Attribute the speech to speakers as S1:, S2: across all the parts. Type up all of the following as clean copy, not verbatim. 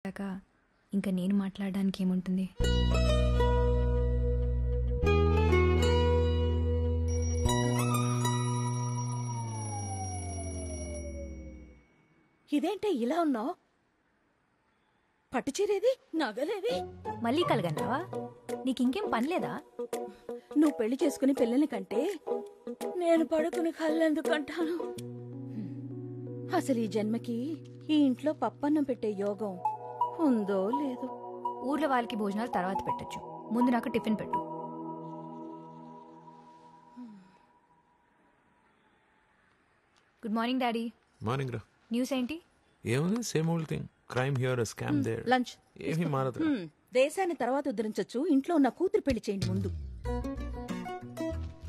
S1: ఇంకా నేను మాట్లాడడానికి ఏముంటుంది?
S2: ఇదేంటే ఇలా ఉన్నావు? పట్టుచీరేది, నగలేవి?
S1: మళ్ళీ కలగన్నావా? నీకింకేం పనిలేదా?
S2: నువ్వు పెళ్లి చేసుకుని పిల్లల్ని కంటే నేను పడుకుని కళ్ళెందుకంటాను? అసలు ఈ జన్మకి ఈ ఇంట్లో పప్పన్నం పెట్టే యోగం ఉందో లేదో.
S1: ఊర్లో వాళ్ళకి భోజనాలు తర్వాత పెట్టచ్చు, ముందు నాకు టిఫిన్ పెట్టు. Good morning daddy.
S3: మార్నింగ్ రా.
S1: న్యూస్ ఏంటి?
S3: ఏముంది, same old thing. Crime here, scam there.
S2: లంచ్
S3: ఏమీ మారదు.
S2: దేశాన్ని తర్వాత ఉద్ధరించొచ్చు, ఇంట్లో ఉన్న కూతురు పెళ్లి చేయండి ముందు.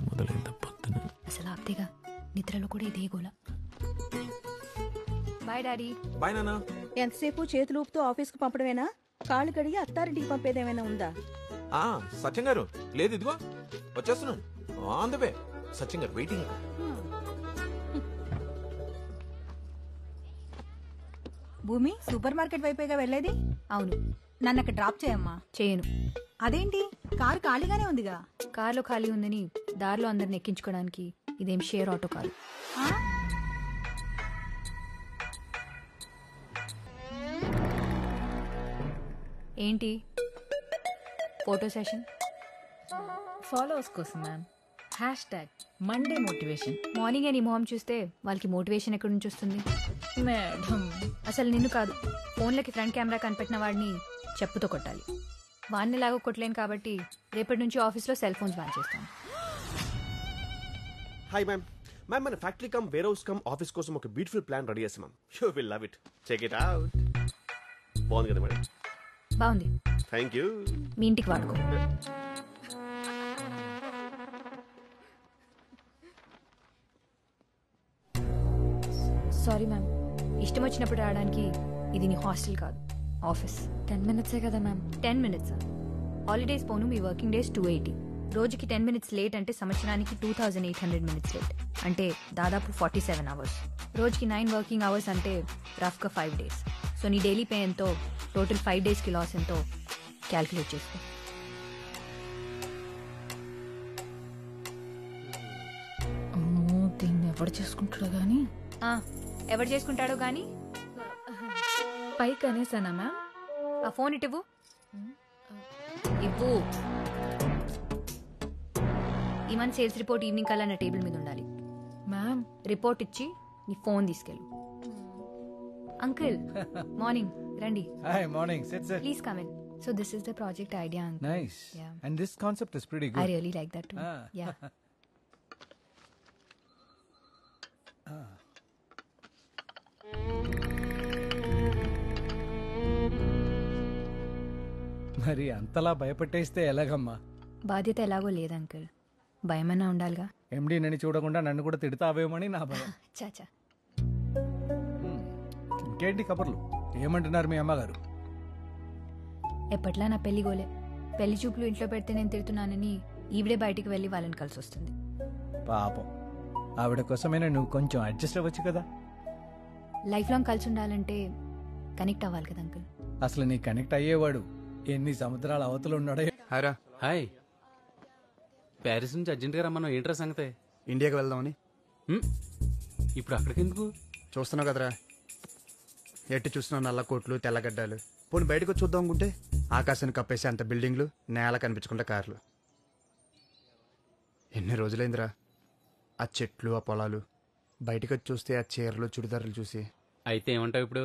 S3: మొదలైంది పొద్దున.
S1: అసలు ఆప్తేగా నిద్రలో కూడా ఇదే గోల. Bye daddy.
S3: బాయ్ నాన్న.
S2: ఎంతసేపు చేతులు ఊపుతూ ఆఫీస్కు పంపడమేనా? కాళ్ళు కడిగి అత్తారింటికి పంపేదేమైనా ఉందా?
S3: సత్యం గారు లేదు, ఇదిగో వచ్చేస్తున్నాను. On the way. సత్యం గారు వెయిటింగ్.
S4: భూమి, సూపర్ మార్కెట్ వైపేగా వెళ్ళేది?
S1: అవును.
S4: నన్ను అక్కడ డ్రాప్ చేయమ్మా.
S1: చేయను.
S4: అదేంటి, కారు ఖాళీగానే ఉందిగా?
S1: కార్లో ఖాళీ ఉందని దారిలో అందరిని ఎక్కించుకోవడానికి ఇదేం షేర్ ఆటో కాదు.
S4: ఆ?
S1: ఏంటి ఫోటో సెషన్?
S5: ఫాలోవర్స్ కోసం మ్యామ్. #Monday motivation.
S1: మార్నింగ్ అని మొహం చూస్తే వాళ్ళకి మోటివేషన్ ఎక్కడి నుంచి వస్తుంది?
S5: మేడం,
S1: అసలు నిన్ను కాదు, ఫోన్లకి ఫ్రంట్ కెమెరా కనిపెట్టిన వాడిని చెప్పుతో కొట్టాలి. వాడిని లాగా కొట్టలేను కాబట్టి రేపటి నుంచి ఆఫీస్లో సెల్ ఫోన్స్ బ్యాన్ చేస్తాను.
S6: Hi ma'am. మ్యామ్, మన factory cum warehouse cum office కోసం ఒక బ్యూటిఫుల్ ప్లాన్ రెడీ చేస్తాం ma'am. You will love it. Check it out. బాగుంది కదా మేడం?
S1: బాగుంది.
S6: Thank you.
S1: మీ ఇంటికి వాడుకో. సారీ మ్యామ్, ఇష్టం వచ్చినప్పుడు రావడానికి ఇది నీ హాస్టల్ కాదు, ఆఫీస్. 10 minutes కదా మ్యామ్? 10 minutes. హాలిడేస్ పోను మీ వర్కింగ్ డేస్ 280. రోజుకి 10 minutes లేట్ అంటే సంవత్సరానికి 2800 minutes లేట్, అంటే దాదాపు 47 hours. రోజుకి 9 వర్కింగ్ అవర్స్ అంటే రఫ్గా 5 days. సో నీ డైలీ పే ఎంతో, టోటల్ 5 daysకి లాస్ ఎంతో క్యాల్కులేట్ చేసుకో.
S5: దీన్ని ఎవరు చేసుకుంటాడో గానీ.
S1: ఎవరు చేసుకుంటాడో గానీ
S5: పైకి అనేసానా మ్యామ్?
S1: ఆ ఫోన్ ఇటు ఇవ్వు. ఈ మంత్ సేల్స్ రిపోర్ట్ ఈవినింగ్ కల్లా నా టేబుల్ మీద ఉండాలి.
S5: మ్యామ్,
S1: రిపోర్ట్ ఇచ్చి నీ ఫోన్ తీసుకెళ్ళు. అంకుల్ మార్నింగ్ రండి.
S7: Hi, morning. Sit, sir.
S1: Please come in. So this is the project idea uncle.
S7: Nice.
S1: Yeah.
S7: And this concept is pretty
S1: I
S7: good.
S1: really like that too.
S7: Ah.
S1: Yeah.
S7: మరి అంతలా భయపెట్టేస్తే ఎలాగమ్మా?
S1: బాధ్యత ఎలాగో లేదు uncle, భయమన్నా ఉండాలిగా.
S7: ఎండి నన్ను చూడకుండా నన్ను కూడా తిడతావేమని నా భయం.
S1: చాచా.
S7: ఇంకేంటి కబుర్లు? ఏమంటున్నారు మీ అమ్మగారు?
S1: ఎప్పట్లా నా పెళ్లి గోలే. పెళ్లి చూపులు ఇంట్లో పెడితే నేను తిడుతున్నానని ఈవిడే బయటికి వెళ్ళి వాళ్ళని కలిసి వస్తుంది.
S7: పాపం, ఆవిడ కోసమైనా నువ్వు కొంచెం అడ్జస్ట్ అవ్వచ్చు కదా.
S1: లైఫ్ లాంగ్ కలిసి ఉండాలంటే కనెక్ట్ అవ్వాలి కదా అంకుల్.
S7: అసలు నీ కనెక్ట్ అయ్యేవాడు ఎన్ని సముద్రాల అవతలు ఉన్నాడో.
S8: హారా. హాయ్. ప్యారిస్ నుంచి అర్జెంట్గా రమ్మన్నావు, ఏంట్రా సంగతే?
S9: ఇండియాకి వెళ్దామని.
S8: ఇప్పుడు అక్కడికి ఎందుకు?
S9: చూస్తున్నావు కదరా, ఎట్టి చూస్తున్నావు నల్ల కోట్లు తెల్లగడ్డలు. పోనీ బయటకు వచ్చి చూద్దాం అనుకుంటే ఆకాశాన్ని కప్పేసి అంత బిల్డింగ్లు, నేల కనిపించకుండా కార్లు. ఎన్ని రోజులైందిరా ఆ చెట్లు, ఆ పొలాలు. బయటకు వచ్చి చూస్తే ఆ చీరలు, చుడిదారులు చూసి.
S8: అయితే ఏమంటావు ఇప్పుడు?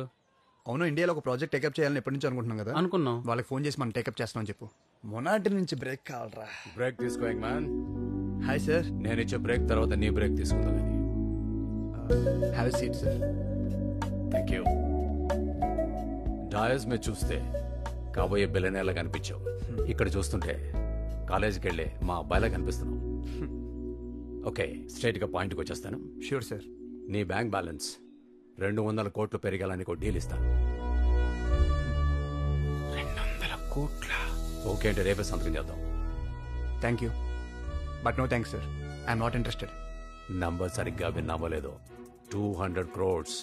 S9: అవును, ఇండియాలో ఒక ప్రాజెక్ట్ టేకప్ చేయాలని ఎప్పటి నుంచి అనుకుంటున్నాం కదా.
S8: అనుకున్నాం.
S9: వాళ్ళకి ఫోన్ చేసి మనం టేకప్ చేస్తామని చెప్పు. మొనాటి నుంచి బ్రేక్ కావాలరా.
S3: బ్రేక్ తీసుకో మ్యాన్.
S9: Hi sir.
S3: నేను ఇచ్చే బ్రేక్ తర్వాత నీ బ్రేక్ తీసుకుందాం.
S9: Have a seat sir.
S3: Thank you. డాయస్ మీద చూస్తే కాబోయే బిల్లనేలా కనిపించావు, ఇక్కడ చూస్తుంటే కాలేజీకి వెళ్ళే మా అబ్బాయిలా కనిపిస్తున్నావు. ఓకే, స్ట్రైట్ గా పాయింట్కి వచ్చేస్తాను.
S9: Sure sir.
S3: నీ బ్యాంక్ బ్యాలెన్స్ 200 కోట్లు పెరిగాలని ఒక డీల్ ఇస్తాను.
S9: 200 కోట్ల?
S3: ఓకే అంటే రేపే సంతకం చేద్దాం.
S9: Thank you, but no thanks sir. I'm not interested.
S3: Number సరిగ్గా విన్నామో లేదో, 200 crores.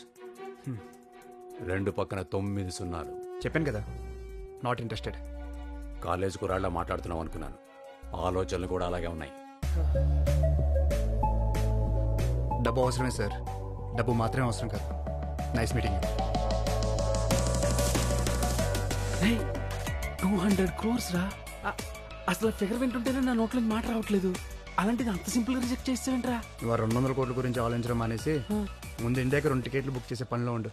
S3: 2 పక్కన 9 సున్నాలు.
S9: చెప్పాను కదా, నాట్ ఇంట్రెస్టెడ్.
S3: కాలేజ్ కురాళ్ళ మాట్లాడుతున్నాం అనుకున్నాను. ఆలోచనలు కూడా అలాగే ఉన్నాయి.
S9: డబ్బు అవసరమే సార్, డబ్బు మాత్రమే అవసరం కాదు. Nice meeting.
S8: 200 crores రా. అసలు ఫిగర్ వింటుంటేనే నా నోట్లో మాట రావట్లేదు. అలాంటిది అంత సింపుల్ గా రిజెక్ట్ చేస్తావేంట్రా?
S9: ఇవాళ 200 కోట్ల గురించి ఆలోచించడం మానేసి ముందు ఇండియాకి 2 టికెట్లు బుక్ చేసే పనిలో ఉండు.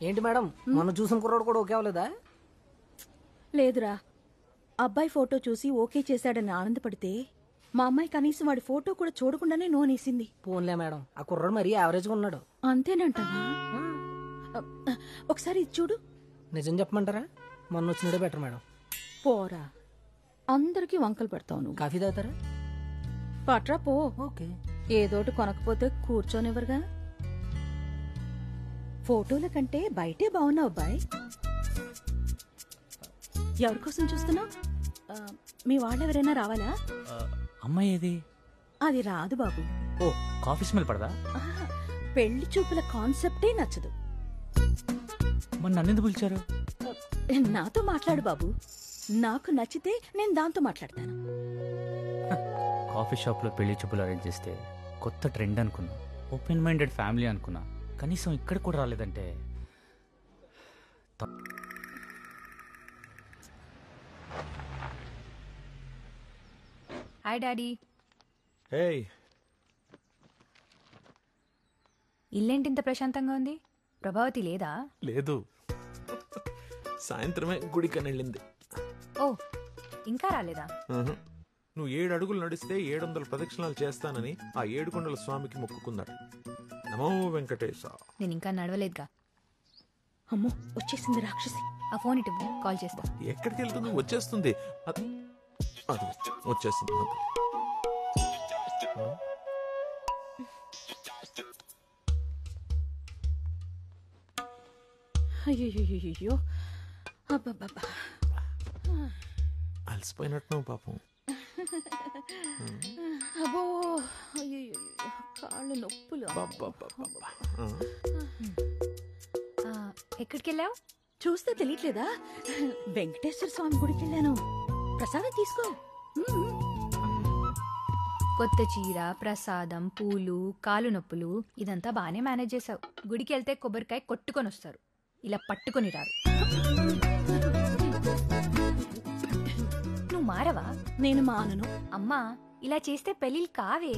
S10: ఏంటి మేడం, మొన్న చూసిన కుర్రాడు కూడా ఓకే అవ్వలేదా?
S2: లేదురా, అబ్బాయి ఫోటో చూసి ఓకే చేశాడని ఆనందపడితే మా అమ్మాయి కనీసం వాడి ఫోటో కూడా చూడకుండానే నోనేసింది.
S10: పోన్లే మేడం, ఆ కుర్రాడు మరీ యావరేజ్గా ఉన్నాడు.
S2: అంతేనంటావా? ఒకసారి ఇది చూడు.
S10: నిజం చెప్పమంటారా? మొన్న వచ్చినడే బెటర్ మేడం.
S2: పోరా, అందరికీ వంకలు పెడతావు నువ్వు.
S10: కాఫీ తాగుతారా?
S2: పట్రా పో.
S10: ఓకే.
S2: ఏదోటి కొనకపోతే కూర్చోనివ్వరుగా. ఫోటోల కంటే బయటే బాగున్నావు అబ్బాయి. ఎవరి కోసం చూస్తున్నావు? మీ వాళ్ళెవరైనా రావాలా?
S11: అమ్మాయి ఏది?
S2: అది రాదు బాబు.
S11: ఓ, కాఫీ స్మెల్ పడదా?
S2: పెళ్లి చూపుల కాన్సెప్టే నచ్చదు.
S11: మరి నన్నెందుకు పిలిచారు?
S2: నాతో మాట్లాడు బాబు. నాకు నచ్చితే నేను దాంతో మాట్లాడతాను.
S11: కాఫీ షాప్ లో పెళ్లి చూపులు అరేంజ్ చేస్తే కొత్త ట్రెండ్ అనుకున్నా, ఓపెన్ మైండెడ్ ఫ్యామిలీ అనుకున్నా. కనీసం ఇక్కడ కూడా రాలేదంటే
S1: హాయ్ డాడీ.
S12: ఏయ్,
S1: ఇల్లేంటి ఇంత ప్రశాంతంగా ఉంది? ప్రభావతి లేదా?
S12: లేదు, సాయంత్రమే గుడికని వెళ్ళింది.
S1: ఓ, ఇంకా రాలేదా?
S12: నువ్వు 7 అడుగులు నడిస్తే 700 ప్రదక్షిణాలు చేస్తానని ఆ 7 కొండల స్వామికి మొక్కుకున్నాడు. నమో వెంకటేశ.
S1: నేను ఇంకా నడవలేదుగా.
S2: అమ్మో, వచ్చేసింది రాక్షసి.
S1: ఆ ఫోన్ ఇటు కాల్ చేస్తా.
S12: ఎక్కడికి వెళ్తుంది? వచ్చేస్తుంది. అది వచ్చేసింది.
S2: అయ్యో, అబ్బబ్బబ్బా,
S12: అలసిపోయినట్టు పాపం.
S2: అబ్బో, అయ్యో, కాళ్ళు నొప్పులు.
S1: ఎక్కడికి వెళ్ళావు?
S2: చూస్తే తెలియట్లేదా? వెంకటేశ్వర స్వామి గుడికి వెళ్ళాను. ప్రసాదం తీసుకో.
S1: కొత్త చీర, ప్రసాదం, పూలు, కాలు నొప్పులు, ఇదంతా బానే మేనేజ్ చేసావు. గుడికి వెళ్తే కొబ్బరికాయ కొట్టుకొని వస్తారు, ఇలా పట్టుకొని రారు. నువ్వు మారవా?
S2: నేను మానను.
S1: అమ్మా, ఇలా చేస్తే పెళ్ళిళ్ళు కావే.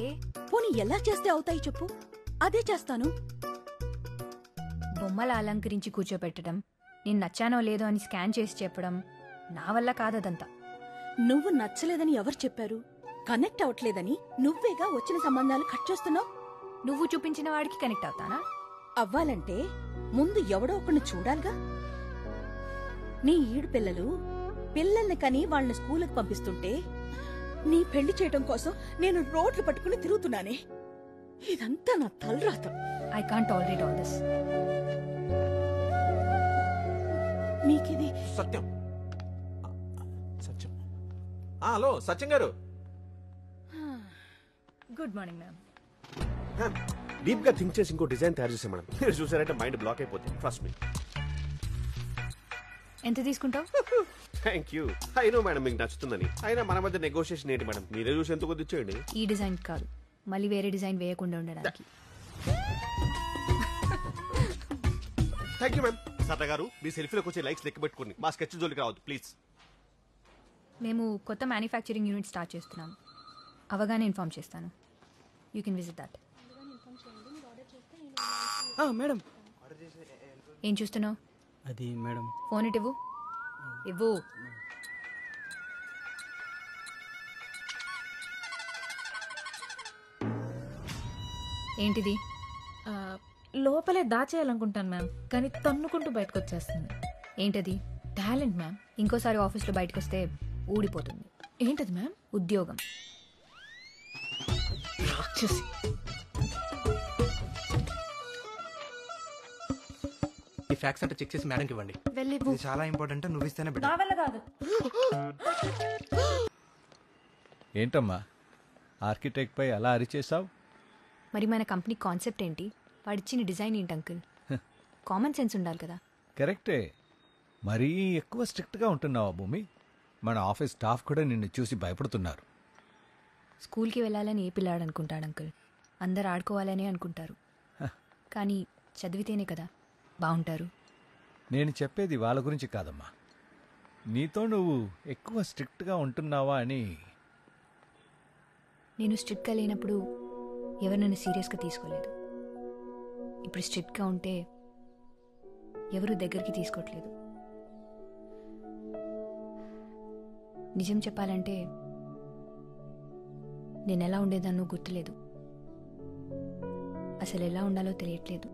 S2: పోనీ ఎలా చేస్తే అవుతాయి చెప్పు, అదే చేస్తాను.
S1: బొమ్మల అలంకరించి కూర్చోపెట్టడం, నేను నచ్చానో లేదో అని స్కాన్ చేసి చెప్పడం నా వల్ల కాదదంతా.
S2: నువ్వు నచ్చలేదని ఎవరు చెప్పారు? కనెక్ట్ అవట్లేదని నువ్వేగా వచ్చిన సంబంధాలు కట్ చేస్తున్నావు.
S1: నువ్వు చూపించిన వాడికి కనెక్ట్ అవుతానా?
S2: అవ్వాలంటే ముందు ఎవడో ఒకరిని చూడాలిగా. నీ ఈడు పిల్లల్ని కని వాళ్ళని స్కూల్కి పంపిస్తుంటే నీ పెళ్లి చేయటం కోసం నేను రోడ్లు పట్టుకుని తిరుగుతున్నానే. ఇదంతా నా తలరాతం.
S1: I can't tolerate all this.
S2: మీకిది
S12: సత్యం. హలో సత్యం గారు.
S5: Good morning ma'am.
S6: డీప్ గా థింక్ చేసి ఇంకో డిజైన్ తయారు చేసాం మేడం. మీరు చూసారంటే మైండ్ బ్లాక్ అయిపోతుంది. Trust me.
S1: ఎంత తీసుకుంటావు?
S6: Thank you. అయినో మేడం మీకు నచ్చుతుందని. అయినా మన మధ్య నెగోషియేషన్ ఏంటి మేడం? మీరే చూసి ఎంత కొద్ది ఇచ్చేయండి.
S1: ఈ డిజైన్ కాదు, మళ్ళీ వేరే డిజైన్ వేయకుండా ఉండడానికి.
S6: Thank you ma'am. సరదా గారు, మీ సెల్ఫీలోకి వచ్చే లైక్స్ లెక్క పెట్టుకోండి. మా స్కెచ్ జోలికి రావద్దు ప్లీజ్.
S1: మేము కొత్త మ్యానుఫ్యాక్చరింగ్ యూనిట్ స్టార్ట్ చేస్తున్నాం. అవగానే ఇన్ఫార్మ్ చేస్తాను. You can visit that.
S10: Madam,
S1: ఏం చూస్తున్నావు?
S11: అది మేడం.
S1: ఫోన్ ఇటు ఇవ్వు. ఏంటిది?
S5: లోపలే దాచేయాలనుకుంటాను మ్యామ్, కానీ తన్నుకుంటూ బయటకు వచ్చేస్తుంది.
S1: ఏంటది?
S5: Talent ma'am.
S1: ఇంకోసారి ఆఫీస్లో బయటకు వస్తే ఊడిపోతుంది.
S5: ఏంటది మ్యామ్?
S1: ఉద్యోగం.
S5: రాక్షసి.
S9: ఈ ఫ్యాక్స్ అంటే చెక్ చేసి మేడంకి ఇవ్వండి.
S1: వెళ్ళిపో.
S9: ఇది చాలా ఇంపార్టెంట్. నువ్వు ఇస్తేనే
S2: నా వల్ల కాదు.
S7: ఏంటమ్మా ఆర్కిటెక్ట్ పై అలా అరిచేసావు?
S1: మరి మన కంపెనీ కాన్సెప్ట్ ఏంటి? వాడిచ్చిన డిజైన్ ఏంటి అంకుల్? కామన్ సెన్స్ ఉండాలి కదా.
S7: కరెక్టే. మరీ ఎక్కువ స్ట్రిక్ట్గా ఉంటున్నావా భూమి? మన ఆఫీస్ స్టాఫ్ కూడా నిన్ను చూసి భయపడుతున్నారు.
S1: స్కూల్కి వెళ్ళాలని ఏ పిల్లాడు అనుకుంటాడు అంకుల్? అందరు ఆడుకోవాలనే అనుకుంటారు. కానీ చదివితేనే కదా బాగుంటారు.
S7: నేను చెప్పేది వాళ్ళ గురించి కాదమ్మా, నీతో నువ్వు ఎక్కువ స్ట్రిక్ట్గా ఉంటున్నావా అని.
S1: నేను స్ట్రిక్ట్గా లేనప్పుడు ఎవరు నన్ను సీరియస్గా తీసుకోలేదు. ఇప్పుడు స్ట్రిక్ట్గా ఉంటే ఎవరు దగ్గరికి తీసుకోవట్లేదు. నిజం చెప్పాలంటే నేను ఎలా ఉండేదాన్నో గుర్తులేదు. అసలు ఎలా ఉండాలో తెలియట్లేదు.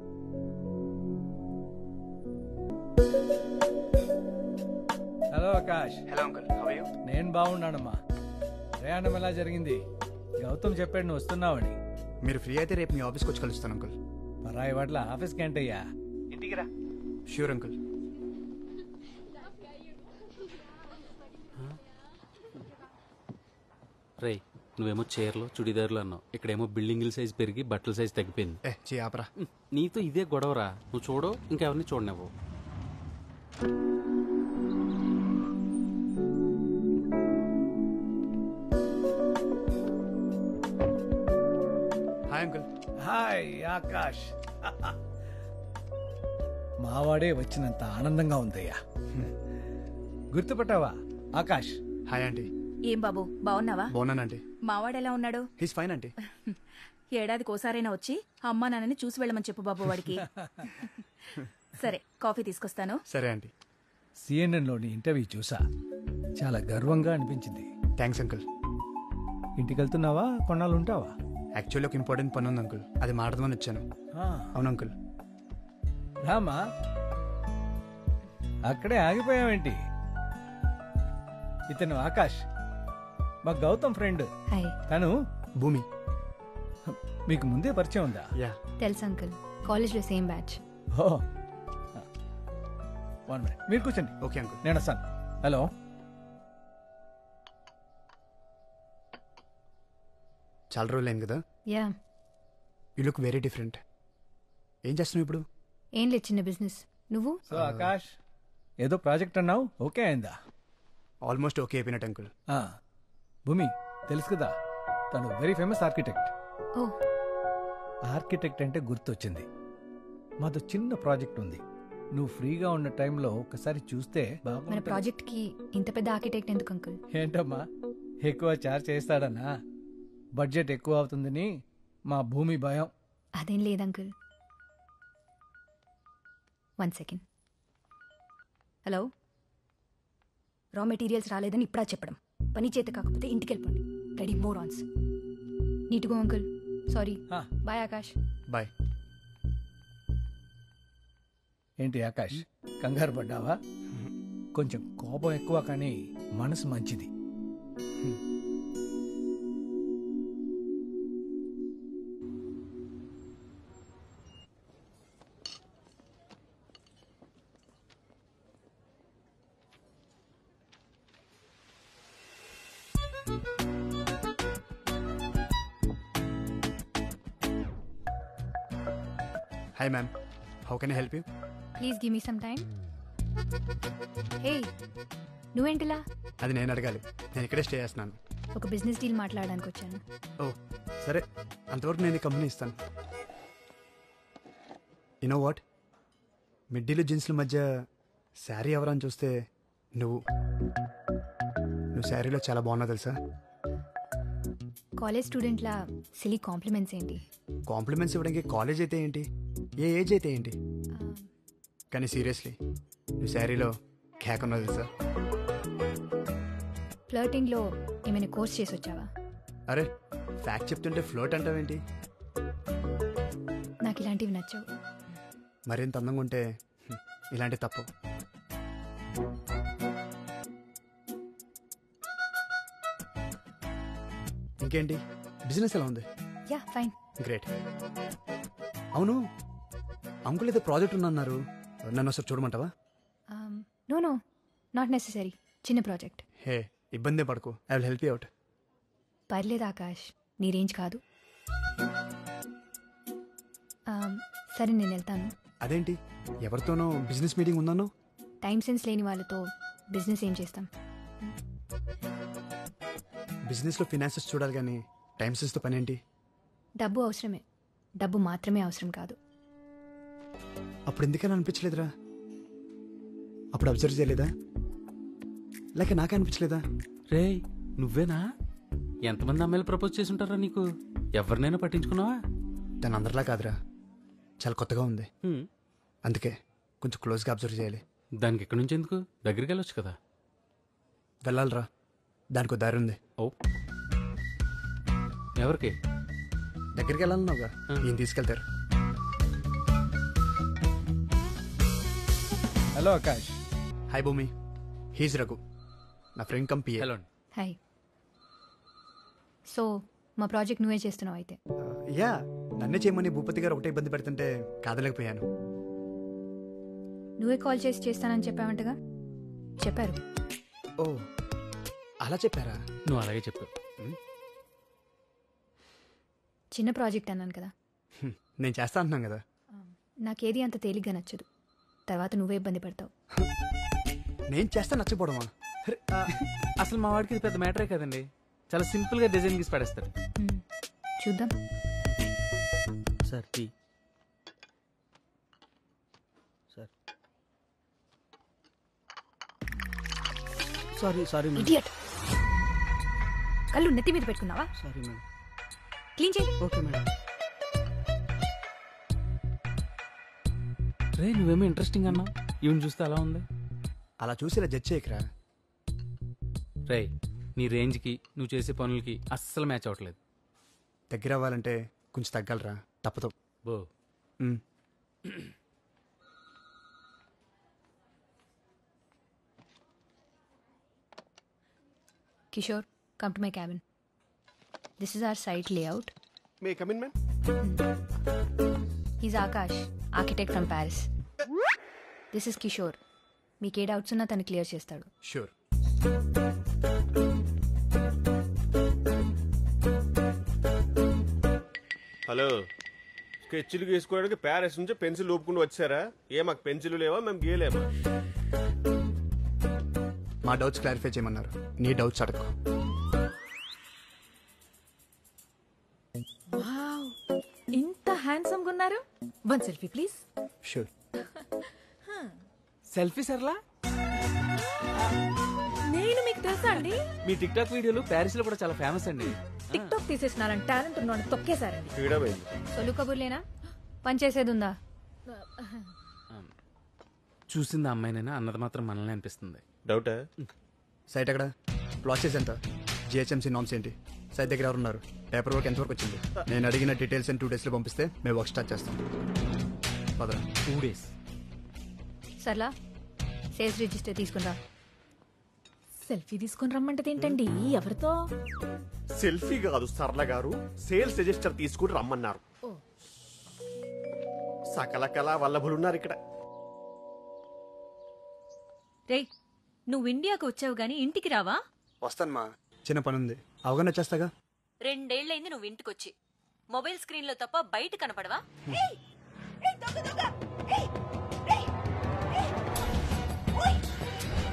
S7: Hello Akash.
S9: Hello uncle, how are you?
S7: నేను బాగున్నానమ్మా. ప్రయాణం ఎలా జరిగింది? గౌతమ్ చెప్పాడు నువ్వు వస్తున్నావని.
S9: మీరు ఫ్రీ అయితే రేపు మీ ఆఫీస్కి వచ్చి కలుస్తాను అంకుల్.
S7: పరాయి వాట్ల ఆఫీస్కి ఏంటయ్యా?
S9: ఇంటికి రా. Sure uncle.
S8: రే, నువ్వేమో చీరలు చుడిదారులు అన్నావు, ఇక్కడేమో బిల్డింగుల సైజ్ పెరిగి బట్టల సైజ్ తగ్గిపోయింది.
S9: ఆపరా.
S8: నీతో ఇదే గొడవరా. నువ్వు చూడు, ఇంకెవరిని చూడనివ్వు.
S9: Hi uncle.
S7: హాయ్ ఆకాష్. మావాడే వచ్చినంత ఆనందంగా ఉందయ్యా. గుర్తుపట్టావా ఆకాష్?
S9: Hi aunty.
S2: ఏం బాబు బాగున్నావా?
S9: బాగున్నానంటీ.
S2: మావాడెలా ఉన్నాడు?
S9: He's fine aunty.
S2: ఏడాదికోసారైనా వచ్చి అమ్మా నాన్నని చూసి వెళ్ళమని చెప్పు బాబు వాడికి. సరే, కాఫీ తీసుకొస్తాను.
S9: సరే ఆంటీ.
S7: సిఎన్ఎన్లోని ఇంటర్వ్యూ చూసా, చాలా గర్వంగా అనిపించింది.
S9: Thanks uncle.
S7: ఇంటికి వెళ్తున్నావా? కొన్నాళ్ళు ఉంటావా?
S9: యాక్చువల్లీ ఒక ఇంపార్టెంట్ పని ఉంది అంకుల్, అది మాట్లాడదామని వచ్చాను. అవును అంకుల్.
S7: రామా, అక్కడే ఆగిపోయావేంటి? ఇతను ఆకాష్, మా గౌతమ్ ఫ్రెండ్.
S1: హాయ్.
S7: తను
S9: భూమి.
S7: మీకు ముందే పరిచయం ఉందా?
S9: యా,
S1: తెలుసు అంకుల్, కాలేజ్లో సేమ్ బ్యాచ్.
S7: ఓ, 1 minute, మీరు కూర్చోండి.
S9: Okay uncle.
S7: నేను వస్తాను. హలో.
S9: చాలా రోజులు అయింది కదా.
S1: Yeah.
S9: You look very different. ఏం చేస్తున్నావు ఇప్పుడు?
S1: ఏం లేదు, చిన్న బిజినెస్. నువ్వు?
S7: సో ఆకాష్, ఏదో ప్రాజెక్ట్ అన్నావు, ఓకే అయిందా?
S9: ఆల్మోస్ట్ ఓకే అయిపోయినట్టు అంకుల్.
S7: భూమి తెలుసు కదా, తను వెరీ ఫేమస్ ఆర్కిటెక్ట్.
S1: ఓ.
S7: ఆర్కిటెక్ట్ అంటే గుర్తొచ్చింది, మాతో చిన్న ప్రాజెక్ట్ ఉంది. నువ్వు ఫ్రీగా ఉన్న టైంలో ఒకసారి చూస్తే
S1: మన
S7: బాగుంటుంది.
S1: ప్రాజెక్ట్ కి ఇంత పెద్ద ఆర్కిటెక్ట్ ఎందుకు అంకుల్?
S7: ఏంటమ్మా, ఎక్కువ చార్జ్ చేస్తాడన్నా? బడ్జెట్ ఎక్కువ అవుతుందని మా భూమి భయం.
S1: అదేం లేదు uncle. 1 second. Hello. Raw materials రాలేదని ఇప్పుడా చెప్పడం? పని చేత కాకపోతే ఇంటికి వెళ్ళిపోండి. రెడీ మోర్ ఆన్స్. నీట్ గో uncle. Sorry. Bye Akash.
S9: Bye.
S7: ఏంటి ఆకాష్, కంగారు పడ్డావా? కొంచెం కోపం ఎక్కువ, కానీ మనసు మంచిది.
S9: Hi ma'am, how can I help you?
S1: Please give me some time. Hey, నువ్వేంటిలా?
S9: అది నేను అడగాలి, నేను ఇక్కడే స్టే చేస్తున్నాను.
S1: ఒక బిజినెస్ డీల్ మాట్లాడడానికి వచ్చాను.
S9: ఓ సరే, అంతవరకు నేను ఈ కంపెనీ ఇస్తాను. యునో వాట్, మిడ్డీలు జీన్స్ల మధ్య శారీ ఎవరని చూస్తే నువ్వు శారీలో చాలా బాగున్నావు తెలుసా.
S1: కాలేజ్ స్టూడెంట్లా సిలీ కాంప్లిమెంట్స్ ఏంటి?
S9: కాంప్లిమెంట్స్ ఇవ్వడానికి కాలేజ్ అయితే ఏంటి, ఏ ఏజ్ అయితే ఏంటి, కానీ సీరియస్లీ నువ్వు శారీలో కేక్ ఉన్నావు తెలుసా.
S1: ఫ్లర్టింగ్లో ఏమైనా కోర్స్ చేసి వచ్చావా?
S9: అరే, ఫ్యాక్ట్ చెప్తుంటే ఫ్లోట్ అంటావేంటి?
S1: నాకు ఇలాంటివి నచ్చవు.
S9: మరింత అందంగా ఉంటే ఇలాంటి తప్పు. ఇంకేంటి, బిజినెస్ ఎలా ఉంది?
S1: Yeah, fine.
S9: గ్రేట్. అవును, అంకుల్ ఏదో ప్రాజెక్ట్ ఉందన్నారు, నన్ను ఒకసారి చూడమంటావా?
S1: No no, not necessary. చిన్న ప్రాజెక్ట్.
S9: హే, ఇబ్బందే పడకు, I will help you out.
S1: పర్లేదు ఆకాష్, నీ రేంజ్ కాదు. సరే నేను వెళ్తాను.
S9: అదేంటి ఎవరితోనో బిజినెస్ మీటింగ్ ఉందన్నో?
S1: టైం సెన్స్ లేని వాళ్ళతో బిజినెస్ ఏం చేస్తాం?
S9: బిజినెస్లో ఫినాన్సెస్ చూడాలి కానీ టైం సెన్స్తో పని ఏంటి?
S1: డబ్బు అవసరమే, డబ్బు మాత్రమే అవసరం కాదు.
S9: అప్పుడు ఎందుకని అనిపించలేదురా? అప్పుడు అబ్జర్వ్ చేయలేదా? లేక నాకే అనిపించలేదా?
S8: రే నువ్వేనా? ఎంతమంది అమ్మాయిలు ప్రపోజ్ చేసి ఉంటారా నీకు? ఎవరినైనా పట్టించుకున్నావా?
S9: తను అందరిలా కాదురా, చాలా కొత్తగా ఉంది. అందుకే కొంచెం క్లోజ్గా అబ్జర్వ్ చేయాలి.
S8: దానికి ఎక్కడి నుంచి ఎందుకు? దగ్గరికి వెళ్ళొచ్చు కదా.
S9: వెళ్ళాలిరా, దానికి దారి ఉంది.
S8: ఓ ఎవరికి?
S9: దగ్గరికి వెళ్ళాలన్నావుగా, ఈయన తీసుకెళ్తారు.
S7: హలో ఆకాష్.
S9: హాయ్ భూమి, హీజ్ రఘు, నా ఫ్రెండ్ కంపీ.
S8: హలో.
S1: హాయ్. సో మా ప్రాజెక్ట్ నువ్వే చేస్తున్నావు అయితే?
S9: యా, నన్నే చేయమని భూపతి గారు ఒకటే ఇబ్బంది పెడుతుంటే కాదలేకపోయాను.
S1: నువ్వే కాల్ చేసి చేస్తానని చెప్పావంటగా? చెప్పారు.
S9: ఓ అలా చెప్పారా?
S8: నువ్వు అలాగే చెప్పు.
S1: చిన్న ప్రాజెక్ట్ అన్నాను కదా.
S9: నేను చేస్తా అంటున్నాను కదా.
S1: నాకేది అంత తేలిగ్గా నచ్చదు, తర్వాత నువ్వే ఇబ్బంది పడతావు.
S9: నేను చేస్తా నచ్చపోవడమా?
S8: అసలు మా వాడికి ఇది పెద్ద మ్యాటరే కదండి, చాలా సింపుల్ గా డిజైన్ గీసి పడేస్తారు.
S1: చూద్దాం.
S8: Sir tea. Sir
S10: sorry
S1: idiot. కళ్ళు నెత్తి మీద పెట్టుకున్నావా?
S10: Sorry madam.
S1: క్లీన్ చేయి.
S10: Okay madam.
S8: రే నువ్వేమో ఇంట్రెస్టింగ్ అన్నావు, ఈవెన్ చూస్తే అలా ఉంది.
S9: అలా చూసి ఇలా జడ్జ్ చేయకరా.
S8: రే నీ రేంజ్కి నువ్వు చేసే పనులకి అస్సలు మ్యాచ్ అవ్వట్లేదు.
S9: దగ్గర అవ్వాలంటే కొంచెం తగ్గలరా, తప్పదు.
S8: బో
S1: Kishore, come to my cabin. This is our site layout.
S6: May I come in, ma'am?
S1: He's Akash, architect from Paris. This is Kishore. మీకు ఏ డౌట్స్ ఉన్నా తను క్లియర్ చేస్తాడు.
S9: షూర్.
S6: హలో, స్కెచ్లు గీసుకోవడానికి ప్యారిస్ నుంచి పెన్సిల్ ఊపుకుంటూ వచ్చారా? మాకు పెన్సిల్ లేవా, మేము గీయలేమా?
S9: మా డౌట్స్ క్లారిఫై చేయమన్నారు, నీ డౌట్స్ అడగకు.
S5: వావ్, ఇంత హ్యాండ్సమ్ గా ఉన్నారు. One selfie please.
S9: Sure.
S8: Selfie సర్లా?
S5: నేను మీకు తెలుసా అండి?
S8: మీ టిక్ టాక్ వీడియోలు ప్యారిస్ లో కూడా చాలా ఫేమస్ అండి.
S5: టిక్ టాక్ తీసేసినారని టాలెంట్ ఉన్నాను తొక్కేశారండి.
S1: సొలు కబుర్లేనా, పని చేసేది ఉందా?
S8: చూసింది అమ్మాయినైనా అన్నది మాత్రం మనల్ని అనిపిస్తుంది.
S6: డౌటా?
S9: సైట్ ఎక్కడ? ప్రాసెస్ ఎంత? జిహెచ్ఎంసీ నామ్స్ ఏంటి? సైట్ దగ్గర ఎవరు ఉన్నారు? పేపర్ వర్క్ ఎంతవరకు వచ్చింది? నేను అడిగిన డీటెయిల్స్ 2 days లో పంపిస్తే మేము వర్క్ స్టార్ట్ చేస్తాం. పదరా.
S8: 2 days.
S1: సర్లా, సేల్స్ రిజిస్టర్ తీసుకుందా?
S5: సెల్ఫీ తీసుకొని రమ్మంటది ఏంటండి? ఎవరితో?
S6: సెల్ఫీ కాదు సర్ల గారు, సేల్స్ రిజిస్టర్ తీసుకుని రమ్మన్నారు. సకల కళా వల్లభులున్నారు ఇక్కడ.
S2: రేయ్, నువ్వు ఇండియాకు వచ్చావు గాని ఇంటికి రావా?
S9: వస్తాను మా, చిన్న పని ఉంది. అవగానే వచ్చేస్తాగా.
S2: 2 ఏళ్లైంది నువ్వు ఇంటికొచ్చి. మొబైల్ స్క్రీన్ లో తప్ప బయట కనపడవా?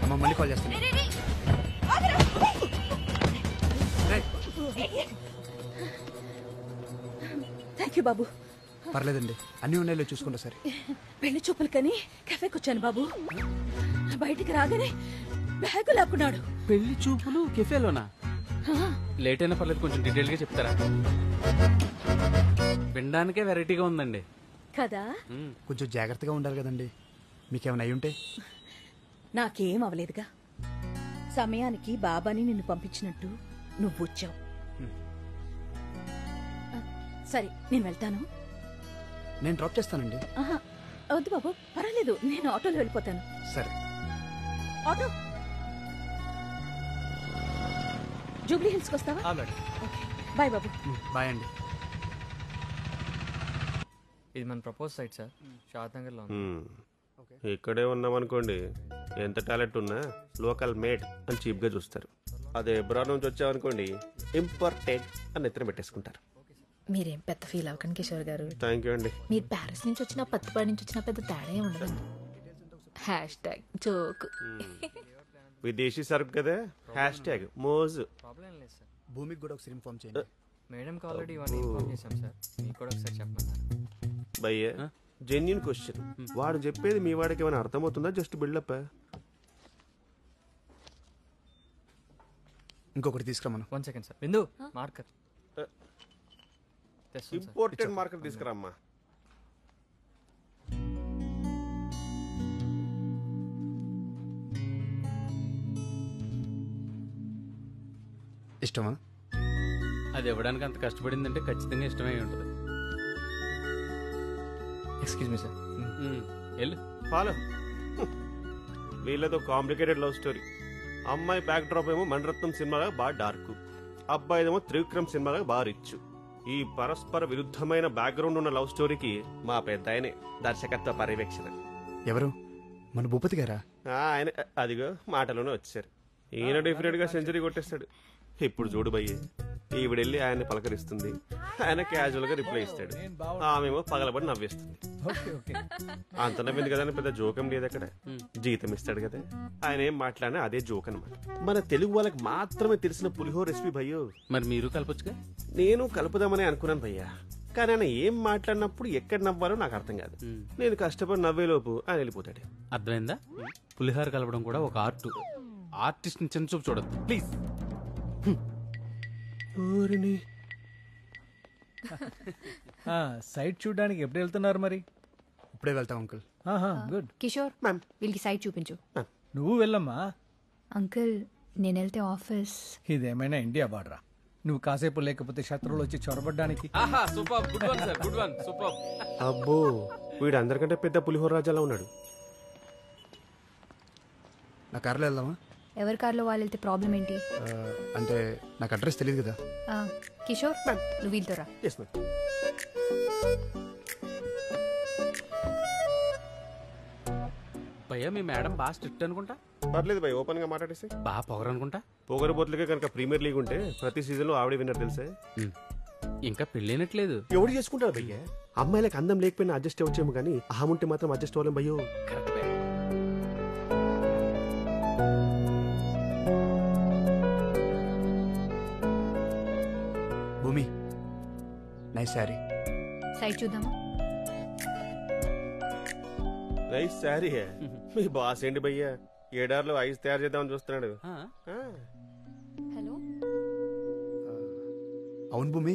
S9: అమ్మ మళ్ళీ కాల్ చేస్తాను.
S2: థ్యాంక్ యూ బాబు.
S9: పర్లేదండి, అన్ని ఉన్నాయో చూసుకుంటా సరే.
S2: పెళ్లి చూపులు కని కెఫేకి వచ్చాను బాబు. బయటికి రాగానే బ్యాగు లాక్కున్నాడు.
S8: పెళ్లి చూపులు కెఫేలోనా? లేట్ అయినా పర్లేదు, కొంచెం డీటెయిల్ గా చెప్తారా? వినడానికే వెరైటీగా ఉందండి
S2: కదా.
S9: కొంచెం జాగ్రత్తగా ఉండాలి కదండి. మీకేమైనా అయి ఉంటే?
S2: నాకేం అవలేదుగా. సమయానికి బాబాని నిన్ను పంపించినట్టు నువ్వు వచ్చావు. సరే, నేను వెళ్తాను.
S9: నేను డ్రాప్ చేస్తానండి.
S2: ఆహా, వద్దు బాబు, పర్వాలేదు, నేను ఆటోలో వెళ్ళిపోతాను.
S9: సరే.
S2: ఆటో జూబ్లీ హిల్స్కి వస్తావా? బాయ్ బాబు.
S9: బాయ్ అండి.
S13: ఇది మన ప్రపోజ్ సైట్ సార్, షాద్ నగర్ లో.
S6: ఇక్కడే ఉన్నామనుకోండి, ఎంత టాలెంట్ ఉన్నా లోకల్ మేడ్ అని చీప్ గా చూస్తారు. అదే ఎబ్రాడ్ నుంచి వచ్చామనుకోండి, ఇంపార్టెంట్ అని ఎత్తున పెట్టేసుకుంటారు.
S5: మీరేం పెద్ద ఫీల్ అవ్వకండి కిషోర్ గారు.
S6: థ్యాంక్ యూ అండి.
S5: మీరు ప్యారిస్ నుంచి వచ్చినా పత్తిపాడి నుంచి వచ్చినా పెద్ద తేడా ఏమి ఉండదండి. Hash joke.
S6: విదేశీ సరుకు కదా, హ్యాష్ ట్యాగ్ మోజు.
S13: ప్రాబ్లం లేదు సార్.
S9: భూమికి కూడా ఒకసారి ఇన్ఫార్మ్ చేయండి.
S13: మేడంకి ఆల్రెడీ ఇవన్నీ ఇన్ఫార్మ్ చేశాం సార్. మీకు కూడా ఒకసారి చెప్పమన్నారు.
S6: భయ్య జెన్యున్ క్వశ్చన్. వాడు చెప్పేది మీ వాడికి ఏమైనా అర్థమవుతుందా, జస్ట్ బిల్డప్?
S9: ఇంకొకటి తీసుకురామను.
S13: 1 second sir. Bindu marker.
S6: Important marker తీసుకురామ్మా.
S9: ఇష్టమా?
S11: అది ఇవ్వడానికి అంత కష్టపడిందంటే ఖచ్చితంగా ఇష్టమై ఉంటుంది.
S13: Excuse me sir.
S11: వెళ్ళు.
S6: ఫాలో. వీళ్ళతో కాంప్లికేటెడ్ లవ్ స్టోరీ. అమ్మాయి బ్యాక్ డ్రాప్ ఏమో మణరత్నం సినిమాగా బాగా డార్క్, అబ్బాయిదేమో త్రివిక్రమ్ సినిమాగా బాగా రిచ్. ఈ పరస్పర విరుద్ధమైన బ్యాక్గ్రౌండ్ ఉన్న లవ్ స్టోరీకి మా పెద్ద ఆయనే దర్శకత్వ పర్యవేక్షణ.
S9: ఎవరు? మన భూపతి గారా?
S6: ఆయన అదిగో మాటలోనే వచ్చారు. ఈయన డెఫినెట్ గా సెంచరీ కొట్టేస్తాడు. ఇప్పుడు చూడు భయ్య, ఈవిడెళ్ళి ఆయన్ని పలకరిస్తుంది, ఆయన క్యాజువల్ గా రిప్లై ఇస్తాడు, ఆమెమో పగలబడి నవ్వేస్తుంది. అంత నవ్వింది కదా అని పెద్ద జోకం లేదు అక్కడ. జీతం ఇస్తాడు కదా, ఆయన ఏం మాట్లాడినా అదే జోక్ అనమాట. మన తెలుగు వాళ్ళకి మాత్రమే తెలిసిన పులిహోర రెసిపీ భయ్యో.
S11: మరి మీరు కలపొచ్చుగా?
S6: నేను కలుపుదామని అనుకున్నాను భయ్యా, కానీ ఆయన ఏం మాట్లాడినప్పుడు ఎక్కడ నవ్వాలో నాకు అర్థం కాదు. నేను కష్టపడి నవ్వేలోపు ఆయన వెళ్ళిపోతాడు.
S11: అర్థమైందా? పులిహోర కలపడం కూడా ఒక ఆర్ట్. ఆర్టిస్ట్ ని చిన్న చూపు చూడద్దు ప్లీజ్.
S7: సైట్ చూడడానికి ఎప్పుడు వెళ్తున్నారు మరి?
S9: ఇప్పుడే వెళ్తాం అంకుల్.
S7: గుడ్.
S1: కిషోర్ వీళ్ళకి సైట్ చూపించు.
S7: నువ్వు వెళ్ళమ్మా.
S1: అంకుల్ నేను వెళ్తే ఆఫీస్.
S7: ఇదేమైనా ఇండియా బార్డరా? నువ్వు కాసేపు లేకపోతే శత్రువులు వచ్చి చొరబడ్డానికి.
S6: అబ్బో, వీడు అందరికంటే పెద్ద పులిహోర రాజాలా ఉన్నాడు.
S9: నా కార్లో వెళ్దామా?
S1: ఎవరి కార్లో వాళ్ళు వెళ్తే ప్రాబ్లం ఏంటి?
S9: అంటే నాకు అడ్రస్ తెలియదు కదా.
S1: కిషోర్ నువ్వు వీళ్ళతోరా.
S11: భయ్యా మీ మేడం బాగా స్ట్రిక్ట్ అనుకుంటా.
S6: పర్లేదు భయ్, ఓపెన్ గా మాట్లాడేసి.
S11: బాగా పొగరు అనుకుంటా.
S6: పొగరబోతులకే కనుక ప్రీమియర్ లీగ్ ఉంటే ప్రతి సీజన్ లో ఆవిడ విన్నర్ తెలుసా?
S11: ఇంకా పెళ్ళైనట్లేదు.
S6: ఎవడు చేసుకుంటారు భయ్య? అమ్మాయిలకు అందం లేకపోయినా అడ్జస్ట్ అవ్వచ్చేమో కానీ అహం ఉంటే మాత్రం అడ్జస్ట్ అవ్వలేం భయ్యో.
S9: భూమి నైస్ శారీ.
S1: సైట్ చూద్దామా?
S6: నైస్ శారీ. మీ బాస్ ఏంటి భయ్యా, ఏడార్లో ఐస్ తయారు చేద్దామని చూస్తున్నాడు.
S1: హలో.
S9: అవును భూమి,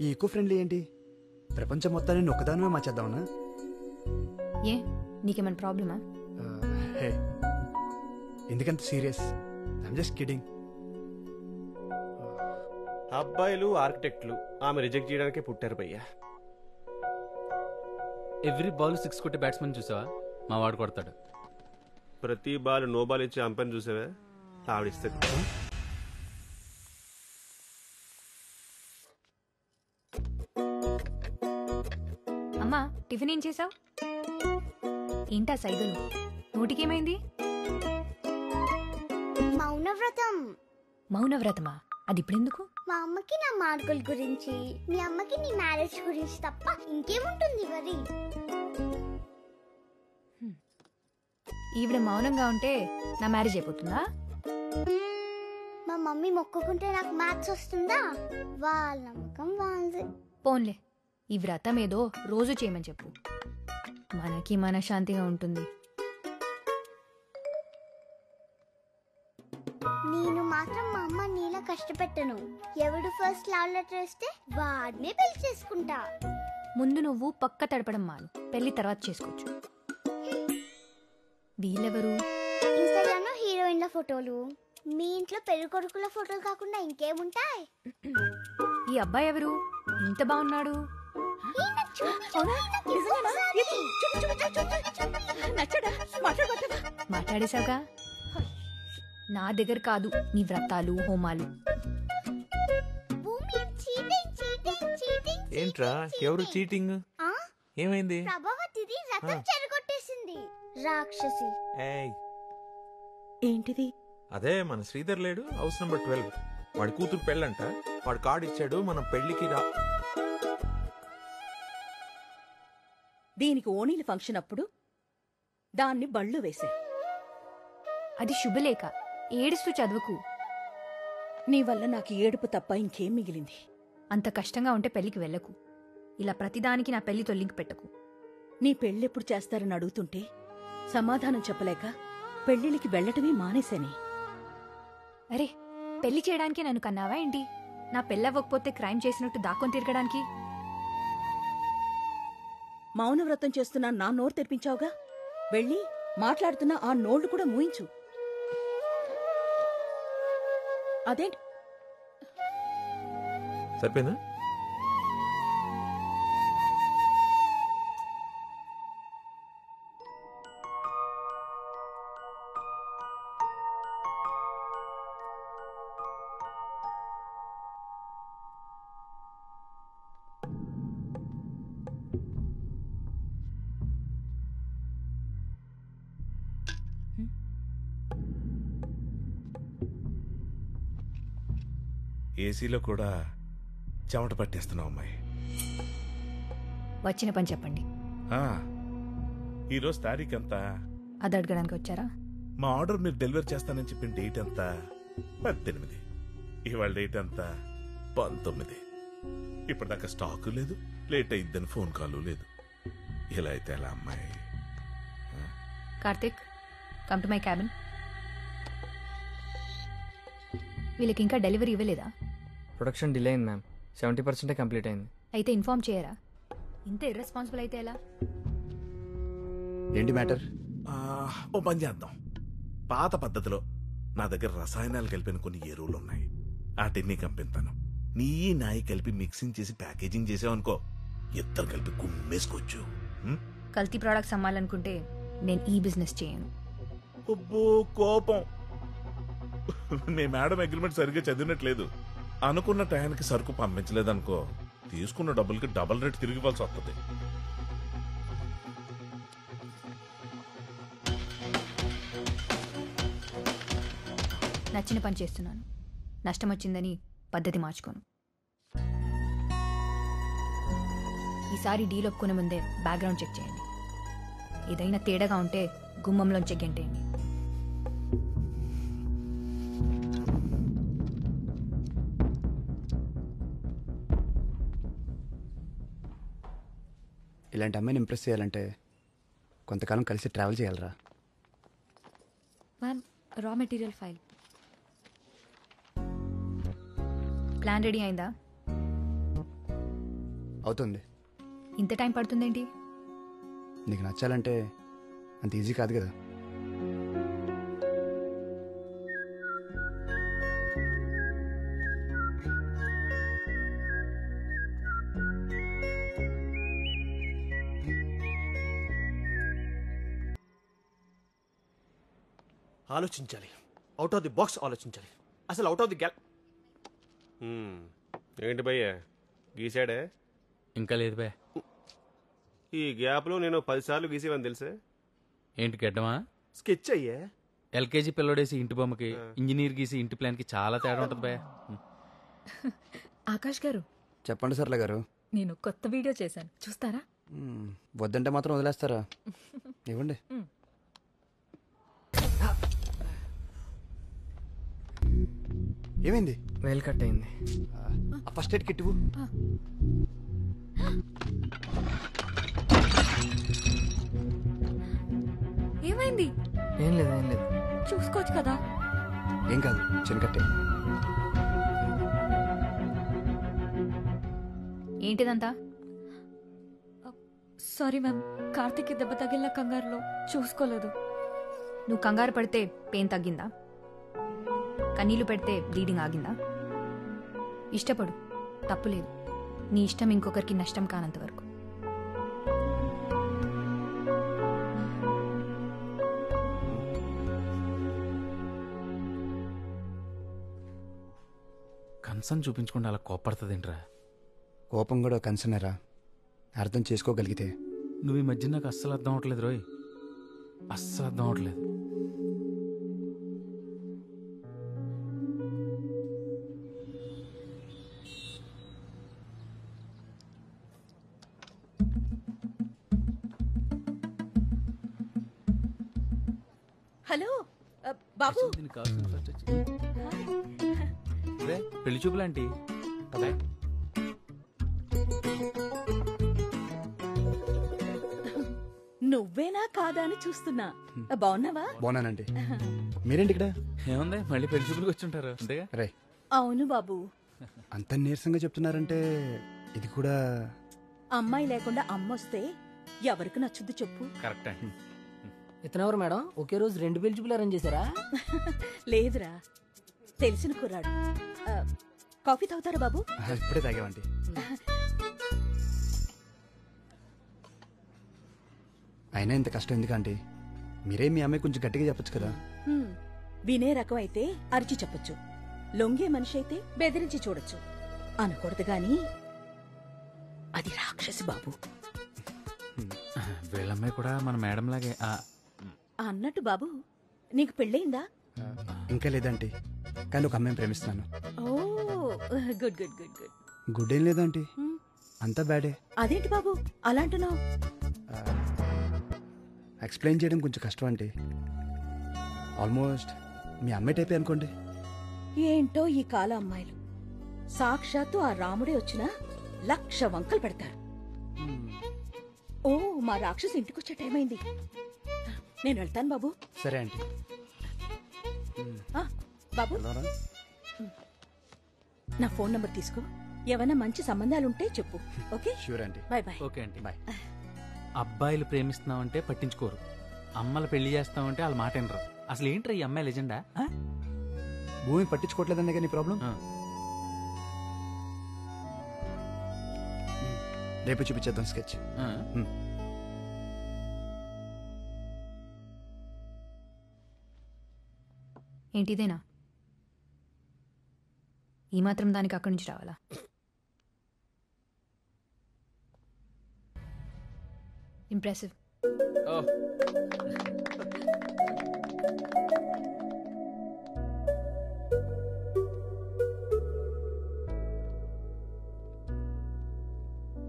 S9: ఈ ఈకో ఫ్రెండ్లీ ఏంటి? ప్రపంచం మొత్తాన్ని నొక్కదానమే మార్చేద్దామనా?
S1: ఏ నీకేమైనా ప్రాబ్లమా?
S9: హే, ఎందుకంత సీరియస్? I'm just kidding.
S6: అబ్బాయిలు ఆర్కిటెక్ట్లు ఆమె రిజెక్ట్ చేయడానికే పుట్టారు భయ్యా.
S11: ఎవ్రీ బాల్ 6 కొట్టే బ్యాట్స్మెన్ చూసావా? మా వాడు కొడతాడు.
S6: ప్రతి బాల్ నో బాల్ ఇచ్చి అంపైర్ చూసావా? ఆవిడిస్తుంది.
S1: అమ్మా టిఫిన్ ఏం చేసావు? ఏంటా సైగలు? నోటికేమైంది?
S14: మౌనవ్రతం.
S1: మౌనవ్రతమా? అది ఇప్పుడెందుకు?
S14: మా అమ్మకి నా మార్కుల గురించి, మీ అమ్మకి నీ మ్యారేజ్ గురించి తప్ప ఇంకేముంటుంది మరి?
S1: ఈవిడ మౌనంగా ఉంటే నా మ్యారేజ్ అయిపోతుందా?
S14: మా మమ్మీ మొక్కుకుంటే నాకు మ్యాథ్స్ వస్తుందా? వాళ్ళ నమ్మకం వాళ్ళది.
S1: పోన్లే, ఈ వ్రతం ఏదో రోజు చేయమని చెప్పు, మనకి మనశ్శాంతిగా ఉంటుంది.
S14: నేను మాత్రం మా అమ్మ నీలా కష్టపెట్టను. ఎవడు ఫస్ట్ లవ్ లెటర్ ఇస్తే వాడినే పెళ్లి చేసుకుంటా.
S1: ముందు నువ్వు పక్క తడపడం మాను, పెళ్లి తర్వాత చేసుకోవచ్చు. వీళ్ళెవరు?
S14: ఇన్స్టాగ్రామ్ లో హీరోయిన్ల ఫోటోలు. మీ ఇంట్లో పెళ్లి కొడుకుల ఫోటోలు కాకుండా ఇంకేముంటాయి?
S1: ఈ అబ్బాయి ఎవరు? ఇంత బాగున్నాడు. మాట్లాడేశావుగా, నా దగ్గర కాదు నీ వ్రతాలు హోమాలు.
S12: ఏంట్రా ఎవరు చీటింగ్? ఏమైంది?
S14: ప్రభావతిది రథం చెరగొట్టేసింది రాక్షసి.
S2: ఏంటిది?
S12: అదే మన శ్రీధర్ లేడు, హౌస్ నెంబర్ 12. వాడి కూతురు పెళ్ళంట. వాడు కార్డు ఇచ్చాడు, మనం పెళ్లికి రా.
S2: దీనికి ఓణీల ఫంక్షన్ అప్పుడు దాన్ని బళ్ళు వేశారు.
S1: అది శుభలేఖ. ఏడుస్తూ చదువుకు.
S2: నీ వల్ల నాకు ఏడుపు తప్ప ఇంకేం మిగిలింది?
S1: అంత కష్టంగా ఉంటే పెళ్లికి వెళ్ళకు. ఇలా ప్రతిదానికి నా పెళ్లితో లింక్ పెట్టకు.
S2: నీ పెళ్ళెప్పుడు చేస్తారని అడుగుతుంటే సమాధానం చెప్పలేక పెళ్లిళ్ళకి వెళ్లటమే మానేశాని.
S1: అరే, పెళ్లి చేయడానికి నన్ను కన్నావా ఏంటి? నా పెళ్ళవ్వకపోతే క్రైమ్ చేసినట్టు దాక్కొని తిరగడానికి?
S2: మౌనవ్రతం చేస్తున్నా నా నోరు తెరిపించావుగా. వెళ్ళి మాట్లాడుతున్నా ఆ నోళ్లు కూడా మూయించు. అదేంటి?
S12: సరిపోయిందా?
S15: ఏసీలో కూడా చెమట పట్టేస్తున్నావు అమ్మాయి.
S1: వచ్చిన పని చెప్పండి.
S15: ఈరోజు తారీఖు ఎంత?
S1: అది అడగడానికి వచ్చారా?
S15: మా ఆర్డర్ మీరు డెలివరీ చేస్తానని చెప్పిన డేట్ ఎంత? 18. ఇవాళ డేట్ ఎంత? 19. ఇప్పటిదాకా స్టాకు లేదు, లేట్ అయిద్దని ఫోన్ కాల్ లేదు. ఇలా అయితే ఎలా అమ్మాయి?
S1: Karthik, come to my cabin. వీళ్ళకి ఇంకా డెలివరీ ఇవ్వలేదా?
S13: ప్రొడక్షన్ డిలే అయింది మ్యామ్. 70% కంప్లీట్ అయింది.
S1: అయితే ఇన్ఫార్మ్ చేయరా? ఇంత ఇర్రెస్పాన్సిబుల్ అయితే ఎలా?
S9: ఏంటి మ్యాటర్?
S15: ఓ పని చేద్దాం. పాత పద్ధతిలో నా దగ్గర రసాయనాలు కలిపిన కొన్ని ఎరువులు ఉన్నాయి. వాటిని కంపిస్తాను. నీ నాయి కలిపి మిక్సింగ్ చేసి ప్యాకేజింగ్ చేసావనుకో, ఇద్దరు కలిపి గుమ్మేసుకోవచ్చు.
S1: కల్తీ ప్రోడక్ట్స్ అమ్మాలనుకుంటే నేను ఈ బిజినెస్ చేయను.
S15: అబ్బో కోపం. మీ మేడం అగ్రిమెంట్ సరిగ్గా చదివినట్లేదు. అనుకున్న టయానికి సరుకు పంపించలేదనుకో, తీసుకున్న డబ్బులకి డబుల్ రేట్ తిరిగి ఇవ్వాల్సి వస్తుంది.
S1: నచ్చిన పని చేస్తున్నాను. నష్టం వచ్చిందని పద్ధతి మార్చుకోను. ఈసారి డీల్ ఒప్పుకునే ముందే బ్యాక్గ్రౌండ్ చెక్ చేయండి. ఏదైనా తేడాగా ఉంటే గుమ్మంలోంచి గెంటేయండి.
S9: ఇలాంటి అమ్మాయిని ఇంప్రెస్ చేయాలంటే కొంతకాలం కలిసి ట్రావెల్ చేయాలరా.
S1: Ma'am, raw material file. Plan ready అయిందా?
S9: అవుతుంది.
S1: ఇంత టైం పడుతుందేంటి?
S9: నీకు నచ్చాలంటే అంత ఈజీ కాదు కదా.
S6: ఆలోచించాలి. అవుట్ ఆఫ్ ది బాక్స్ ఆలోచించాలి. అసలు అవుట్ ఆఫ్ ది గ్యాల్. ఏంటి భయ్య గీసాడే?
S11: ఇంకా లేదు భయ్య.
S6: ఈ గ్యాప్లో నేను 10 సార్లు గీసేవని తెలుసే.
S11: ఏంటి గడ్డమా?
S6: స్కెచ్ అయ్యే.
S11: ఎల్కేజీ పిల్లడేసి ఇంటి బొమ్మకి, ఇంజనీర్ గీసి ఇంటి ప్లాన్కి చాలా తేడా ఉంటుంది భయ్య.
S5: ఆకాష్ గారు,
S9: చెప్పండి సర్లే గారు.
S5: నేను కొత్త వీడియో చేశాను, చూస్తారా?
S9: వద్దంటే మాత్రం వదిలేస్తారా? ఇవ్వండి. ఏమైంది?
S13: వేలు కట్ అయింది.
S9: ఫస్ట్ ఎయిడ్ కిట్ ఇవ్వు.
S1: ఏమైంది?
S13: ఏం లేదు, ఏం లేదు.
S1: చూసుకోవచ్చు కదా.
S9: ఏం కాదు, చిన్నకట్టే.
S1: ఏంటిదంతా? సారీ మ్యామ్, కార్తిక్ దెబ్బ తగిలిన కంగారులో చూసుకోలేదు. నువ్వు కంగారు పడితే పెయిన్ తగ్గిందా? కన్నీళ్లు పెడితే బ్లీడింగ్ ఆగిందా? ఇష్టపడు, తప్పులేదు. నీ ఇష్టం ఇంకొకరికి నష్టం కానంత వరకు.
S11: కన్సర్న్ చూపించకుండా అలా కోపడుతుందేంట్రా?
S9: కోపం కూడా కన్సర్నేరా, అర్థం చేసుకోగలిగితే.
S11: నువ్వు ఈ మధ్య నాకు అస్సలు అర్థం అవట్లేదు రోయ్, అస్సలు అర్థం అవట్లేదు.
S2: హలో బాబు
S11: పెళ్లి చూపులాంటి
S2: నువ్వేనా కాదా అని చూస్తున్నా. బాగున్నావా?
S9: బాగున్నానండి. మీరేంటి ఇక్కడ?
S11: ఏముంది, మళ్ళీ పెళ్లి చూపులకు వచ్చి ఉంటారు అంతేగా.
S9: రే,
S2: అవును బాబు.
S9: అంత నీరసంగా చెప్తున్నారంటే ఇది కూడా
S2: అమ్మాయి లేకుండా అమ్మొస్తే ఎవరికి నచ్చుద్ది చెప్పు?
S11: కరెక్ట్ అండి.
S10: ఇతనెవరు మేడం? ఒకే రోజు 2 పెళ్లి చూపులు అరేంజ్ చేశారా?
S2: లేదురా, తెలిసిన కుర్రాడు. కాఫీ తాగుతారా బాబు?
S9: ఇప్పుడే తాగామండి. అయినా ఇంత కష్టం ఎందుకంటే మీరే మీ అమ్మాయి కొంచెం గట్టిగా చెప్పొచ్చు కదా.
S2: వినే రకం అయితే అరిచి చెప్పొచ్చు, లొంగే మనిషి అయితే బెదిరించి చూడొచ్చు. అనకూడదు గాని అది రాక్షసి బాబు.
S11: వీళ్ళమ్మాయి కూడా మన మేడం లాగే.
S2: అన్నట్టు బాబు, నీకు పెళ్ళయిందా?
S9: ఇంకా లేదంటే, కానీ ఒక అమ్మాయిని ప్రేమిస్తున్నాను.
S2: Oh good good good good.
S9: Good ఏం లేదంటే అంతా బ్యాడే.
S2: అదేంటి బాబు అలా అంటున్నావు?
S9: ఎక్స్ప్లెయిన్ చేయడం కొంచెం కష్టం అంటే. ఆల్మోస్ట్ మీ అమ్మాయి టైపే అనుకోండి.
S2: ఏంటో ఈ కాల అమ్మాయిలు, సాక్షాత్తు ఆ రాముడే వచ్చినా 1,00,000 వంకలు పెడతారు. ఓ మా రాక్షసు ఇంటికొచ్చే టైం అయింది, నేను వెళ్తాను బాబు.
S9: సరే ఆంటీ.
S2: బాబు, నా ఫోన్ నంబర్ తీసుకో, ఏమైనా మంచి సంబంధాలుంటే చెప్పు. Okay?
S9: Sure aunty.
S2: Bye bye.
S11: Okay అండి, బాయ్. అబ్బాయిలు ప్రేమిస్తున్నామంటే పట్టించుకోరు, అమ్మలు పెళ్లి చేస్తామంటే వాళ్ళ మాట వినరు. అసలు ఏంట్రా ఈ అమ్మాయి లెజెండా?
S9: భూమి పట్టించుకోవట్లేదనే కానీ ప్రాబ్లం. రేపు చూపించేద్దాం స్కెచ్.
S1: ఏంటిదేనా? ఈ మాత్రం దానికి అక్కడి నుంచి రావాలా? ఇంప్రెసివ్.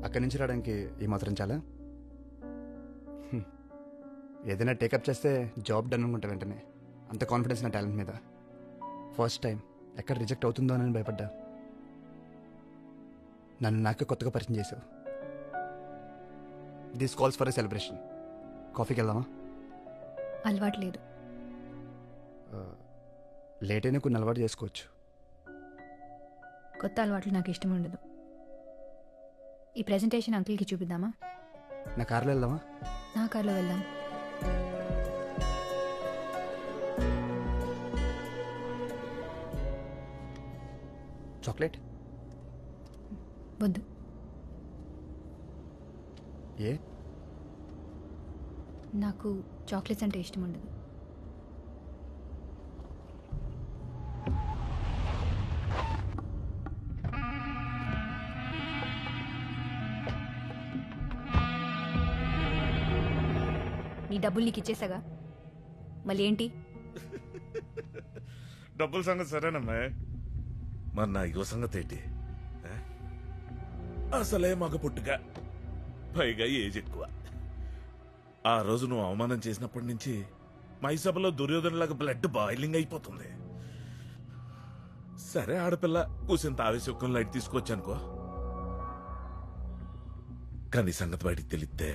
S9: అక్కడి నుంచి రావడానికి ఈ మాత్రం చాలా. ఏదైనా టేకప్ చేస్తే జాబ్ డన్ అనుకుంటా వెంటనే. అంత కాన్ఫిడెన్స్ నా టాలెంట్ మీద. ఫస్ట్ టైం ఎక్కడ రిజెక్ట్ అవుతుందో అని భయపడ్డా. నన్ను నాకే కొత్తగా పరిచయం చేసావు. This calls for a celebration. కాఫీకి వెళ్దామా?
S1: అలవాటు లేదు.
S9: లేట్ అయినా కొన్ని అలవాటు చేసుకోవచ్చు.
S1: కొత్త అలవాట్లు నాకు ఇష్టం ఉండదు. ఈ ప్రెజెంటేషన్ అంకుల్కి చూపిద్దామా?
S9: నా కార్లో వెళ్దామా?
S1: నా కార్లో వెళ్దాం.
S9: చాక్లెట్
S1: వద్దు.
S9: ఏ?
S1: నాకు చాక్లెట్స్ అంటే ఇష్టం ఉండదు. నీ డబ్బులు నీకు ఇచ్చేసాగా, మళ్ళీ ఏంటి?
S15: డబ్బుల సంగతి సరేనమ్మా, మరి నా యువ సంగతి ఏంటి? అసలే మగ పుట్టుగా, పైగా ఏజ్ ఎక్కువ. ఆ రోజు నువ్వు అవమానం చేసినప్పటి నుంచి మైసభలో దుర్యోధనలాగా బ్లడ్ బాయిలింగ్ అయిపోతుంది. సరే ఆడపిల్ల కూసింత ఆవేశం లైట్ తీసుకొచ్చానుకో, కానీ సంగతి బయటికి తెలిస్తే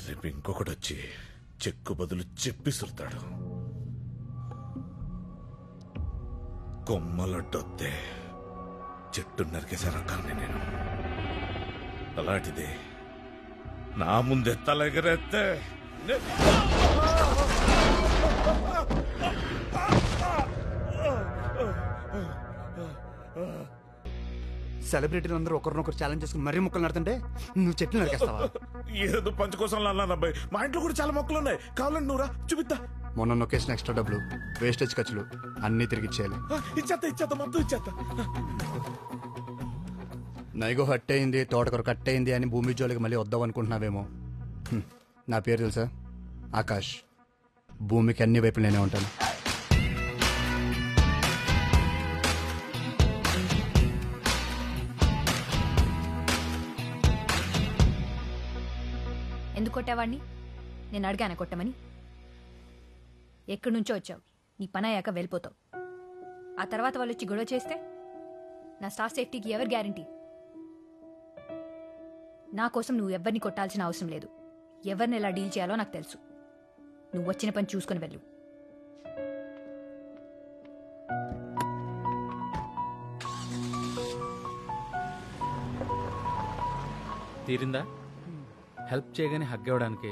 S15: రేపు ఇంకొకటి వచ్చి చెక్కు బదులు చెప్పిసురుతాడు. కొమ్మలొడ్డొత్తే చెట్టు నరికేసే రకాన్ని నేను. అలాంటిది నా ముందే తలెగరేస్తే
S9: సెలబ్రిటీలు అందరూ ఒకరినొకరు ఛాలెంజ్ చేసుకుని మరీ మొక్కలు నడుతుంటే నువ్వు చెట్లు నరికేస్తావా?
S15: ఏదో పంచ కోసం అన్నాను అబ్బాయి. మా ఇంట్లో కూడా చాలా మొక్కలు ఉన్నాయి, కావాలండి నువ్వురా చూపిద్దా.
S9: మొన్న నొక్కేసిన ఎక్స్ట్రా డబ్బులు, వేస్టేజ్ ఖర్చులు అన్నీ తిరిగి ఇచ్చేయాలి.
S15: ఇచ్చేస్తా మొత్తం ఇచ్చేస్తా.
S9: నైగో హట్ అయింది, తోటకూర కట్ అయింది అని భూమి జోలికి మళ్ళీ వద్దాం అనుకుంటున్నావేమో. నా పేరు తెలుసా? ఆకాష్. భూమికి అన్ని వైపులు నేనే ఉంటాను.
S1: ఎందుకు కొట్టేవాడిని? నేను అడిగాను కొట్టమని. ఎక్కడి నుంచో వచ్చావు, నీ పని అయ్యాక వెళ్ళిపోతావు. ఆ తర్వాత వాళ్ళు వచ్చి గొడవ చేస్తే నా స్టాఫ్ సేఫ్టీకి ఎవరు గ్యారంటీ? నా కోసం నువ్వు ఎవరిని కొట్టాల్సిన అవసరం లేదు. ఎవరిని ఎలా డీల్ చేయాలో నాకు తెలుసు. నువ్వు వచ్చిన పని చూసుకొని వెళ్ళు.
S11: తీరిందా? హెల్ప్ చేయగానే హగ్ ఇవ్వడానికి,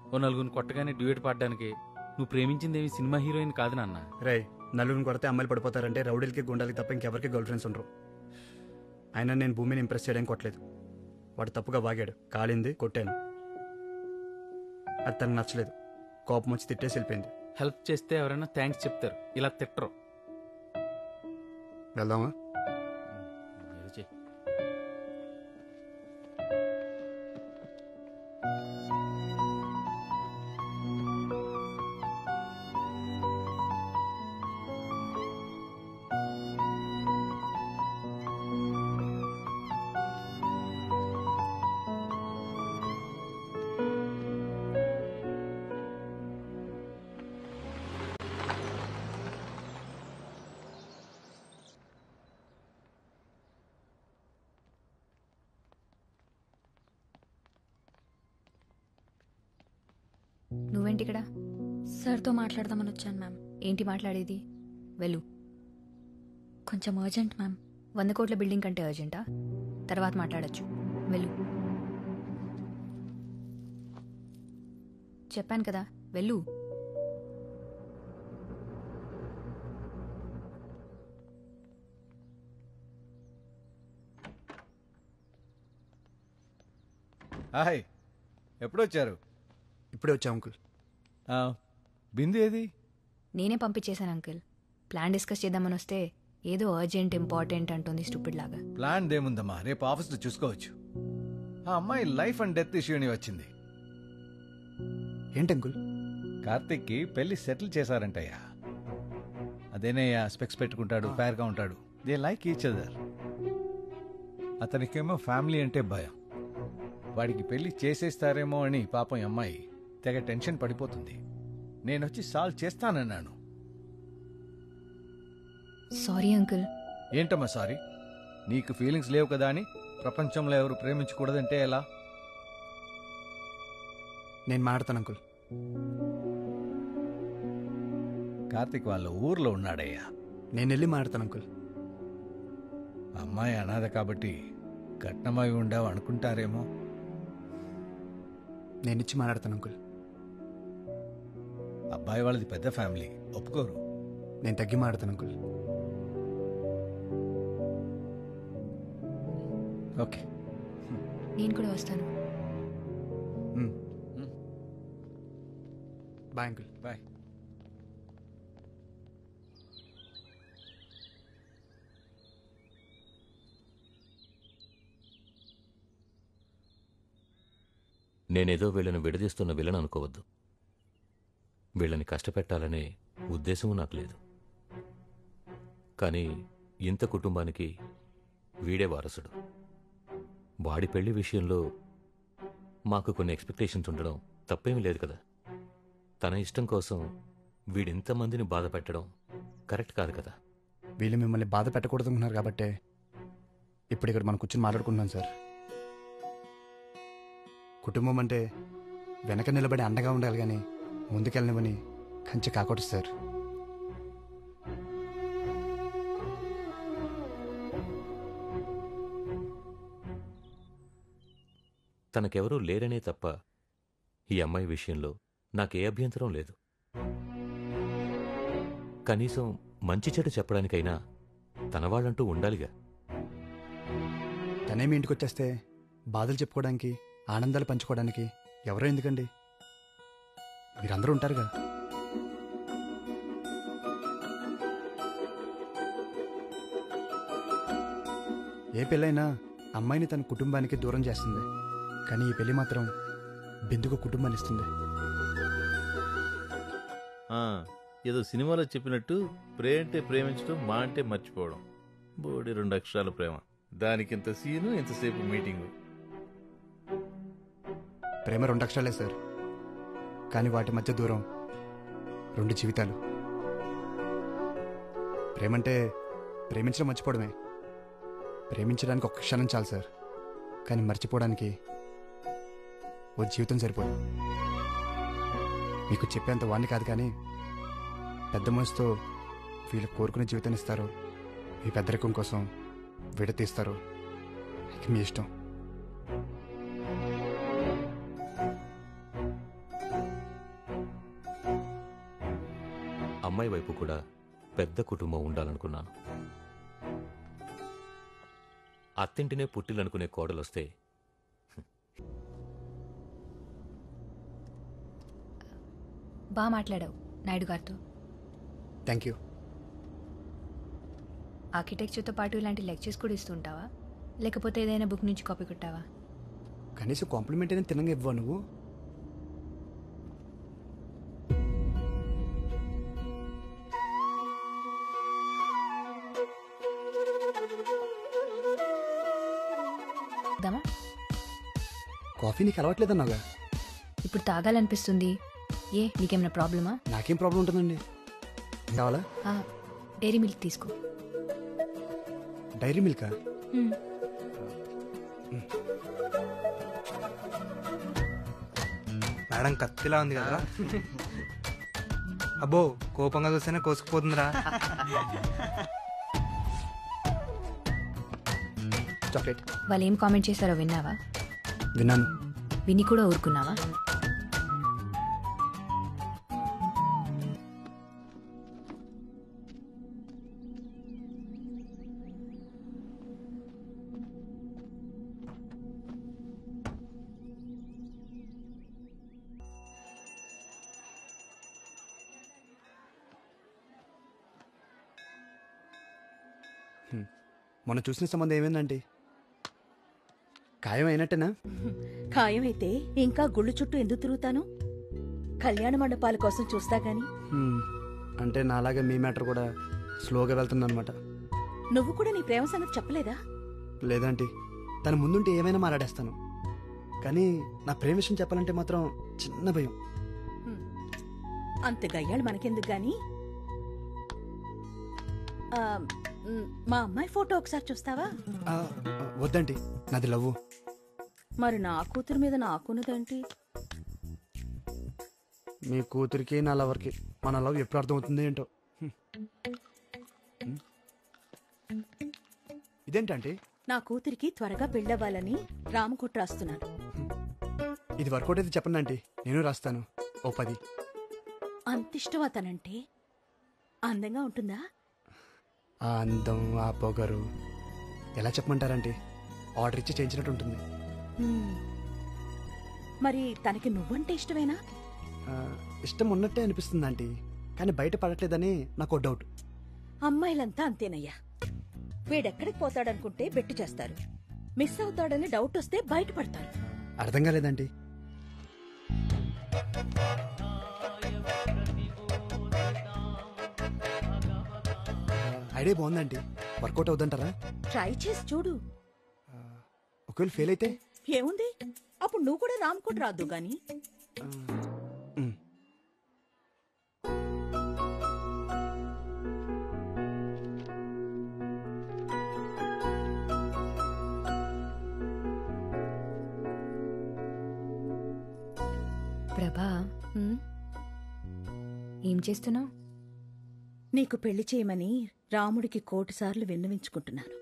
S11: ఓ నలుగురిని కొట్టగానే డ్యూయట్ పాడడానికి నువ్వు ప్రేమించిందేమి సినిమా హీరోయిన్ కాదు నాన్న.
S9: రే, నలుగురిని కొడితే అమ్మాయిలు పడిపోతారంటే రౌడీలకి గుండాలకి తప్ప ఇంకెవరికి గర్ల్ ఫ్రెండ్స్ ఉండరు. అయినా నేను భూమిని ఇంప్రెస్ చేయడానికి కొట్టలేదు. వాడు తప్పుగా వాగాడు, కాలింది, కొట్టాను. అది తనకు నచ్చలేదు. కోపం వచ్చి తిట్టేసి వెళ్ళిపోయింది.
S11: హెల్ప్ చేస్తే ఎవరైనా థ్యాంక్స్ చెప్తారు, ఇలా తిట్టరు.
S9: వెళ్దామా?
S1: నువ్వేంటి ఇక్కడ? సార్తో మాట్లాడదామని వచ్చాను మ్యామ్. ఏంటి మాట్లాడేది? వెళ్ళు. కొంచెం అర్జెంట్ మ్యామ్. 100 కోట్ల బిల్డింగ్ కంటే అర్జెంటా? తర్వాత మాట్లాడచ్చు. వెళ్ళు. చెప్పాను కదా, వెళ్ళు.
S7: హాయ్, ఎప్పుడొచ్చారు?
S9: ఇప్పుడే వచ్చా అంకుల్.
S7: బిందు ఏది?
S1: నేనే పంపించేశాను అంకుల్. ప్లాన్ డిస్కస్ చేద్దామని వస్తే ఏదో అర్జెంట్ ఇంపార్టెంట్ అంటుంది స్టూపిడ్ లాగా.
S7: ప్లాన్ దేముందమ్మా, రేపు ఆఫీస్లో చూసుకోవచ్చు. ఆ అమ్మాయి లైఫ్ అండ్ డెత్ ఇష్యూని వచ్చింది.
S9: ఏంటి అంకుల్?
S7: కార్తిక్కి పెళ్లి సెటిల్ చేశారంటయ్యా. అదేనయ్యా, స్పెక్స్ పెట్టుకుంటాడు, ఫేర్గా ఉంటాడు. They like each other. అతనికేమో ఫ్యామిలీ అంటే భయం. వాడికి పెళ్లి చేసేస్తారేమో అని పాపం అమ్మాయి తెగ టెన్షన్ పడిపోతుంది. నేనొచ్చి సాల్వ్ చేస్తానన్నాను.
S1: Sorry uncle.
S7: ఏంటమ్మా సారీ? నీకు ఫీలింగ్స్ లేవు కదా అని ప్రపంచంలో ఎవరు ప్రేమించకూడదంటే ఎలా?
S9: నేను మాడతాను అంకుల్.
S7: కార్తిక్ వాళ్ళ ఊర్లో ఉన్నాడయ్యా.
S9: నేను వెళ్ళి మాడతాను అంకుల్.
S7: అమ్మాయి అనాథ కాబట్టి కట్నమై ఉండవు అనుకుంటారేమో.
S9: నేనిచ్చి మాట్లాడతాను అంకుల్.
S7: అబ్బాయి వాళ్ళది పెద్ద ఫ్యామిలీ, ఒప్పుకోరు.
S9: నేను తగ్గి మాడతాను అంకుల్.
S7: ఓకే,
S1: నేను కూడా వస్తాను.
S9: Bye uncle.
S7: బాయ్.
S16: నేనేదో వీళ్ళని విడదీస్తున్న విలన్ అనుకోవద్దు. వీళ్ళని కష్టపెట్టాలనే ఉద్దేశము నాకు లేదు. కానీ ఇంత కుటుంబానికి వీడే వారసుడు. వాడి పెళ్లి విషయంలో మాకు కొన్ని ఎక్స్పెక్టేషన్స్ ఉండడం తప్పేమీ లేదు కదా. తన ఇష్టం కోసం వీడింతమందిని బాధ పెట్టడం కరెక్ట్ కాదు కదా.
S9: వీళ్ళు మిమ్మల్ని బాధ పెట్టకూడదు అనుకున్నారు కాబట్టే ఇప్పుడు ఇక్కడ మనం కూర్చొని మాట్లాడుకుంటున్నాం సార్. కుటుంబం అంటే వెనక నిలబడి అండగా ఉండాలి కానీ ముందుకెళ్ళనివని కంచె కాకూడదు సార్.
S16: తనకెవరూ లేరనే తప్ప ఈ అమ్మాయి విషయంలో నాకే అభ్యంతరం లేదు. కనీసం మంచి చెడు చెప్పడానికైనా తన వాళ్ళంటూ ఉండాలిగా.
S9: తనేమి ఇంటికి వచ్చేస్తే బాధలు చెప్పుకోవడానికి, ఆనందాలు పంచుకోవడానికి ఎవరో ఎందుకండి? మీరందరూ ఉంటారుగా. ఏ పెళ్ళైనా అమ్మాయిని తన కుటుంబానికి దూరం చేస్తుంది, కానీ ఈ పెళ్లి మాత్రం బిందుకు కుటుంబాన్ని ఇస్తుంది.
S17: ఏదో సినిమాలో చెప్పినట్టు ప్రేమ అంటే ప్రేమించడం, మా అంటే మర్చిపోవడం. బోడి 2 అక్షరాల ప్రేమ, దానికింత సీను, ఇంతసేపు మీటింగు.
S9: ప్రేమ 2 అక్షరాలే సార్, కానీ వాటి మధ్య దూరం 2 జీవితాలు. ప్రేమంటే ప్రేమించడం మర్చిపోవడమే. ప్రేమించడానికి ఒక్క క్షణం చాలు సార్, కానీ మర్చిపోవడానికి ఓ జీవితం సరిపోదు. మీకు చెప్పేంత వాడిని కాదు, కానీ పెద్ద మనసుతో వీళ్ళు కోరుకునే జీవితాన్ని ఇస్తారు, మీ పెద్దరికం కోసం విడతీస్తారు. ఇక మీ ఇష్టం.
S16: అమ్మాయి వైపు కూడా పెద్ద కుటుంబం ఉండాలనుకున్నాను. అత్తింటినే పుట్టిలనుకునే కోడలొస్తే
S1: బాగా మాట్లాడావు నాయుడు గారితో.
S9: Thank you.
S1: ఆర్కిటెక్చర్తో పాటు ఇలాంటి లెక్చర్స్ కూడా ఇస్తుంటావా, లేకపోతే ఏదైనా బుక్ నుంచి కాపీ కొట్టావా?
S9: కనీసం కాంప్లిమెంట్ అయినా తినంగా ఇవ్వవా నువ్వు? కాఫీ నీకు అలవాట్లేదన్నాగా.
S1: ఇప్పుడు తాగాలనిపిస్తుంది. ఏ నీకేమైనా ప్రాబ్లమా?
S9: నాకేం ప్రాబ్లం ఉంటుందండి. కావాలా?
S1: డైరీ మిల్క్ తీసుకో.
S9: డైరీ మిల్కా?
S18: మేడం కత్తిలా ఉంది కదా. అబ్బో కోపంగా చూస్తేనే కోసుకుపోతుందిరా.
S9: చాక్లెట్.
S1: వాళ్ళు ఏం కామెంట్ చేశారో విన్నావా?
S9: విన్నాను.
S1: విని కూడా ఊరుకున్నావా?
S9: మొన్న చూసిన సంబంధం ఏమైందంటే ఖాయం అయినట్టేనా?
S2: ఖాయమైతే ఇంకా గుళ్ళు చుట్టూ ఎందుకు తిరుగుతాను? కళ్యాణ మండపాల కోసం చూస్తా గాని.
S9: అంటే నాలాగా మీ మ్యాటర్ కూడా స్లోగా వెళ్తుందన్నమాట.
S2: నువ్వు కూడా నీ ప్రేమ సంగతి చెప్పలేదా?
S9: లేదంటే తన ముందుంటే ఏమైనా మాట్లాడేస్తాను, కానీ నా ప్రేమ విషయం చెప్పాలంటే మాత్రం చిన్న భయం.
S2: అంత గయ్యాళ్ళు మనకెందుకు గాని. మా అమ్మాయి ఫోటో ఒకసారి చూస్తావా?
S9: వద్దండి, నాది లవ్వు.
S2: మరి నా కూతురు మీద నాకున్నదేంటి?
S9: మీ కూతురికి నా లవర్కి మన లవ్ ఎప్పుడు అర్థమవుతుంది ఏంటో. ఇదేంటంటే
S2: నా కూతురికి త్వరగా పెళ్ళవ్వాలని రామకుట్ర రాస్తున్నాను.
S9: ఇది వర్కౌట్ అయితే చెప్పండి ఆంటీ, నేను రాస్తాను. ఓ 10.
S2: అంతిష్టం అతనంటే. అందంగా ఉంటుందా?
S9: ఆ అందం, ఆ పొగరు ఎలా చెప్పమంటారంటే ఆర్డర్ ఇచ్చి చేయించినట్టు ఉంటుంది.
S2: మరి తనకి నువ్వంటే ఇష్టమేనా?
S9: ఇష్టం ఉన్నట్టే అనిపిస్తుంది ఆంటీ, కానీ బయట పడట్లేదని నాకు డౌట్.
S2: అమ్మాయిలంతా అంతేనయ్యా. వీడెక్కడికి పోతాడనుకుంటే బెట్టు చేస్తారు, మిస్ అవుతాడని డౌట్ వస్తే బయటపడతారు.
S9: అర్థం కాలేదండి. ఐడియా బాగుందండి, వర్కౌట్ అవుతుంటారా?
S2: ట్రై చేసి చూడు.
S9: ఒకవేళ ఫెయిల్ అయితే
S2: ఏముంది, అప్పుడు నువ్వు కూడా రామ్కోట్ రాదు గాని.
S1: ప్రభా, ఏం చేస్తున్నావు?
S2: నీకు పెళ్లి చేయమని రాముడికి 1,000 సార్లు విన్నవించుకుంటున్నాను.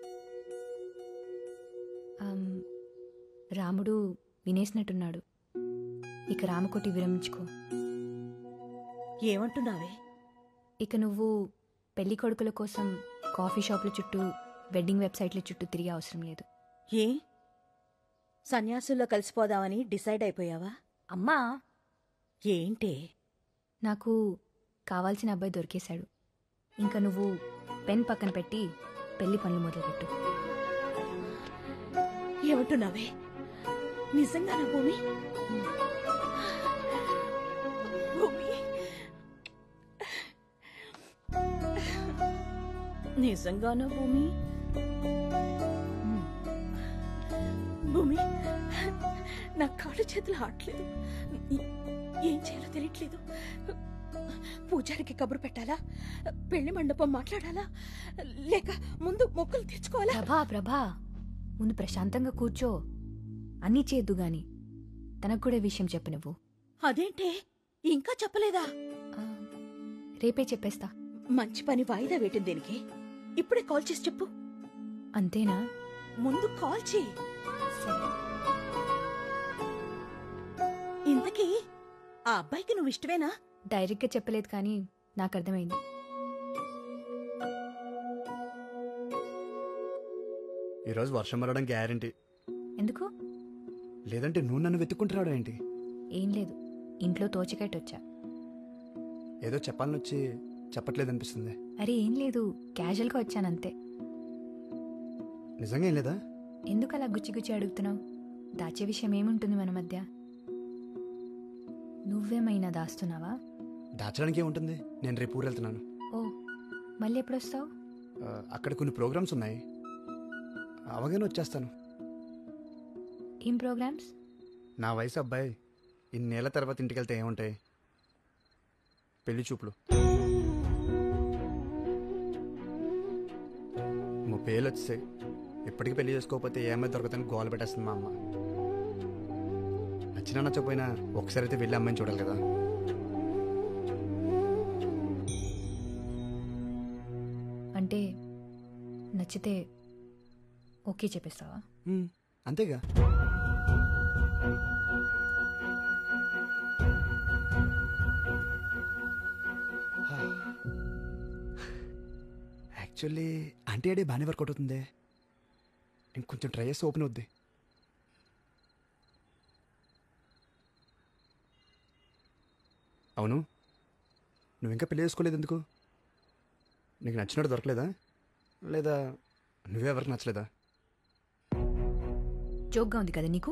S1: రాముడు వినేసినట్టున్నాడు. ఇక రామకోటి విరమించుకో.
S2: ఏమంటున్నావే?
S1: ఇక నువ్వు పెళ్లి కొడుకుల కోసం కాఫీ షాపుల చుట్టూ, వెడ్డింగ్ వెబ్సైట్ల చుట్టూ తిరిగే అవసరం లేదు.
S2: ఏ సన్యాసుల్లో కలిసిపోదామని డిసైడ్ అయిపోయావా?
S1: అమ్మా,
S2: ఏంటే?
S1: నాకు కావాల్సిన అబ్బాయి దొరికేశాడు. ఇంకా నువ్వు పెన్ పక్కన పెట్టి పెళ్లి పనులు మొదలుపెట్టు.
S2: ఏమంటున్నావే? నిజంగానా భూమి? భూమి, నిజంగానా భూమి? భూమి, నా కాళ్ళు చేతులు ఆడలేదు, ఏం చేయాలో తెలియట్లేదు. పూజారికి కబురు పెట్టాలా, పెళ్లి మండపం మాట్లాడాలా, లేక ముందు మొక్కులు తెచ్చుకోవాలా?
S1: ప్రభా ముందు ప్రశాంతంగా కూర్చో, అన్నీ చేద్దు గాని తనకు కూడా ఈ విషయం చెప్పు. నువ్వు
S2: అదేంటే ఇంకా చెప్పలేదా?
S1: రేపే చెప్పేస్తా.
S2: మంచి పని వాయిదా వేయటం దేనికి? ఇప్పుడే కాల్ చేసి చెప్పు.
S1: అంతేనా?
S2: ముందు కాల్ చేయి. ఇంతకీ ఆ అబ్బాయికి నువ్వు ఇష్టమేనా?
S1: డైరెక్ట్గా చెప్పలేదు కానీ నాకు అర్థమైంది.
S9: ఈరోజు వర్షం పడడం గ్యారంటీ.
S1: ఎందుకు?
S9: లేదంటే నువ్వు నన్ను వెతుక్కుంటున్నాడు ఏంటి?
S1: ఏం లేదు, ఇంట్లో తోచకట్టొచ్చా.
S9: ఏదో చెప్పాలని వచ్చి చెప్పట్లేదు అనిపిస్తుంది.
S1: అరే ఏం లేదు, క్యాజువల్గా వచ్చానంతే.
S9: నిజంగా ఏం లేదా?
S1: ఎందుకు అలా గుచ్చి అడుగుతున్నావు? దాచే విషయం ఏముంటుంది మన మధ్య? నువ్వేమైనా దాస్తున్నావా?
S9: దాచడానికి ఏముంటుంది? నేను రేపు ఊరు వెళ్తున్నాను.
S1: ఓ, మళ్ళీ ఎప్పుడు వస్తావు?
S9: అక్కడ కొన్ని ప్రోగ్రామ్స్ ఉన్నాయి, అవగానే వచ్చేస్తాను.
S1: ఏం ప్రోగ్రామ్స్?
S9: నా వయసు అబ్బాయి ఇన్నేళ్ల తర్వాత ఇంటికి వెళ్తే ఏముంటాయి? పెళ్లి చూపులు. 30 ఏళ్ళు వచ్చేసాయి, ఇప్పటికీ పెళ్లి చేసుకోకపోతే ఏమైనా దొరకదని గోల పెట్టేస్తుంది మా అమ్మ. నచ్చినా నచ్చకపోయినా ఒకసారి అయితే వెళ్ళి అమ్మాయిని చూడాలి కదా.
S1: అంటే నచ్చితే ఓకే చెప్పేస్తావా?
S9: అంతేగా. యాక్చువల్లీ ఆంటీ ఐడి బాగానే వర్కౌట్ అవుతుంది. ఇంకొంచెం ట్రై చేసి ఓపెన్ అవుద్ది. అవును, నువ్వు ఇంకా పెళ్లి చేసుకోలేదు ఎందుకు? నీకు నచ్చినట్టు దొరకలేదా, లేదా నువ్వే ఎవరికి నచ్చలేదా?
S1: జోక్గా ఉంది కదా నీకు?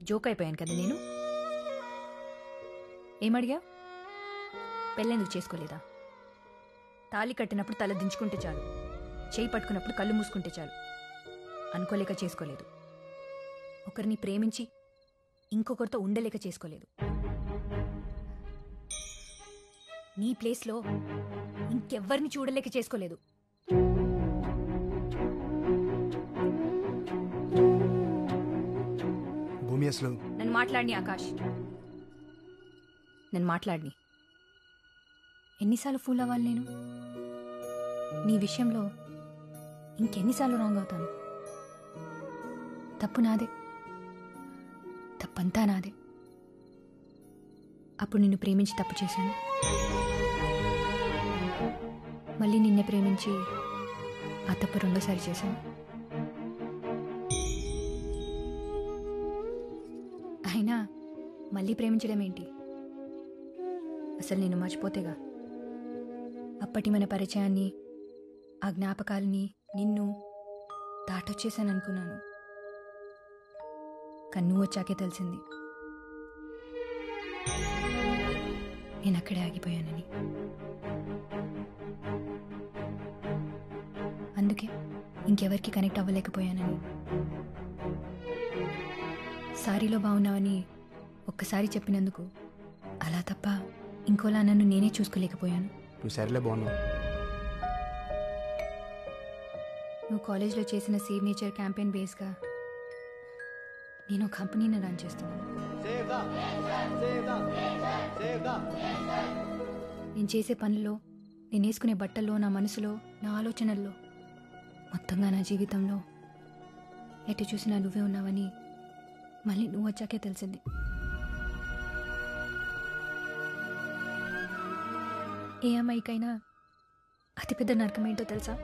S1: జోక్ అయిపోయాను కదా నేను. ఏమడిగా? పెళ్ళెందుకు చేసుకోలేదా? తాళి కట్టినప్పుడు తల దించుకుంటే చాలు, చేయి పట్టుకున్నప్పుడు కళ్ళు మూసుకుంటే చాలు అనుకోలేక చేసుకోలేదు. ఒకరిని ప్రేమించి ఇంకొకరితో ఉండలేక చేసుకోలేదు. నీ ప్లేస్లో ఇంకెవ్వరిని చూడలేక చేసుకోలేదు.
S9: భూమి అసలు
S1: నన్ను మాట్లాడిని ఆకాష్, నన్ను మాట్లాడిని. ఎన్నిసార్లు ఫూల్ అవ్వాలి నేను? నీ విషయంలో ఇంకెన్నిసార్లు రాంగ్ అవుతాను? తప్పు నాదే, తప్పంతా నాదే. అప్పుడు నిన్ను ప్రేమించి తప్పు చేశాను, మళ్ళీ నిన్నే ప్రేమించి ఆ తప్పు రెండోసారి చేశాను. అయినా మళ్ళీ ప్రేమించడం ఏంటి? అసలు నేను మర్చిపోతేగా. అప్పటి మన పరిచయాన్ని, ఆ జ్ఞాపకాలని, నిన్ను దాటొచ్చేసాననుకున్నాను. కానీ నువ్వు వచ్చాకే తెలిసింది నేను అక్కడే ఆగిపోయానని. అందుకే ఇంకెవరికి కనెక్ట్ అవ్వలేకపోయానని. సారీలో బాగున్నావని ఒక్కసారి చెప్పినందుకు అలా తప్ప ఇంకోలా నన్ను నేనే చూసుకోలేకపోయాను.
S9: నువ్వు సరేలే బాగున్నావు.
S1: నువ్వు కాలేజ్లో చేసిన సేవ్ నేచర్ క్యాంపెయిన్ బేస్గా నేను కంపెనీని రన్ చేస్తున్నాను. నేను చేసే పనుల్లో, నేను వేసుకునే బట్టల్లో, నా మనసులో, నా ఆలోచనల్లో, మొత్తంగా నా జీవితంలో ఎటు చూసినా నువ్వే ఉన్నావని మళ్ళీ నువ్వు వచ్చాకే తెలిసింది. ఏ అమ్మాయికైనా అతిపెద్ద నరకం ఏంటో తెలుసా?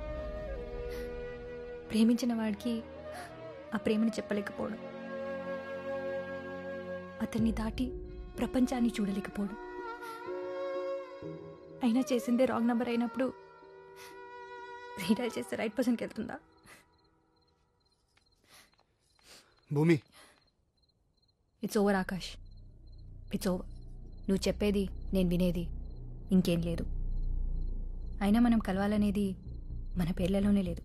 S1: ప్రేమించిన వాడికి ఆ ప్రేమని చెప్పలేకపోవడం, అతన్ని దాటి ప్రపంచాన్ని చూడలేకపోవడం. అయినా చేసిందే రాంగ్ నంబర్ అయినప్పుడు రీడైల్ చేస్తే రైట్ పర్సన్కి వెళ్తుందా?
S9: భూమి,
S1: it's over Akash, it's over. నువ్వు చెప్పేది, నేను వినేది ఇంకేం లేదు. అయినా మనం కలవాలనేది మన పేర్లలోనే లేదు.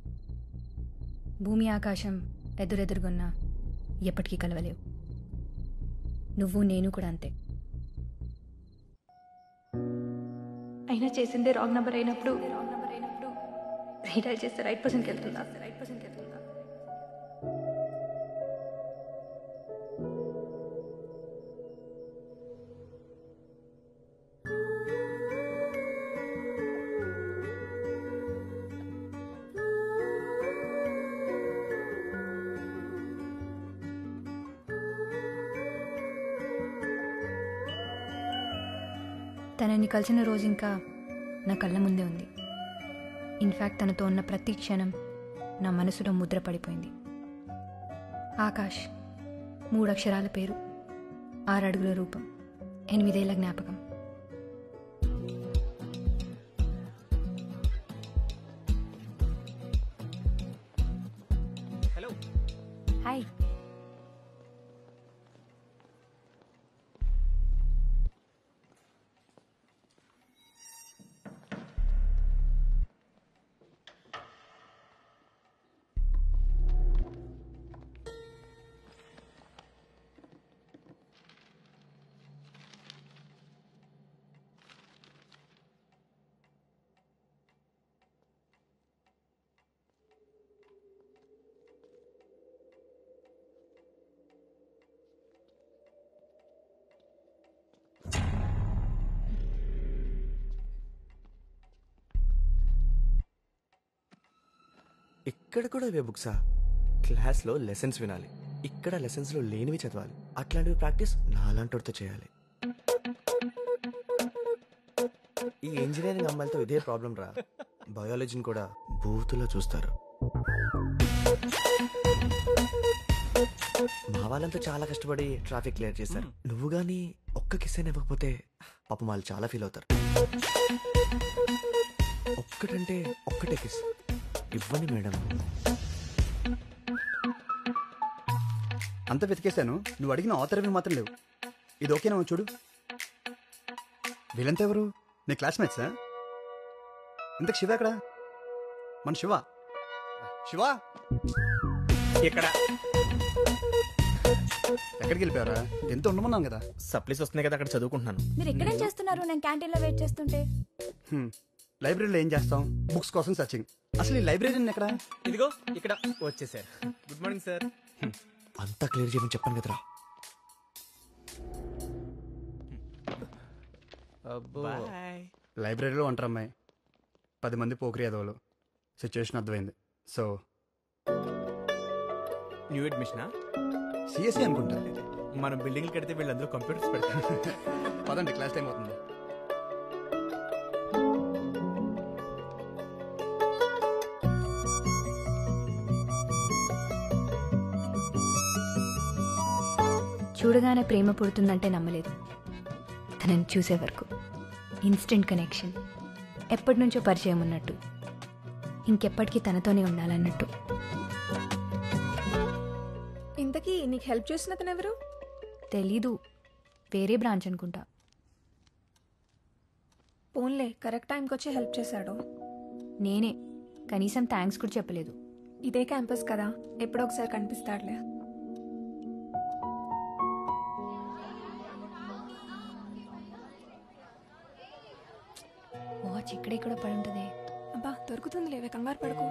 S1: భూమి ఆకాశం ఎదురెదురుగున్నా ఎప్పటికీ కలవలేవు. నువ్వు నేను కూడా అంతే. అయినా చేసిందే రాంగ్ నెంబర్ అయినప్పుడు రీడైల్ చేస్తే రైట్ పర్సన్కి వెళ్తుందా? తనని కలిసిన రోజు ఇంకా నా కళ్ళ ముందే ఉంది. ఇన్ఫ్యాక్ట్ తనతో ఉన్న ప్రతి క్షణం నా మనసులో ముద్ర పడిపోయింది. ఆకాష్, 3 అక్షరాల పేరు, 6 అడుగుల రూపం, 8 ఏళ్ల జ్ఞాపకం.
S13: హలో.
S1: హాయ్.
S13: ఇక్కడ కూడా ఇవే బుక్సా? క్లాస్లో లెసన్స్ వినాలి, ఇక్కడ లెసన్స్లో లేనివి చదవాలి. అట్లాంటివి ప్రాక్టీస్ నాలాంటితో చేయాలి. ఈ ఇంజనీరింగ్ అమ్మాయిలతో ఇదే ప్రాబ్లం రా. బయాలజీని కూడా బూతులో చూస్తారు. మా వాళ్ళంతా చాలా కష్టపడి ట్రాఫిక్ క్లియర్ చేశారు. నువ్వు కానీ ఒక్క కిస్ అయినా ఇవ్వకపోతే పాపం వాళ్ళు చాలా ఫీల్ అవుతారు. ఒక్కటంటే ఒక్కటే కిస్ ఇవ్వని మేడం.
S9: అంత వెతికేశాను, నువ్వు అడిగిన ఆథర్వి మాత్రం లేవు. ఇది ఓకేనా చూడు. వీళ్ళంతా ఎవరు? నీ క్లాస్మేట్సా? ఇంతకు శివ ఎక్కడ? మన శివ శివ
S13: ఇక్కడ
S9: ఎక్కడికి వెళ్ళిపోయారా? ఎంత ఉండమన్నాను కదా.
S13: సప్లీస్ వస్తున్నాయి కదా, అక్కడ చదువుకుంటున్నాను.
S4: మీరు ఎక్కడేం చేస్తున్నారు? నేను క్యాంటీన్లో వెయిట్ చేస్తుంటే.
S9: లైబ్రరీలో ఏం చేస్తాం? బుక్స్ కోసం సర్చింగ్. అసలు ఈ లైబ్రరీ ఎక్కడ?
S13: ఇదిగో ఇక్కడ వచ్చేసారు. Good morning sir. అంతా క్లియర్ చేయమని చెప్పాను కదరా.
S9: లైబ్రరీలో ఉంటారు అమ్మాయి, 10 మంది పోకరి ఎదవలు. సిచ్యువేషన్ అర్థమైంది. So
S13: new అడ్మిషనా?
S9: సిఎస్సి అనుకుంటా.
S13: మనం బిల్డింగ్లు కడితే వీళ్ళందరూ కంప్యూటర్స్ పెడతారు.
S9: పదండి, క్లాస్ టైం అవుతుంది.
S1: చూడగానే ప్రేమ పుడుతుందంటే నమ్మలేదు. తనని చూసే వరకు ఇన్స్టెంట్ కనెక్షన్, ఎప్పటి నుంచో పరిచయం ఉన్నట్టు, ఇంకెప్పటికీ తనతోనే ఉండాలన్నట్టు.
S5: ఇంతకీ నీకు హెల్ప్ చేసిన అతను ఎవరు?
S1: తెలీదు, వేరే బ్రాంచ్ అనుకుంటా.
S5: పోన్లే, కరెక్ట్ టైంకి వచ్చి హెల్ప్ చేశాడు.
S1: నేనే, కనీసం థ్యాంక్స్ కూడా చెప్పలేదు.
S5: ఇదే క్యాంపస్ కదా, ఎప్పుడో ఒకసారి కనిపిస్తాడులే.
S1: వాచ్ ఇక్కడే కూడా పడి ఉంటుంది.
S5: అబ్బా దొరుకుతుంది, లేవే, కంగారు పడుకో.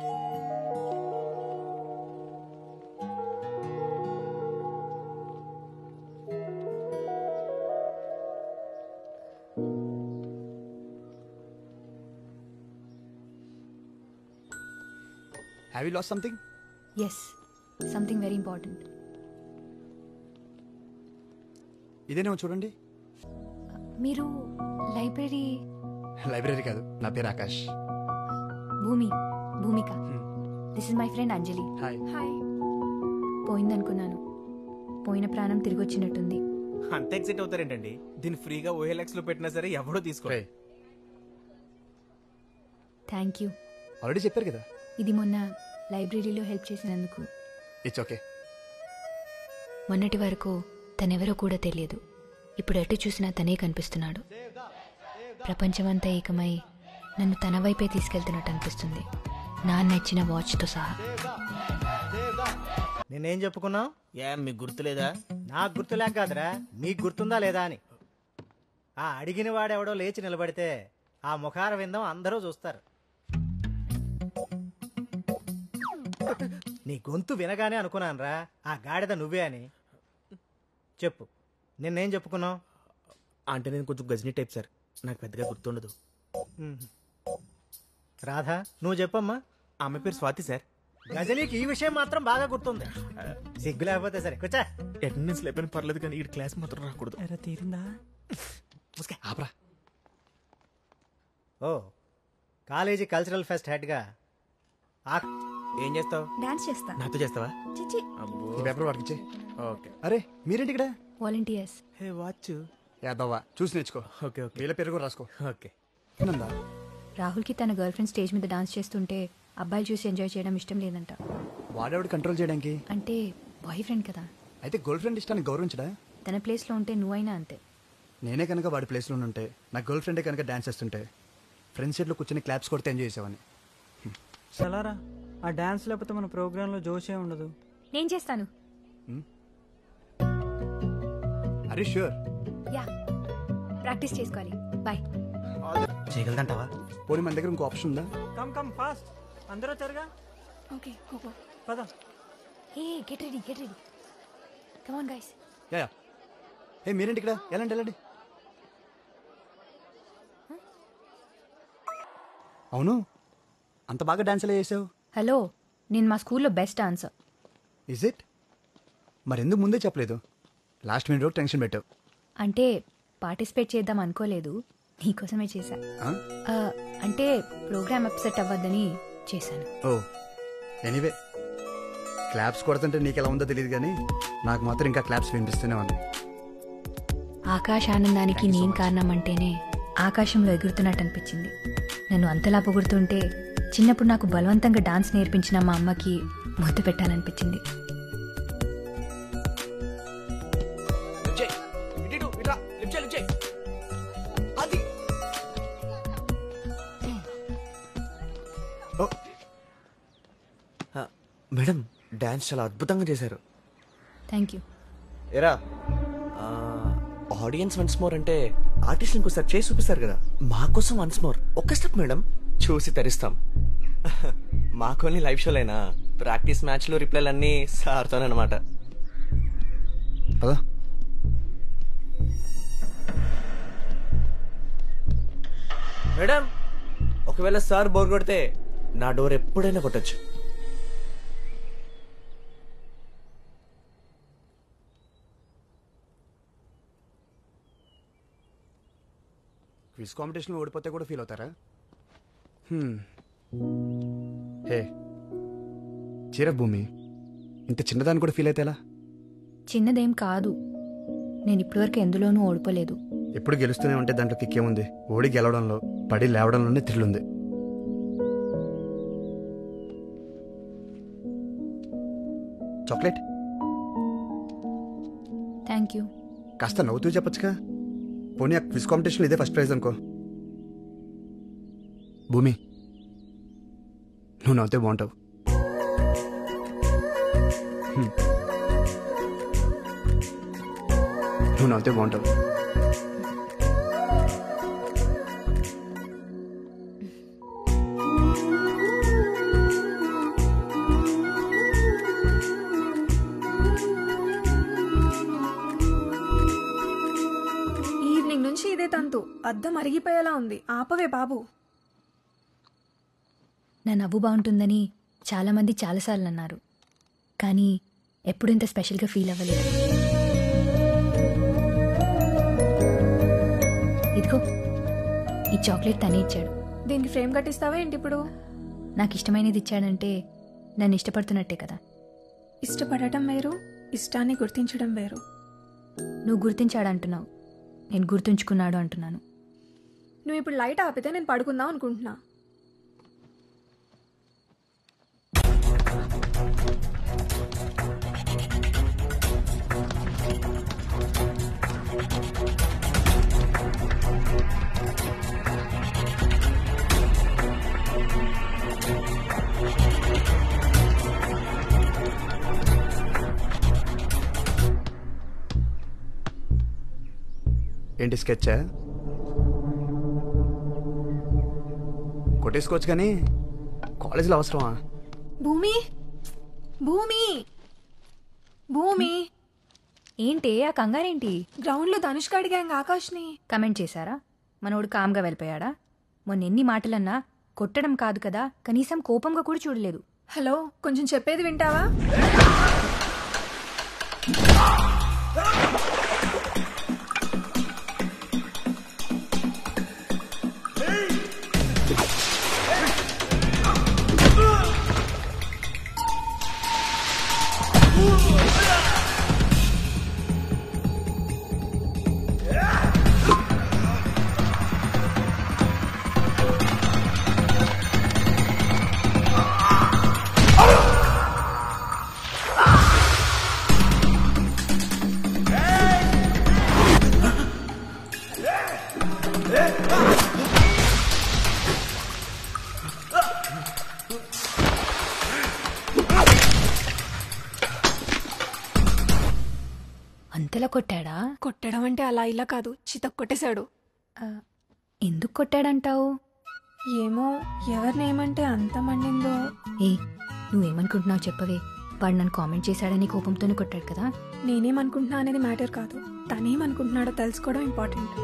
S9: Have you lost something?
S1: Yes, something very important.
S9: ఇదేనేమో చూడండి.
S1: మీరు
S9: లైబ్రరీ కాదు, నా పేరు Akash.
S1: Bhumika. This is my friend Anjali.
S9: Hi.
S5: Hi.
S1: పోయిందనుకున్నాను, పోయిన ప్రాణం తిరిగి వచ్చినట్టుంది.
S13: అంత ఎక్సైట్ అవుతారేంటండి? దీన్ని ఫ్రీగా OLX లో పెట్టినా సరే ఎవడో తీసుకో.
S1: Thank you.
S9: ఆల్రెడీ చెప్పారు కదా.
S1: ఇది మొన్న లైబ్రరీలో హెల్ప్ చేసినందుకు.
S9: It's okay.
S1: మొన్నటి వరకు తనెవరో కూడా తెలియదు. ఇప్పుడు ఎటు చూసినా తనే కనిపిస్తున్నాడు. ప్రపంచమంతా ఏకమై నన్ను తన వైపే తీసుకెళ్తున్నట్టు అనిపిస్తుంది, నా నచ్చిన వాచ్తో సహా.
S19: నేనేం చెప్పుకున్నావు? మీకు గుర్తులేదా? నాకు గుర్తులేక కాదురా, మీకు గుర్తుందా లేదా అని. ఆ అడిగిన వాడెవడో లేచి నిలబడితే ఆ ముఖార విందం అందరూ చూస్తారు. నీ గొంతు వినగానే అనుకున్నానురా ఆ గాడిద నువ్వే అని. చెప్పు, నిన్నేం చెప్పుకున్నావు?
S13: అంటే నేను కొంచెం గజనీ టైప్ సార్, నాకు పెద్దగా గుర్తుండదు.
S19: రాధా, నువ్వు చెప్పమ్మా.
S13: ఆమె పేరు స్వాతి సార్.
S19: గజనీకి ఈ విషయం మాత్రం బాగా గుర్తుంది. సిగ్గు లేకపోతే సరే కూర్చా.
S13: అటెండెన్స్ లేకపోయినా పర్లేదు కానీ ఈ క్లాస్ మాత్రం రాకూడదు.
S19: తీరిందా?
S13: ఆపరా.
S19: ఓ, కాలేజీ కల్చరల్ ఫెస్ట్ హెడ్గా
S13: ఏం చేస్తావు?
S4: డాన్స్ చేస్తా.
S13: నాతో చేస్తావా?
S4: చిచి.
S9: ఈ పేపర్ వాడికి ఇచ్చే.
S13: ఓకే.
S9: అరే మీరేంటి ఇక్కడ?
S1: వాలంటీర్స్.
S13: Hey watch.
S9: యాదవ్వా చూసి నేర్చుకో.
S13: Okay okay.
S9: వీళ్ళ పేరు కూడా రాసుకో.
S13: ఓకే.
S9: నందా
S1: రాహుల్కి తన గర్ల్ ఫ్రెండ్ స్టేజ్ మీద డాన్స్ చేస్తుంటే అబ్బాయిలు చూసి ఎంజాయ్ చేయడం ఇష్టం లేదంట.
S9: వాడేవాడు కంట్రోల్ చేయడానికి?
S1: అంటే బాయ్ ఫ్రెండ్ కదా.
S9: అయితే గర్ల్ ఫ్రెండ్ ఇష్టాన్ని గౌరవించడా?
S1: తన ప్లేస్లో ఉంటే నువ్వైనా అంతే.
S9: నేనే కనుక వాడి ప్లేస్లో ఉంటే, నా గర్ల్ ఫ్రెండే కనుక డాన్స్ చేస్తుంటే ఫ్రెండ్స్ సీట్లో కూర్చొని క్లాప్స్ కొడితే ఎంజాయ్ చేసేవాడిని.
S20: సలారా, ఆ డాన్స్ లేకపోతే మన ప్రోగ్రాంలో జోషే ఉండదు.
S1: నేను చేస్తాను.
S9: అరే ష్యూర్.
S1: యా, ప్రాక్టీస్ చేసుకోవాలి. బాయ్.
S13: చేయగలదంటావా?
S9: పోనీ మన దగ్గర ఇంకో ఆప్షన్ ఉందా?
S20: కమ్ కమ్ ఫాస్ట్, అందరూ వచ్చారుగా.
S1: Okay go.
S20: పద.
S1: Hey get ready come on guys.
S9: Yeah. ఏ మీరేంటి ఇక్కడ? వెళ్ళండి. అవును, అంత బాగా డాన్స్ ఎలా చేసావు?
S1: హలో, నేను మా స్కూల్లో బెస్ట్ డాన్సర్.
S9: Is it? మరెందుకు ముందే చెప్పలేదు? లాస్ట్ మినిట్ వరకు టెన్షన్ పెట్టావు.
S1: అంటే పార్టిసిపేట్ చేద్దాం అనుకోలేదు, నీకోసమే చేశా. అంటే ప్రోగ్రామ్ అప్సెట్ అవ్వద్దని చేశాను.
S9: ఓ ఎనీవే, క్లాప్స్ కొడుతుంటే నీకు ఎలా ఉందో తెలియదు కానీ నాకు మాత్రం ఇంకా క్లాప్స్ వినిపిస్తూనే ఉంది.
S1: ఆకాశ ఆనందానికి నేను కారణం అంటేనే ఆకాశంలో ఎగురుతున్నట్టు అనిపించింది. నన్ను అంతలా పొగుడుతుంటే చిన్నప్పుడు నాకు బలవంతంగా డాన్స్ నేర్పించిన మా అమ్మకి ముద్దు పెట్టాలనిపించింది.
S13: మేడం, డాన్స్ చాలా అద్భుతంగా చేశారు.
S1: Thank you.
S13: ఎరా, ఆడియన్స్ వన్స్ మోర్ అంటే ఆర్టిస్ట్ ఇంకోసారి చేసి చూపిస్తారు కదా, మా కోసం వన్స్ మోర్ ఒక్క స్టెప్ మేడం, చూసి తరిస్తాం. మాకోని లైవ్ షోలైనా ప్రాక్టీస్ మ్యాచ్లు రిప్లైలు అన్నీ సార్తోనమాట. మేడం, ఒకవేళ సార్ బోర్ కొడితే నా డోర్ ఎప్పుడైనా కొట్టచ్చు.
S9: క్విజ్ కాంపిటీషన్లో ఓడిపోతే కూడా ఫీల్ అవుతారా? హే చీర భూమి, ఇంత చిన్నదాన్ని కూడా ఫీల్ అయితే ఎలా?
S1: చిన్నదేం కాదు, నేను ఇప్పటివరకు ఎందులోనూ ఓడిపోలేదు.
S9: ఎప్పుడు గెలుస్తూనే ఉంటే దాంట్లో కిక్కేముంది? ఓడి గెలవడంలో, పడి లేవడంలోనే థ్రిల్ ఉంది. చాక్లెట్.
S1: Thank you.
S9: కాస్త నవ్వుతూ చెప్పొచ్చుగా. పోనీ ఆ క్విజ్ కాంపిటీషన్లో ఇదే ఫస్ట్ ప్రైజ్ అనుకో. భూమి, నువ్వు నవ్వుతే బాగుంటావు. నువ్వు నవ్వుతే బాగుంటావు.
S21: ఈవినింగ్ నుంచి ఇదే తంతు. అద్దం అరిగిపోయేలా ఉంది, ఆపవే బాబు.
S1: నా నవ్వు బాగుంటుందని చాలామంది చాలాసార్లు అన్నారు, కానీ ఎప్పుడు ఇంత స్పెషల్గా ఫీల్ అవ్వలేదు. ఇదిగో, ఈ చాక్లెట్ తనే ఇచ్చాడు.
S21: దీనికి ఫ్రేమ్ కట్టిస్తావా ఏంటి ఇప్పుడు?
S1: నాకు ఇష్టమైనది ఇచ్చాడంటే నన్ను ఇష్టపడుతున్నట్టే కదా.
S21: ఇష్టపడటం వేరు, ఇష్టాన్ని గుర్తించడం వేరు.
S1: నువ్వు గుర్తించాడు అంటున్నావు, నేను గుర్తుంచుకున్నాడు అంటున్నాను.
S21: నువ్వు ఇప్పుడు లైట్ ఆపితే నేను పడుకుందాం అనుకుంటున్నా.
S9: ఏంటి స్కెచ్చా? కొట్టేసుకోవచ్చు కానీ కాలేజీలో అవసరమా?
S21: భూమి భూమి భూమి
S1: ఏంటి ఆ కంగారేంటి?
S21: గ్రౌండ్లో ధనుష్క అడిగాంగ ఆకాష్ని.
S1: కమెంట్ చేశారా? మనోడు కామ్గా వెళ్ళిపోయాడా? మొన్న ఎన్ని మాటలన్నా కొట్టడం కాదు కదా, కనీసం కోపంగా కూడా చూడలేదు.
S21: హలో, కొంచెం చెప్పేది వింటావా?
S1: అంతలా కొట్టాడా?
S21: కొట్టడం అంటే అలా ఇలా కాదు, చితక్ కొట్టేశాడు.
S1: ఎందుకు కొట్టాడంటావు?
S21: ఏమో, ఎవరినేమంటే అంత మండిందో.
S1: ఏ, నువ్వేమనుకుంటున్నావు చెప్పవే. వాడు నన్ను కామెంట్ చేశాడని కోపంతోనే కొట్టాడు కదా.
S21: నేనేమనుకుంటున్నా అనేది మ్యాటర్ కాదు, తనేమనుకుంటున్నాడో తెలుసుకోవడం ఇంపార్టెంట్.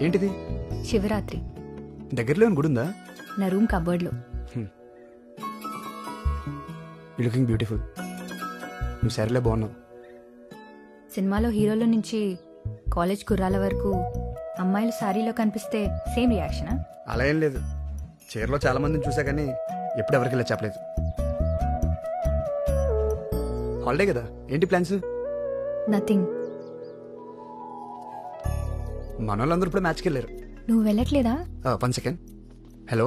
S9: ఏంటిది?
S1: శివరాత్రి.
S9: దగ్గరలో గుడి ఉందా?
S1: నా రూమ్ కబోర్డ్లో.
S9: You looking beautiful. నువ్వు సరేలే బాగున్నావు.
S1: సినిమాలో హీరోల నుంచి కాలేజ్ కుర్రాల వరకు అమ్మాయిలు సారీలో కనిపిస్తే సేమ్ రియాక్షనా?
S9: అలా ఏం లేదు. చీరలో చాలా మందిని చూసా కానీ ఎప్పుడు ఎవరికి ఇలా చెప్పలేదు. హాలిడే కదా, ఏంటి ప్లాన్స్?
S1: నథింగ్.
S9: మన వాళ్ళందరూ ఇప్పుడు మ్యాచ్కి వెళ్ళారు.
S1: నువ్వు వెళ్ళట్లేదా?
S9: 1 సెకండ్. హలో.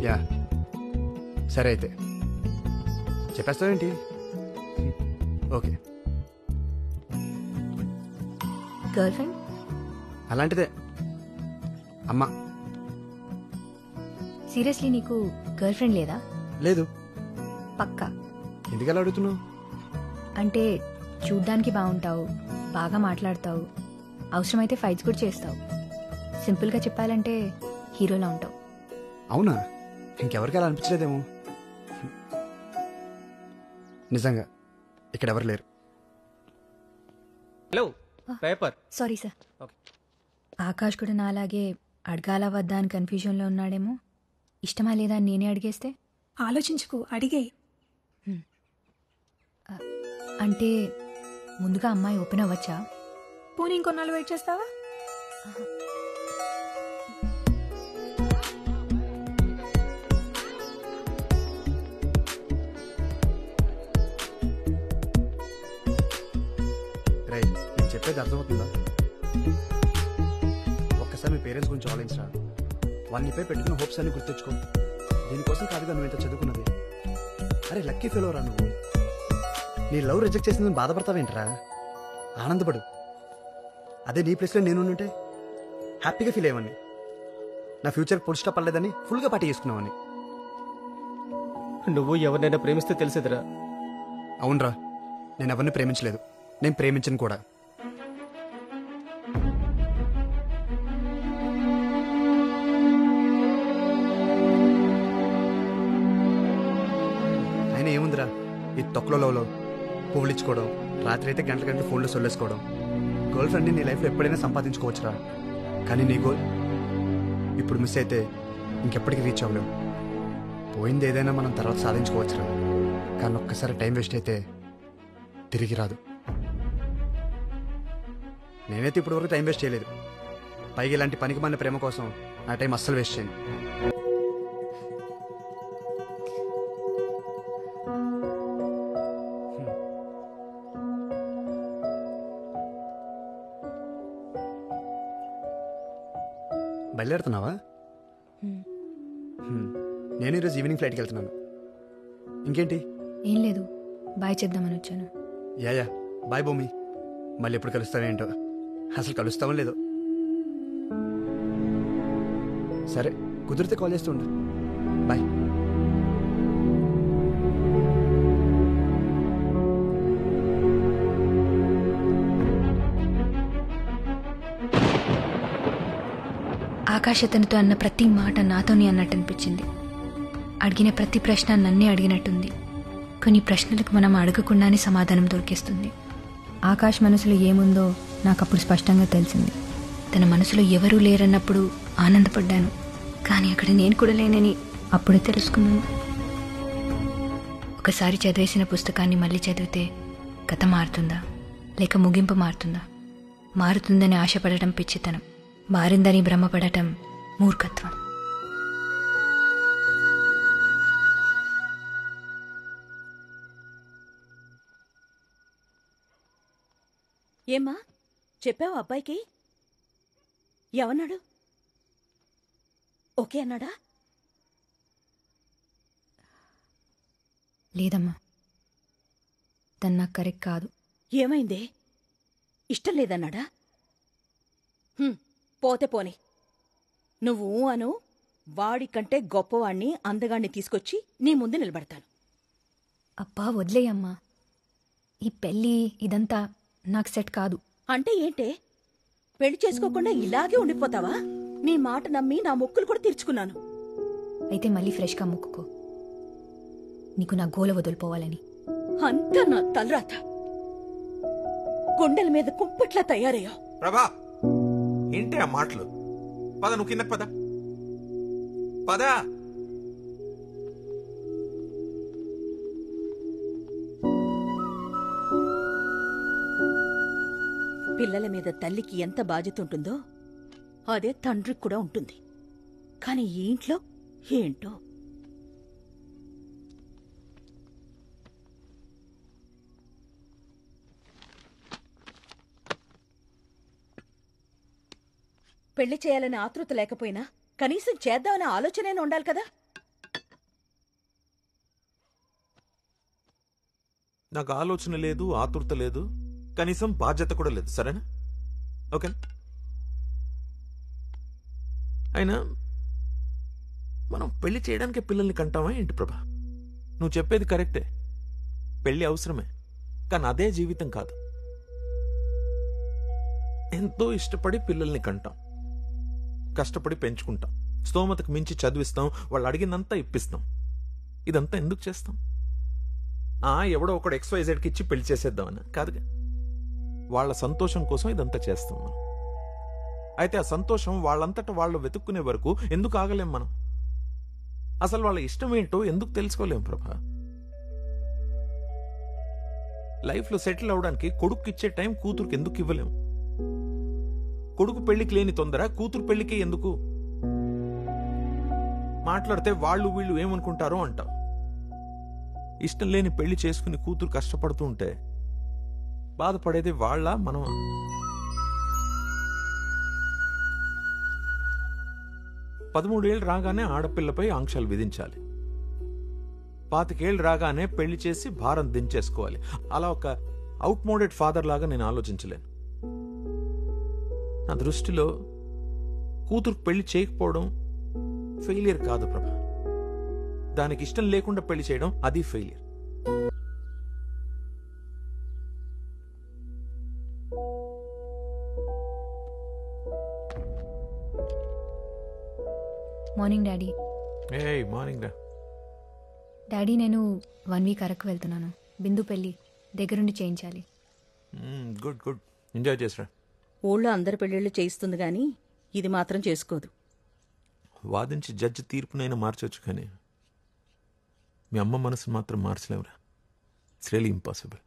S9: యా, సరే అయితే చెప్పేస్తావేంటి? ఓకే.
S1: Girl friend?
S9: అలాంటిదే అమ్మా.
S1: సీరియస్లీ నీకు గర్ల్ ఫ్రెండ్ లేదా?
S9: లేదు.
S1: పక్కా?
S9: ఎందుకలా అడుగుతున్నావు?
S1: అంటే చూడ్డానికి బాగుంటావు, బాగా మాట్లాడతావు, అవసరమైతే ఫైట్స్ కూడా చేస్తావు. సింపుల్గా చెప్పాలంటే హీరోలా ఉంటావు.
S9: అవునా? ఇంకెవరికి అలా అనిపించలేదేమో. నిజంగా ఇక్కడ ఎవరు లేరు.
S10: Hello, paper.
S1: Sorry sir. Akash కూడా నాలాగే అడగాల వద్దా అని కన్ఫ్యూజన్లో ఉన్నాడేమో. ఇష్టమా లేదా అని నేనే అడిగేస్తే?
S21: ఆలోచించుకు, అడిగే.
S1: అంటే ముందుగా అమ్మాయి ఓపెన్ అవ్వచ్చా?
S21: పోనీ ఇంకొన్నాళ్ళు వెయిట్ చేస్తావా?
S9: రైట్, నేను చెప్పేది అర్థమవుతుందా? ఒక్కసారి మీ పేరెంట్స్ గురించి ఆలోచించరా. వాళ్ళనిపై పెట్టుకున్న హోప్స్ అన్ని గుర్తించుకో. దీనికోసం కాదుగా నువ్వు ఇంత చదువుకున్నది. అరే లక్కీ ఫెలోరా నువ్వు. నీ లవ్ రిజెక్ట్ చేసిందని బాధపడతావేంట్రా? ఆనందపడు. అదే నీ ప్లేస్లో నేను ఉంటే హ్యాపీగా ఫీల్ అయ్యేవాడిని. నా ఫ్యూచర్ ఫుల్ స్టాప్ పడలేదని ఫుల్గా పార్టీ చేసుకున్నావని.
S10: నువ్వు ఎవరినైనా ప్రేమిస్తే తెలిసేదిరా.
S9: అవునరా, నేను ఎవరిని ప్రేమించలేదు, నేను ప్రేమించను కూడా. ఆయన ఏముందిరా ఈ తొక్కలలో పువ్వులు ఇచ్చుకోవడం, రాత్రి అయితే గంటల గంటలు ఫోన్లో సొల్లేసుకోవడం. గర్ల్ ఫ్రెండ్ని నీ లైఫ్లో ఎప్పుడైనా సంపాదించుకోవచ్చురా, కానీ నీ గోల్ ఇప్పుడు మిస్ అయితే ఇంకెప్పటికీ రీచ్ అవ్వలేవు. పోయింది ఏదైనా మనం తర్వాత సాధించుకోవచ్చురా, కానీ ఒక్కసారి టైం వేస్ట్ అయితే తిరిగి రాదు. నేనైతే ఇప్పటి వరకు టైం వేస్ట్ చేయలేదు. పైగా ఇలాంటి పనికి మన ప్రేమ కోసం నా టైం అస్సలు వేస్ట్ చేయను. బయలుదేరుతున్నావా? నేను ఈరోజు ఈవినింగ్ ఫ్లైట్కి వెళ్తున్నాను. ఇంకేంటి?
S1: ఏం లేదు, బాయ్ చెప్దామని వచ్చాను.
S9: యా బాయ్ భూమి. మళ్ళీ ఎప్పుడు కలుస్తావేంటో, అసలు కలుస్తామో లేదో. సరే కుదిరితే కాల్ చేస్తూ ఉండు. బాయ్.
S1: ఆకాశ అతనితో అన్న ప్రతి మాట నాతోనే అన్నట్టు అనిపించింది. అడిగిన ప్రతి ప్రశ్న నన్నే అడిగినట్టుంది. కొన్ని ప్రశ్నలకు మనం అడగకుండానే సమాధానం దొరికేస్తుంది. ఆకాశ్ మనసులో ఏముందో నాకు అప్పుడు స్పష్టంగా తెలిసింది. తన మనసులో ఎవరూ లేరన్నప్పుడు ఆనందపడ్డాను, కానీ అక్కడ నేను కూడా లేనని అప్పుడే తెలుసుకున్నాను. ఒకసారి చదివేసిన పుస్తకాన్ని మళ్ళీ చదివితే కథ మారుతుందా లేక ముగింపు మారుతుందా? మారుతుందని ఆశపడటం పిచ్చితనం, మారిందని భ్రమపడటం మూర్ఖత్వం.
S2: ఏమ్మా చెప్పావు అబ్బాయికి? ఏమన్నాడు? ఓకే అన్నాడా?
S1: లేదమ్మా, తను నాకు కరెక్ట్ కాదు.
S2: ఏమైందే? ఇష్టం లేదన్నాడా? పోతే పోని. నువ్వు అను, వాడికంటే గొప్పవాణ్ణి అందగాణ్ణి తీసుకొచ్చి నీ ముందు నిలబడతాను.
S1: అబ్బా వదిలేయమ్మా, ఈ పెళ్ళి ఇదంతా నాకు సెట్ కాదు.
S2: అంటే ఏంటే? పెళ్లి చేసుకోకుండా ఇలాగే ఉండిపోతావా? నీ మాట నమ్మి నా మొక్కులు కూడా తీర్చుకున్నాను.
S1: అయితే మళ్ళీ ఫ్రెష్గా మొక్కుకో, నీకు నా గోల వదిలిపోవాలని.
S2: అంతా నా తలరాత. గుండెల మీద కుంపట్లా తయారయ్యావు.
S12: ప్రభా ఏంటి ఆ మాటలు? పద, నువ్వు కింద పద. పదా.
S2: పిల్లల మీద తల్లికి ఎంత బాధ్యత ఉంటుందో అదే తండ్రికి కూడా ఉంటుంది. కానీ ఈ ఇంట్లో ఏంటో. పెళ్లి చేయాలనే ఆతృత లేకపోయినా కనీసం చేద్దామనే ఆలోచనైనా ఉండాలి కదా.
S12: నాకు ఆలోచన లేదు, ఆతృత లేదు, కనీసం బాధ్యత కూడా లేదు. సరేనా? ఓకే. అయినా మనం పెళ్లి చేయడానికి పిల్లల్ని కంటామా ఏంటి ప్రభా? నువ్వు చెప్పేది కరెక్టే, పెళ్లి అవసరమే, కానీ అదే జీవితం కాదు. ఎంతో ఇష్టపడి పిల్లల్ని కంటాం, కష్టపడి పెంచుకుంటాం, స్తోమతకు మించి చదివిస్తాం, వాళ్ళు అడిగినంతా ఇప్పిస్తాం. ఇదంతా ఎందుకు చేస్తాం? ఎవడో ఒకడు XYZకి ఇచ్చి పెళ్లి చేసేద్దామని కాదుగా. వాళ్ళ సంతోషం కోసం ఇదంతా చేస్తాం మనం. అయితే ఆ సంతోషం వాళ్ళంతటా వాళ్ళు వెతుక్కునే వరకు ఎందుకు ఆగలేం మనం? అసలు వాళ్ళ ఇష్టం ఏంటో ఎందుకు తెలుసుకోలేం ప్రభా? లైఫ్లో సెటిల్ అవడానికి కొడుకు ఇచ్చే టైం కూతురుకి ఎందుకు ఇవ్వలేం? కొడుకు పెళ్లికి లేని తొందర కూతురు పెళ్లికి ఎందుకు? మాట్లాడితే వాళ్ళు వీళ్ళు ఏమనుకుంటారో అంటాం. ఇష్టం లేని పెళ్లి చేసుకుని కూతురు కష్టపడుతూ ఉంటే బాధపడేది వాళ్ళ మనం? 13 ఏళ్ళు రాగానే ఆడపిల్లపై ఆంక్షలు విధించాలి, 25 ఏళ్ళు రాగానే పెళ్లి చేసి భారం దించేసుకోవాలి. అలా ఒక అవుట్ మోడెడ్ ఫాదర్ లాగా నేను ఆలోచించలేను. నా దృష్టిలో కూతురు పెళ్లి చేయకపోవడం ఫెయిలియర్ కాదు ప్రభా. దానికి ఇష్టం లేకుండా పెళ్లి చేయడం అది ఫెయిలియర్.
S1: Morning daddy.
S12: మార్నింగ్ రా.
S1: డాడీ, నేను 1 వీక్ అరకు వెళ్తున్నాను. బిందు పెళ్ళి దగ్గరుండి చేయించాలి.
S12: గుడ్ గుడ్, ఎంజాయ్ చేసిరా.
S2: ఊళ్ళో అందరి పెళ్లిళ్ళు చేయిస్తుంది గాని ఇది మాత్రం చేసుకోదు.
S12: వాదించి జడ్జి తీర్పునైనా మార్చొచ్చు, కానీ మీ అమ్మ మనసును మాత్రం మార్చలేవురా. It's really impossible.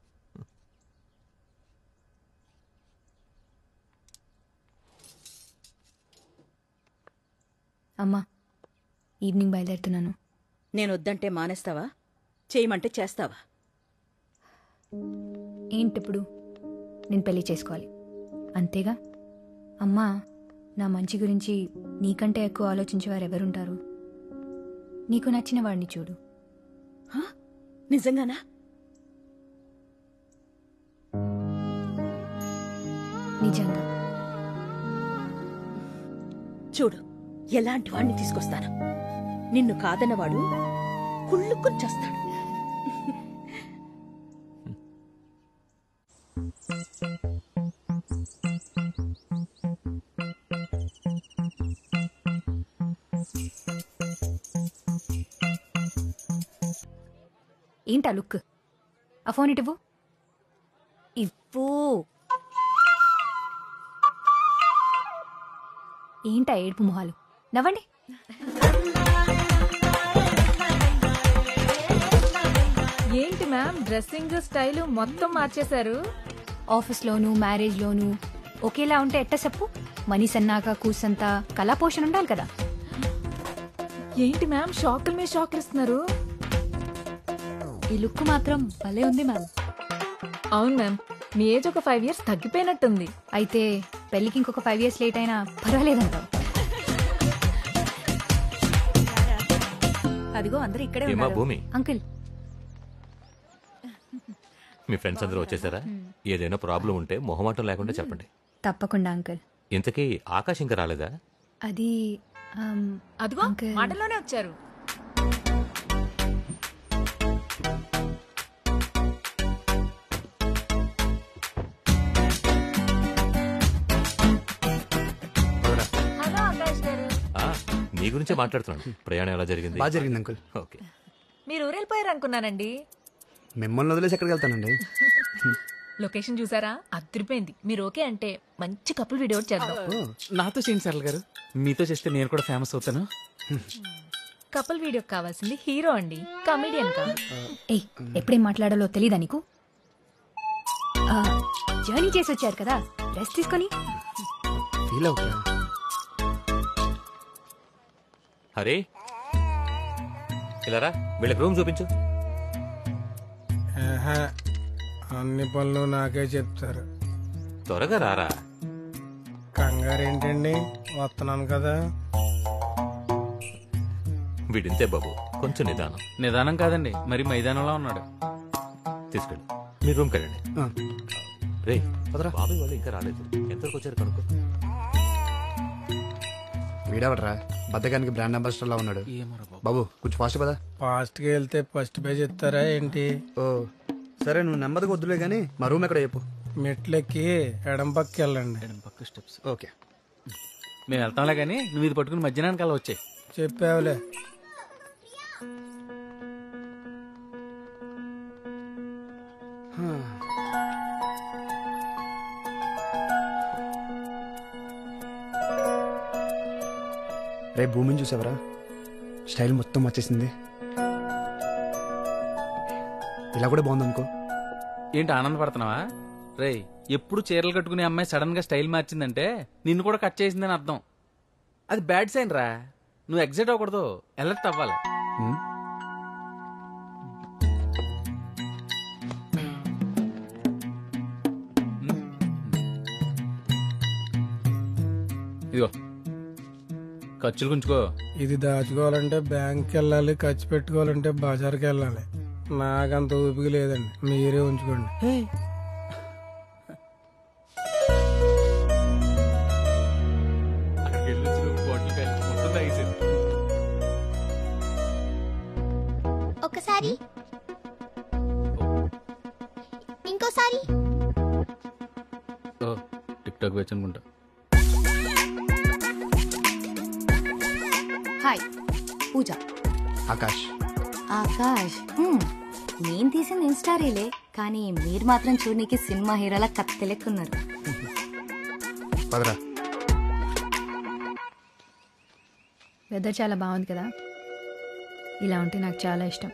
S1: అమ్మా, ఈవినింగ్ బయలుదేరుతున్నాను.
S2: నేను వద్దంటే మానేస్తావా? చేయమంటే చేస్తావా?
S1: ఏంటిప్పుడు? నేను పెళ్లి చేసుకోవాలి అంతేగా? అమ్మా, నా మంచి గురించి నీకంటే ఎక్కువ ఆలోచించేవారు ఎవరుంటారు? నీకు నచ్చిన వాడిని చూడు.
S2: నిజంగానా?
S1: నిజంగా.
S2: చూడు ఎలాంటి వాడిని తీసుకొస్తాను. నిన్ను కాదన్నవాడు కుళ్ళుకుని చేస్తాడు.
S1: ఏంటా లుక్? ఆ ఫోన్ ఇటు ఇవ్వు. ఏంటా ఏడుపు మొహాలు? నవ్వండి.
S5: ఏంటి మ్యామ్ డ్రెస్సింగ్ స్టైల్ మొత్తం మార్చేశారు?
S1: ఆఫీస్లోను మ్యారేజ్లోను ఒకేలా ఉంటే ఎట్ట చెప్పు? మనీ సన్నాక కూసంత కళా పోషణ ఉండాలి కదా.
S5: ఏంటి మ్యామ్ షాకుల మీద షాకులు ఇస్తున్నారు?
S1: ఈ లుక్ మాత్రం భలే ఉంది మ్యామ్.
S5: అవును మ్యామ్, మీ ఏజ్ ఒక 5 years తగ్గిపోయినట్టుంది.
S1: అయితే పెళ్ళికి ఇంకొక 5 years లేట్ అయినా పర్వాలేదంటావు.
S2: అదిగో అందరూ ఇక్కడే
S16: ఏమా
S2: ఉన్నారు.
S16: భూమి,
S1: అంకుల్
S16: మీ ఫ్రెండ్స్ అందరూ వచ్చేసారా? ఏదైనా ప్రాబ్లం ఉంటే మొహమాటం లేకుండా చెప్పండి.
S1: తప్పకుండా అంకుల్.
S16: ఇంతకీ ఆకాశ్ ఇంకా రాలేదా?
S1: అది
S5: అదిగో మాటలోనే వచ్చారు. హలో ఆకాష్ గారు.
S16: ఆ, నీ గురించే మాట్లాడుతున్నాను. ప్రయాణం ఎలా జరిగింది?
S9: బాగా జరిగింది అంకుల్.
S16: ఓకే.
S5: మీరు ఊరెళ్ళిపోయారు అనుకున్నానండి.
S9: మిమ్మల్ని వదిలేసి ఎక్కడికి వెళ్తానండి?
S5: లొకేషన్ చూసారా? అదిరిపోయింది. మీరు ఓకే అంటే మంచి కపుల్ వీడియో చేద్దాం.
S11: నాతో చేయండి సరళ గారు. మీతో చేస్తే నేను కూడా ఫేమస్ అవుతాను.
S5: కపుల్ వీడియో కావాల్సింది హీరో అండి, కమెడియన్ కాదు.
S1: ఏయ్, ఎప్పుడేం మాట్లాడాలో తెలీదా నీకు? జర్నీ చేసి వచ్చారు కదా, రెస్ట్ తీసుకొని.
S9: ఫీల్ అవుతా.
S16: హరే, ఇలా రా, వీళ్ళకి రూమ్ చూపించు.
S3: అన్ని పనులు నాకే చెప్తారు.
S16: త్వరగా రారా.
S3: కంగారు ఏంటండి, వస్తున్నాను కదా.
S16: వీడింతే బాబు, కొంచెం నిదానం.
S11: నిదానం కాదండి, మరి మైదానంలో ఉన్నాడు.
S16: తీసుకెళ్ళి మీ రూమ్కి వెళ్ళండి. రే బాబాయ్ వాళ్ళు ఇంకా రాలేదు. ఎంతవరకు వచ్చారు కనుక్కో.
S9: వీడవడరా బద్దకానికి బ్రాండ్ అంబాసిడర్ లా ఉన్నాడు. బాబు కొంచెం ఫాస్ట్ కదా.
S3: ఫాస్ట్ గా వెళ్తే ఫస్ట్ పేజ్ ఇస్తారా ఏంటి?
S9: ఓ సరే, నువ్వు నెమ్మదిగా వద్దులే గానీ మా రూమ్ ఎక్కడ చెప్పు.
S3: మెట్లెక్కి ఎడం పక్కకి వెళ్ళండి.
S11: ఎడం పక్క స్టెప్స్.
S9: ఓకే,
S11: మేము వెళ్తాంలే కానీ నువ్వు ఇది పట్టుకుని మధ్యాహ్నానికి అలా వచ్చాయి.
S3: చెప్పావులే.
S9: రే భూమిని చూసావరా? స్టైల్ మొత్తం వచ్చేసింది. ఇలా కూడా బాగుంది అనుకో.
S11: ఏంటి ఆనందపడుతున్నావా? రే, ఎప్పుడు చీరలు కట్టుకునే అమ్మాయి సడన్ గా స్టైల్ మార్చిందంటే నిన్ను కూడా కట్ చేసిందని అర్థం. అది బ్యాడ్ సైన్ రా. నువ్వు ఎగ్జైట్ అవ్వకూడదు, అలర్ట్ అవ్వాలి. ఇదిగో ఖర్చులు గుంచుకో.
S3: ఇది దాచుకోవాలంటే బ్యాంక్కి వెళ్ళాలి, ఖర్చు పెట్టుకోవాలంటే బజార్కి వెళ్ళాలి. నాకంత ఊపిక లేదండి, మీరే ఉంచుకోండి.
S14: ఒకసారి ఇంకోసారి.
S11: టిక్ టాక్ వచ్చి అనుకుంటా.
S1: హాయ్, పూజ.
S9: ఆకాష్.
S22: ఆకాష్, నేను తీసిన ఇన్స్టా రీలే, కానీ మీరు మాత్రం చూడనీకి సినిమా హీరోలా కత్తెలెక్కున్నారు.
S9: పదరా.
S1: వెదర్ చాలా బాగుంది కదా, ఇలా ఉంటే నాకు చాలా ఇష్టం.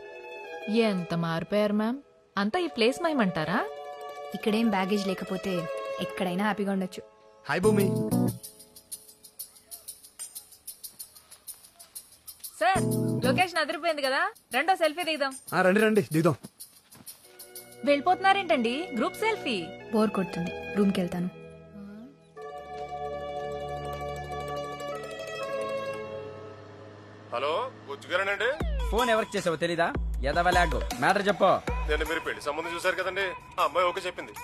S5: ఎంత మారిపోయారు మ్యామ్. అంతా ఈ ప్లేస్ మయమంటారా?
S1: ఇక్కడేం బ్యాగేజ్ లేకపోతే ఎక్కడైనా హ్యాపీగా ఉండొచ్చు.
S9: హాయ్ భూమి.
S5: సార్, లొకేషన్ అదిరిపోయింది కదా, రెండో సెల్ఫీ దిగుదాం.
S9: రండి రండి దిగుదాం.
S5: వెళ్ళిపోతున్నారేంటండి? Group selfie.
S1: బోర్ కొడుతుంది, రూమ్కి వెళ్తాను.
S23: హలో, బుజ్జుగారేనండి?
S24: ఫోన్ ఎవరికి చేసావో తెలీదా? ఎదవలాగు మ్యాటర్ చెప్పు.
S23: నేను మీరు పెళ్లి సంబంధం చూసారు కదండి, ఆ అమ్మాయి ఓకే చెప్పింది.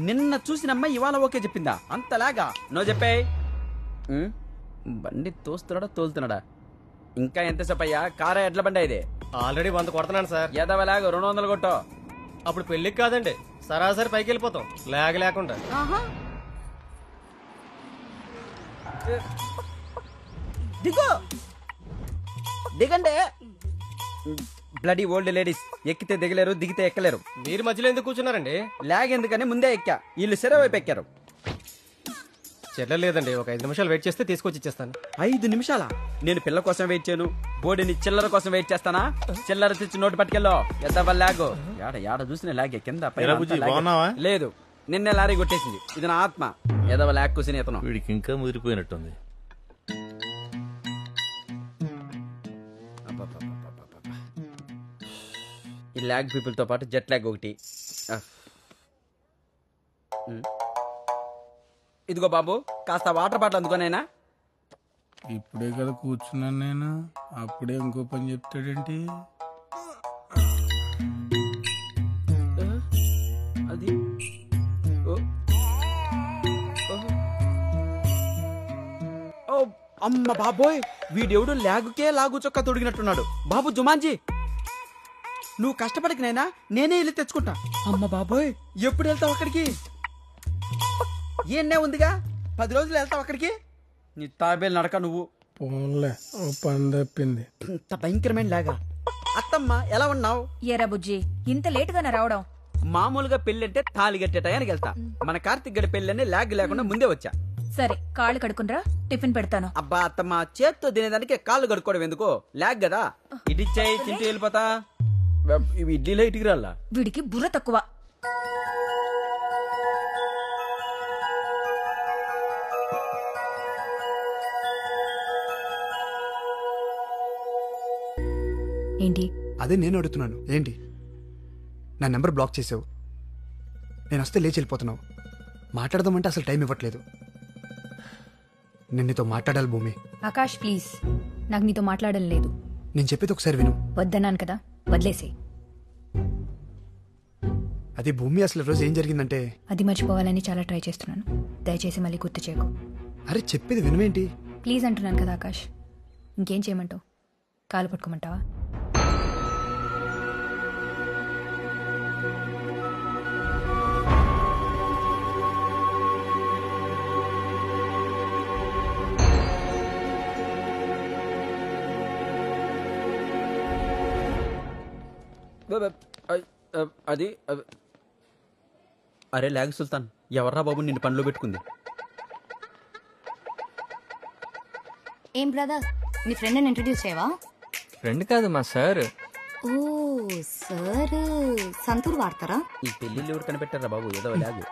S6: నిన్న చూసినమ్మ ఇవాళ ఓకే చెప్పిందా? అంతలాగా నో చెప్పే. బండి తోస్తున్నాడా తోలుతున్నాడా? ఇంకా ఎంతసేపు అయ్యా? కారా ఎడ్ల బండి ఇది
S8: ఆల్రెడీ 100 కొడుతున్నాను సార్.
S6: ఎదవలాగా 200 కొట్టో.
S8: అప్పుడు పెళ్ళికి కాదండి, సరాసరి పైకి వెళ్ళిపోతాం లేకుండా.
S6: దిగో దిగండి. బ్లడీ ఓల్డ్ లేడీస్, ఎక్కితే దిగలేరు, దిగితే ఎక్కలేరు.
S8: మీరు మధ్యలో ఎందుకు కూర్చున్నారండి?
S6: లాగ్ ఎందుకని ముందే ఎక్కా, వీళ్ళు సెర వైపు ఎక్కారు.
S8: చెల్ల లేదండి, ఒక 5 నిమిషాలు వెయిట్ చేస్తే తీసుకొచ్చి ఇచ్చేస్తాను.
S6: 5 నిమిషాలా? నేను పిల్ల కోసం వెయిట్ చేయను, బోడిని చిల్లర కోసం వెయిట్ చేస్తానా? చిల్లర తెచ్చి నోటు పట్టుకెళ్ళో. ఎద్దవ లాగు. యాడ చూసిన లాగే కింద లేదు. నిన్నే లారీ కొట్టేసింది. ఇది నా ఆత్మ. ఎదవ లాగ్ కూసిన ఇతను.
S17: వీడికి ఇంకా ముదిరిపోయినట్టుంది.
S6: ఈ లాగ్ పీపుల్ తో పాటు జెట్ లాగ్ ఒకటి. ఇదిగో బాబు, కాస్త వాటర్ బాటిల్ అందుకోనైనా.
S3: ఇప్పుడే కదా కూర్చున్నాను నేను, అప్పుడే ఇంకో పని చెప్తాడేంటి?
S6: అది అమ్మ బాబోయ్, వీడెవడు లాగుకే లాగు చొక్కా తొడిగినట్టున్నాడు. బాబు జుమాన్జీ, నువ్వు కష్టపడకనైనా నేనే వెళ్ళి తెచ్చుకుంటా. అమ్మ బాబోయ్, ఎప్పుడు వెళ్తావు అక్కడికి? ఏనే ఉందిగా, 10 రోజులు వెళ్తావు అక్కడికి. నీ తాబేలు నడక నువ్వు.
S3: పోన్లే, ఓ పని తప్పింది.
S6: ఇంత భయంకరమైన లాగా. అత్తమ్మ ఎలా ఉన్నావు?
S1: ఏరా బుజ్జి, ఇంత లేటుగా రావడం?
S6: మామూలుగా పెళ్ళంటే తాళి కట్టే టయానికి వెళ్తా. మన కార్తిక్ గడి పెళ్ళని లాగ్ లేకుండా ముందే వచ్చా.
S1: సరే, కాళ్ళు కడుకునరా, టిఫిన్ పెడతాను.
S6: అబ్బా అత్తమ్మ, చేత్తో తినేదానికి కాళ్ళు కడుక్కోవడం ఎందుకో? లాగ్ కదా. ఇడిచ్చాయి, తింటూ వెళ్ళిపోతా. ఇవి ఇడ్లీలో ఇటుకి రాళ్ళ.
S1: వీడికి బుర్ర తక్కువ. ఏంటి?
S9: అదే నేను అడుగుతున్నాను. ఏంటి నా నెంబర్ బ్లాక్ చేసావు? నేను వస్తే లేచి వెళ్ళిపోతున్నావు. మాట్లాడదామంటే అసలు టైం ఇవ్వట్లేదు. నేను నీతో మాట్లాడాలి భూమి.
S1: ఆకాష్ ప్లీజ్, నాకు నీతో మాట్లాడడం లేదు.
S9: నేను చెప్పేది ఒకసారి విను.
S1: వద్దన్నాను కదా, వదిలేసే.
S9: అది భూమి, అసలు రోజు ఏం జరిగిందంటే
S1: అది మర్చిపోవాలని చాలా ట్రై చేస్తున్నాను. దయచేసి మళ్ళీ గుర్తు చేయకు.
S9: అరే చెప్పేది వినువేంటి?
S1: ప్లీజ్ అంటున్నాను కదా ఆకాష్. ఇంకేం చేయమంటావు? కాలు పట్టుకోమంటావా?
S6: అది అరే లాగ్ సుల్తాన్, ఎవర్రా బాబు నిన్ను పనిలో పెట్టుకుంది?
S22: ఏం బ్రదర్, నీ ఫ్రెండ్ని ఇంట్రడ్యూస్ చేయవా?
S23: ఫ్రెండ్ కాదు, మా సార్.
S22: ఓ సార్, సంతూర్ వాడతారా?
S6: ఈ పెళ్లిళ్ళు ఎవరు కనిపెట్టారా బాబు? ఏదో లాగు.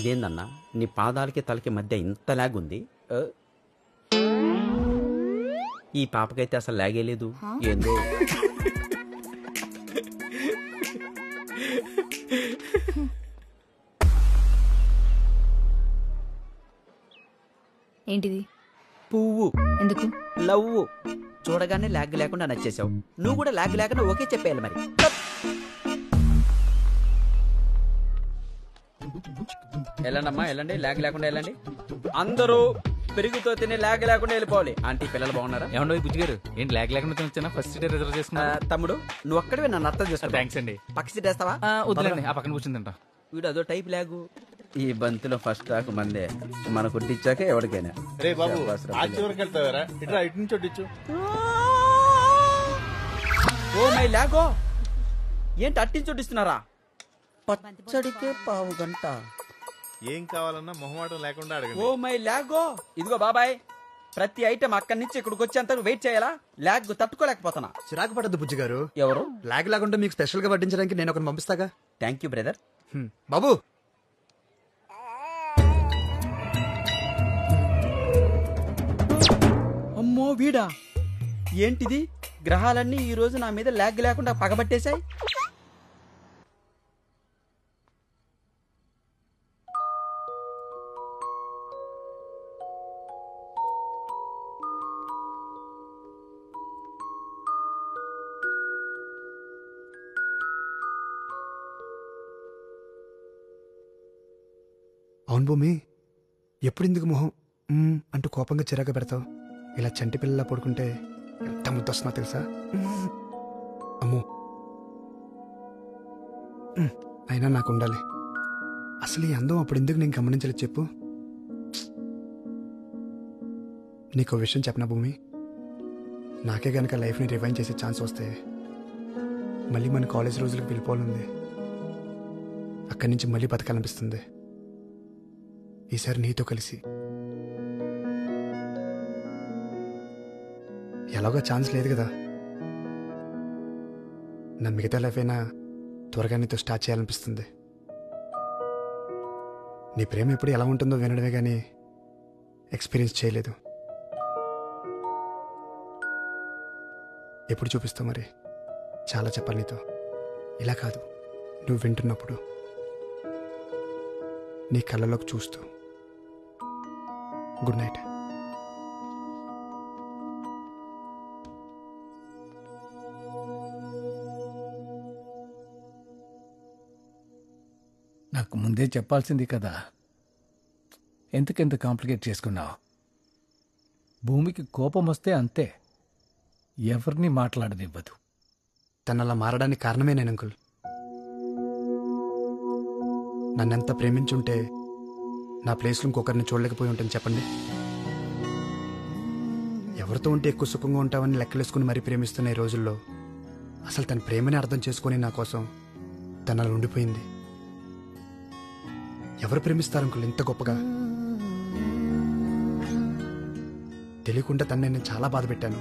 S6: ఇదేందన్నా, నీ పాదాలకి తలకి మధ్య ఇంత లాగ్ ఉంది. ఈ పాపకైతే అసలు లాగే లేదు. ఏందో
S1: ఏంటిది?
S6: పువ్వు.
S1: ఎందుకు?
S6: లవ్. చూడగానే లాగ్ లేకుండా నచ్చేసావు. నువ్వు కూడా లాగ్ లేకుండా ఓకే చెప్పేయాలి మరి. వెళ్ళండమ్మా, వెళ్ళండి. లాగ్ లేకుండా వెళ్ళండి. అందరూ పెరుగుతో తినే లాగ్ లేకుండా వెళ్ళిపోవాలి. ఆంటీ పిల్లలు బాగున్నారా?
S11: ఏమండో బుజ్జి గారు, ఏంటి లాగ్ లేకుండా తినొచ్చానా? ఫస్ట్ సీట్ రిజర్వ్ చేసుకున్నా.
S6: తమ్ముడు, నువ్వు ఒక్కడివే నన్ను అర్థం చేసుకో.
S11: థ్యాంక్స్ అండి.
S6: పక్క సీట్ వేస్తావా?
S11: వద్దులేండి, ఆ పక్కన కూర్చుందంట.
S6: వీడు అదో టైప్ లాగు. ఈ బంతిలో ఫస్ట్ టాక్ మందే. మన కొట్టించాక ఎవరికైనా.
S17: రే బాబు, ఆ చివరికి వెళ్తావారా? ఇట్లా ఇటు నుంచి కొట్టించు.
S6: ఓ మై లాగో, ఏంటి అట్టించొడ్డిస్తున్నారా? పచ్చడికే పావు గంట.
S17: ఏం కావాలన్నా మొహమాటం లేకుండా అడగండి.
S6: ఓ మై లాగో. ఇదిగో బాబాయ్, ప్రతి ఐటమ్ అక్కడి నుంచి ఇక్కడికి వచ్చేంత వెయిట్ చేయాలా? లాగ్ తట్టుకోలేకపోతున్నా.
S9: చిరాకు పడద్దు బుజ్జి గారు.
S6: ఎవరు?
S9: లాగ్ లాగుంటే మీకు స్పెషల్ గా వడ్డించడానికి నేను ఒకరిని పంపిస్తాగా.
S6: Thank you brother.
S9: బాబు,
S6: అమ్మో వీడా, ఏంటిది? గ్రహాలన్నీ ఈ రోజు నా మీద లాగ్ లేకుండా పగబట్టేశాయి.
S9: అవును భూమి, ఎప్పుడు ఇందుకు మొహం అంటూ కోపంగా చిరాక పెడతావు? ఇలా చంటి పిల్లలా పడుకుంటే ఎంత ముద్దొస్తున్నా తెలుసా? అమ్మో, అయినా నాకు ఉండాలి. అసలు ఈ అందం అప్పుడు ఎందుకు నేను గమనించలేదు చెప్పు? నీకు విషయం చెప్పనా భూమి, నాకే గనక లైఫ్ని రివైండ్ చేసే ఛాన్స్ వస్తే మళ్ళీ మన కాలేజ్ రోజులకు వెళ్ళిపోవాలంది. అక్కడి నుంచి మళ్ళీ బతకాలనిపిస్తుంది. ఈసారి నీతో కలిసి. ఎలాగో ఛాన్స్ లేదు కదా, నా మిగతా లైఫ్ అయినా త్వరగా నీతో స్టార్ట్ చేయాలనిపిస్తుంది. నీ ప్రేమ ఎప్పుడు ఎలా ఉంటుందో వినడమే కానీ ఎక్స్పీరియన్స్ చేయలేదు. ఎప్పుడు చూపిస్తావు మరి? చాలా చెప్పాలి నీతో. ఇలా కాదు, నువ్వు వింటున్నప్పుడు, నీ కళ్ళలోకి చూస్తూ. Good night.
S7: నాకు ముందే చెప్పాల్సింది కదా, ఎందుకెంత కాంప్లికేట్ చేసుకున్నావు? భూమికి కోపం వస్తే అంతే, ఎవరిని మాట్లాడనివ్వదు.
S9: తను అలా మారడానికి కారణమే నేను అంకుల్. నన్నెంత ప్రేమించుంటే నా ప్లేస్లో ఇంకొకరిని చూడలేకపోయి ఉంటాను చెప్పండి. ఎవరితో ఉంటే ఎక్కువ సుఖంగా ఉంటామని లెక్కలేసుకుని మరీ ప్రేమిస్తున్న ఈ రోజుల్లో అసలు తన ప్రేమని అర్థం చేసుకుని నా కోసం తను అలా ఉండిపోయింది. ఎవరు ప్రేమిస్తారు అంకుల్ ఇంత గొప్పగా? తెలియకుండా తను నేను చాలా బాధ పెట్టాను.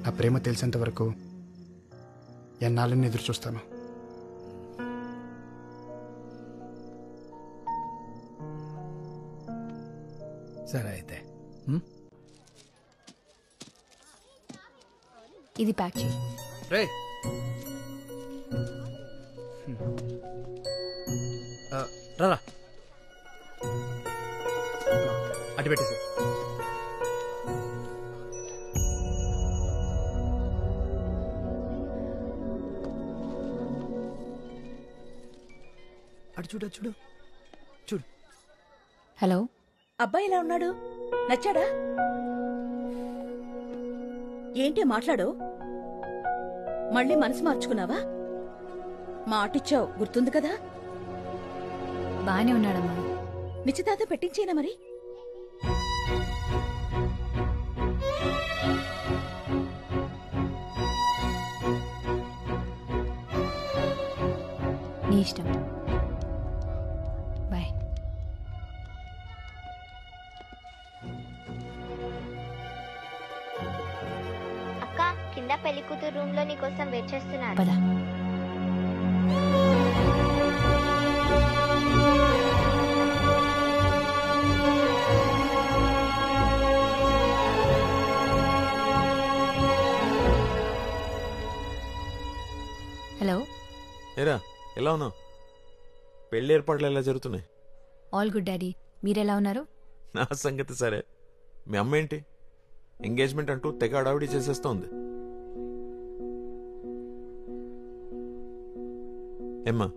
S9: నా ప్రేమ తెలిసేంత వరకు ఎన్నాళ్ళని ఎదురు చూస్తాను.
S7: సరే అయితే
S1: ఇది ప్యాక్ చేయి.
S9: రే రా, అటు పెట్టేసి. అటు చూడు, చూడు చూడు.
S1: హలో,
S2: అబ్బాయి ఎలా ఉన్నాడు? నచ్చాడా? ఏంటి మాట్లాడు? మళ్ళీ మనసు మార్చుకున్నావా? మాటిచ్చావు గుర్తుంది కదా?
S1: బానే ఉన్నాడమ్మా.
S2: నిశ్చితార్థం పెట్టించేనా మరి?
S1: నీ ఇష్టం. బాయ్.
S14: అక్క, కింద పెళ్లి కూతురు రూమ్ లో నీకోసం వెయిట్ చేస్తున్నారు.
S1: పద. హలో.
S12: ఏరా, ఎలా ఉన్నావు? పెళ్లి ఏర్పాట్లు ఎలా జరుగుతున్నాయి?
S1: All good daddy. మీరెలా ఉన్నారు?
S12: నా సంగతి సరే. మీ అమ్మ ఏంటి ఎంగేజ్మెంట్ అంటూ తెగ అడావిడి చేసేస్తోంది. ఏమ్మా,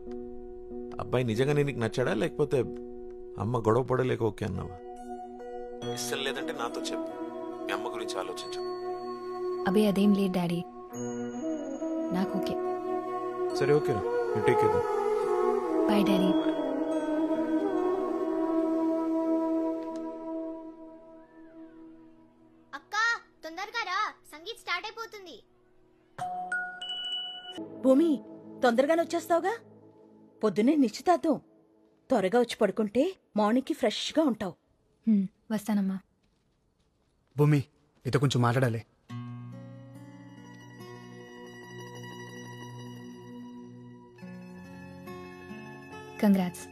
S12: అబ్బాయి నిజంగానే నీకు నచ్చాడా, లేకపోతే అమ్మ గొడవ పడలేక ఓకే అన్నావా? ఇష్టం లేదంటే నాతో చెప్పు, మీ అమ్మ గురించి ఆలోచించు.
S1: అబే అదేం లేదు డాడీ, నాకు ఓకే.
S12: సరే ఓకేరా, you take care.
S1: Bye daddy.
S14: అక్క, తొందరగా రా, సంగీత్ స్టార్ట్ అయిపోతుంది.
S2: భూమి, తొందరగానే వచ్చేస్తావుగా? పొద్దున్నే నిశ్చితార్థం. త్వరగా వచ్చి పడుకుంటే మార్నింగ్కి ఫ్రెష్గా ఉంటావు.
S1: వస్తానమ్మా.
S9: భూమి, మీతో కొంచెం మాట్లాడాలి.
S1: Congrats,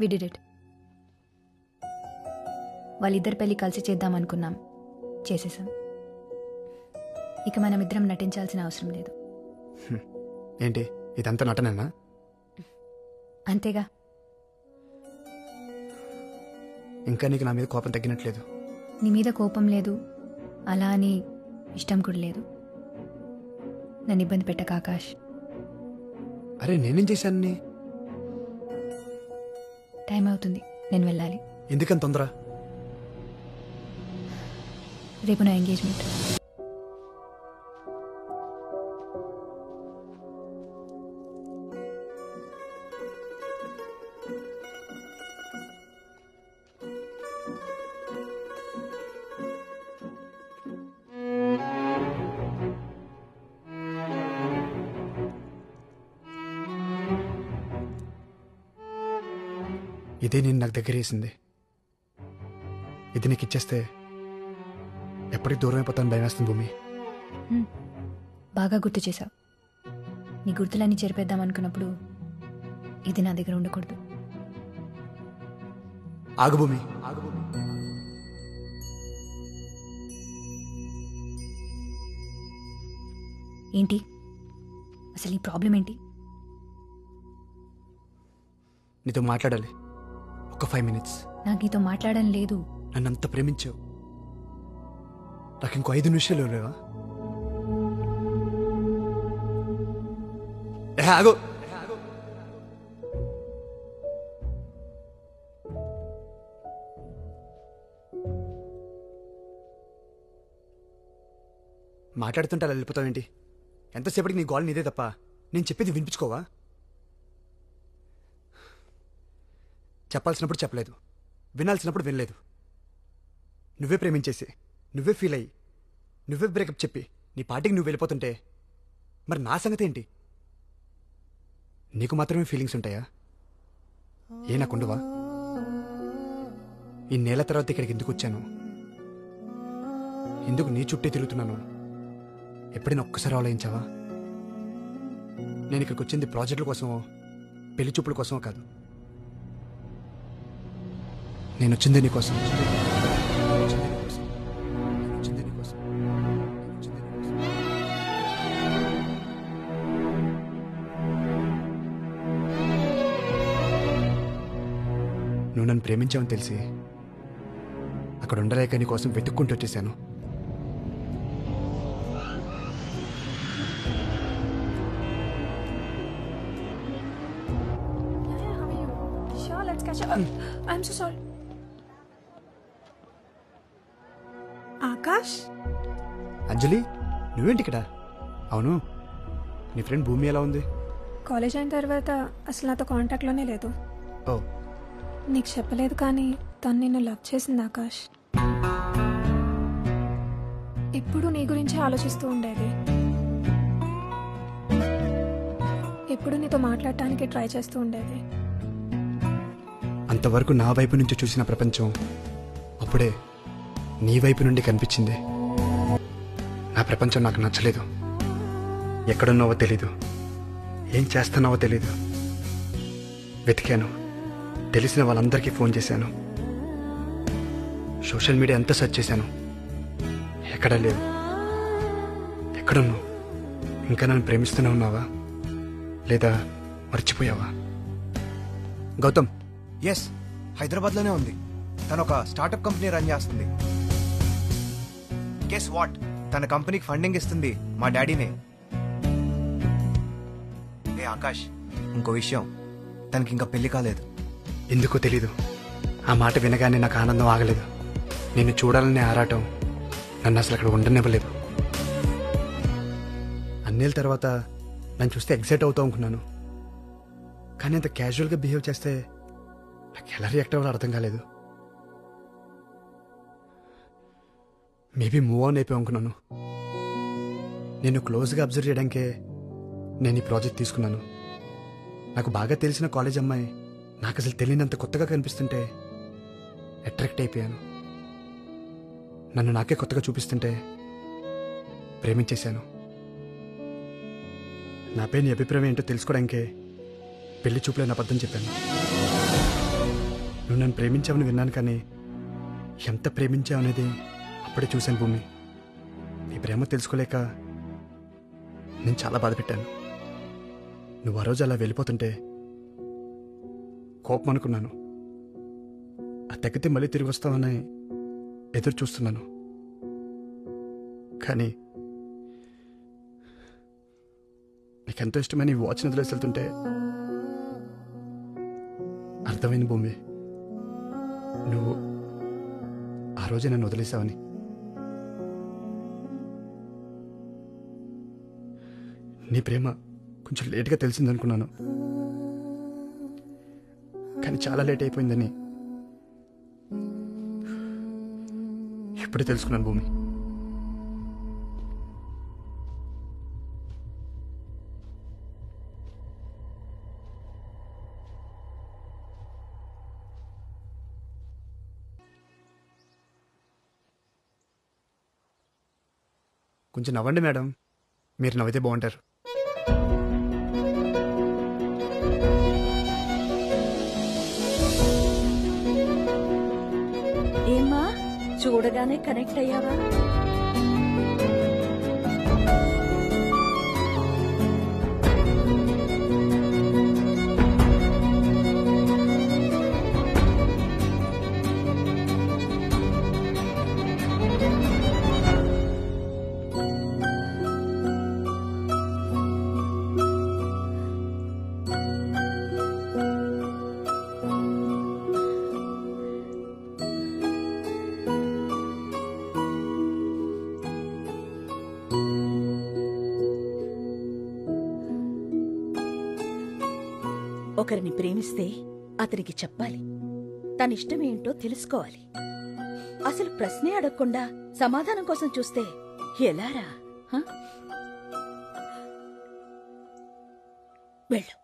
S1: we did it. వాళ్ళిద్దరి పెళ్లి కలిసి చేద్దాం అనుకున్నాం, చేసేసాం. ఇక మనమిద్దరం నటించాల్సిన అవసరం లేదు.
S9: ఏంటి ఇదంతా నటనేనా?
S1: అంతేగా.
S9: ఇంకా నీకు నా మీద కోపం తగ్గినట్లేదు.
S1: నీ మీద కోపం లేదు, అలా అని ఇష్టం కూడా లేదు. నన్ను ఇబ్బంది పెట్టక ఆకాష్.
S9: అరే నేనేం చేశాను?
S1: టైం అవుతుంది, నేను వెళ్ళాలి.
S9: ఎందుకని తొందర?
S1: రేపు నా ఎంగేజ్మెంట్.
S9: ఇదే నేను నాకు దగ్గర వేసింది. ఇది నీకు ఇచ్చేస్తే ఎప్పటికి దూరం అయిపోతాను భయం వేస్తుంది భూమి.
S1: బాగా గుర్తు చేశావు. నీ గుర్తులన్నీ చెరిపేద్దాం అనుకున్నప్పుడు ఇది నా దగ్గర ఉండకూడదు.
S9: ఆగు భూమి, ఆగు భూమి.
S1: ఏంటి అసలు ఈ ప్రాబ్లం ఏంటి?
S9: నీతో మాట్లాడాలి. ఒక 5 minutes.
S1: నాకు నీతో మాట్లాడడం లేదు.
S9: నన్ను అంత ప్రేమించావు, నాకు ఇంకో 5 నిమిషాలు లేవా? ఆగు. మాట్లాడుతుంటే అలా వెళ్ళిపోతావేంటి? ఎంతసేపటికి నీ గోల్ నీదే తప్ప నేను చెప్పేది వినిపించుకోవా? చెప్పాల్సినప్పుడు చెప్పలేదు, వినాల్సినప్పుడు వినలేదు. నువ్వే ప్రేమించేసి, నువ్వే ఫీల్ అయ్యి, నువ్వే బ్రేకప్ చెప్పి నీ పార్టీకి నువ్వు వెళ్ళిపోతుంటే మరి నా సంగతి ఏంటి? నీకు మాత్రమే ఫీలింగ్స్ ఉంటాయా? ఏ నాకుండవా? ఈ నెల తర్వాత ఇక్కడికి ఎందుకు వచ్చాను, ఎందుకు నీ చుట్టే తిరుగుతున్నాను ఎప్పుడైనా ఒక్కసారి ఆలోచించావా? నేను ఇక్కడికి వచ్చింది ప్రాజెక్టుల కోసమో పెళ్లి చూపుల కోసమో కాదు. నేను వచ్చింది నీకోసం. నువ్వు నన్ను ప్రేమించావని తెలిసి అక్కడ ఉండలేక నీ కోసం వెతుక్కుంటూ వచ్చేసాను.
S21: I'm so sorry. ఆకాష్,
S9: అంజలి నువ్వేంటి ఇక్కడ? అవును, నీ ఫ్రెండ్ భూమి ఎలా ఉంది?
S21: కాలేజ్ అయిన తర్వాత అసలు నాతో కాంటాక్ట్లోనే లేదు.
S9: ఓ,
S21: నీకు చెప్పలేదు కానీ తను నిన్ను లవ్ చేసింది ఆకాష్. ఎప్పుడు నీ గురించి ఆలోచిస్తూ ఉండేది. ఎప్పుడు నీతో మాట్లాడటానికి ట్రై చేస్తూ ఉండేది.
S9: అంతవరకు నా వైపు నుంచి చూసిన ప్రపంచం అప్పుడే నీ వైపు నుండి కనిపించింది. నా ప్రపంచం నాకు నచ్చలేదు. ఎక్కడున్నావో తెలీదు, ఏం చేస్తున్నావో తెలీదు. వెతికాను, తెలిసిన వాళ్ళందరికీ ఫోన్ చేశాను, సోషల్ మీడియా అంతా సెర్చ్ చేశాను. ఎక్కడా లేవు. ఎక్కడున్నావు? ఇంకా నన్ను ప్రేమిస్తూనే ఉన్నావా లేదా మర్చిపోయావా? గౌతమ్,
S15: ఎస్, హైదరాబాద్లోనే ఉంది. తను ఒక స్టార్టప్ కంపెనీ రన్ చేస్తుంది. గెస్ వాట్, తన కంపెనీకి ఫండింగ్ ఇస్తుంది మా డాడీనే. ఏ ఆకాష్, ఇంకో విషయం, తనకి ఇంకా పెళ్లి కాలేదు.
S9: ఎందుకో తెలీదు, ఆ మాట వినగానే నాకు ఆనందం ఆగలేదు. నిన్ను చూడాలనే ఆరాటం నన్ను అసలు అక్కడ ఉండనివ్వలేదు. అన్నేళ్ళ తర్వాత నన్ను చూస్తే ఎగ్జైట్ అవుతావు అనుకున్నాను, కానీ అంత క్యాజువల్గా బిహేవ్ చేస్తే నాకు ఎలా రియాక్ట్ అవ్వాలో అర్థం కాలేదు. మేబీ మూవ్ ఆన్ అయిపోయి అనుకున్నాను. నేను క్లోజ్గా అబ్జర్వ్ చేయడానికే నేను ఈ ప్రాజెక్ట్ తీసుకున్నాను. నాకు బాగా తెలిసిన కాలేజ్ అమ్మాయి నాకు అసలు తెలియనంత కొత్తగా కనిపిస్తుంటే అట్రాక్ట్ అయిపోయాను. నన్ను నాకే కొత్తగా చూపిస్తుంటే ప్రేమించేశాను. నాపై నీ అభిప్రాయం ఏంటో తెలుసుకోవడానికే పెళ్లి చూపులేని అబద్ధం చెప్పాను. నువ్వు నన్ను ప్రేమించావని విన్నాను, కానీ ఎంత ప్రేమించావు అనేది అప్పుడే చూశాను భూమి. నీ ప్రేమ తెలుసుకోలేక నేను చాలా బాధపెట్టాను. నువ్వు ఆ రోజు అలా వెళ్ళిపోతుంటే కోపం అనుకున్నాను. ఆ తగ్గితే మళ్ళీ తిరిగి వస్తావని ఎదురు చూస్తున్నాను. కానీ నీకెంతో ఇష్టమైన ఈ వాచ్ని వదిలేసి వెళ్తుంటే అర్థమైంది భూమి, నువ్వు ఆ రోజే నన్ను వదిలేసావని. నీ ప్రేమ కొంచెం లేట్గా తెలిసిందనుకున్నాను, కానీ చాలా లేట్ అయిపోయిందని ఇప్పుడే తెలుసుకున్నాను భూమి. కొంచెం నవ్వండి మేడం, మీరు నవ్వితే బాగుంటారు.
S2: ఏమ్మా, చూడగానే కనెక్ట్ అయ్యావా? ఒకరిని ప్రేమిస్తే అతనికి చెప్పాలి, తన ఇష్టమేంటో తెలుసుకోవాలి. అసలు ప్రశ్నే అడగకుండా సమాధానం కోసం చూస్తే ఎలారా? వెళ్ళు,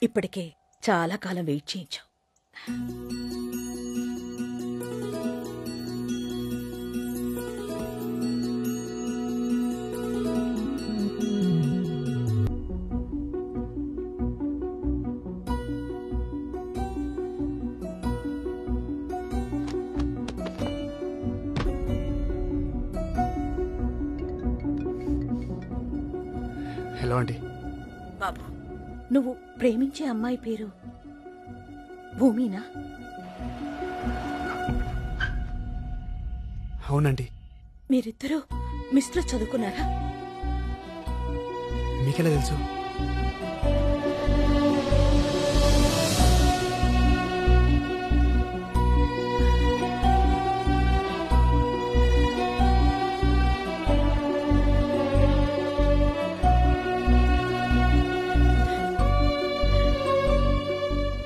S2: ఇప్పటికే చాలా కాలం వెయిట్ చేయించావు.
S9: Hello aunty.
S2: బాబు, నువ్వు ప్రేమించే అమ్మాయి పేరు భూమినా?
S9: అవునండి.
S2: మీరిద్దరూ మిస్లో చదువుకున్నారా?
S9: మీకెలా తెలుసు?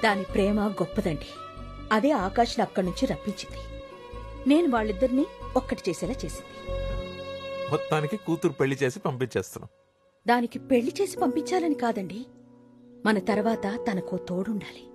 S2: దాని ప్రేమ గొప్పదండి. అదే ఆకాష్ని అక్కడి నుంచి రప్పించింది. నేను వాళ్ళిద్దరినీ ఒక్కటి చేసేలా చేసింది.
S12: మొత్తానికి కూతురు పెళ్లి చేసి పంపించేస్తున్నాం.
S2: దానికి పెళ్లి చేసి పంపించాలని కాదండి, మన తర్వాత తనకో తోడుండాలి.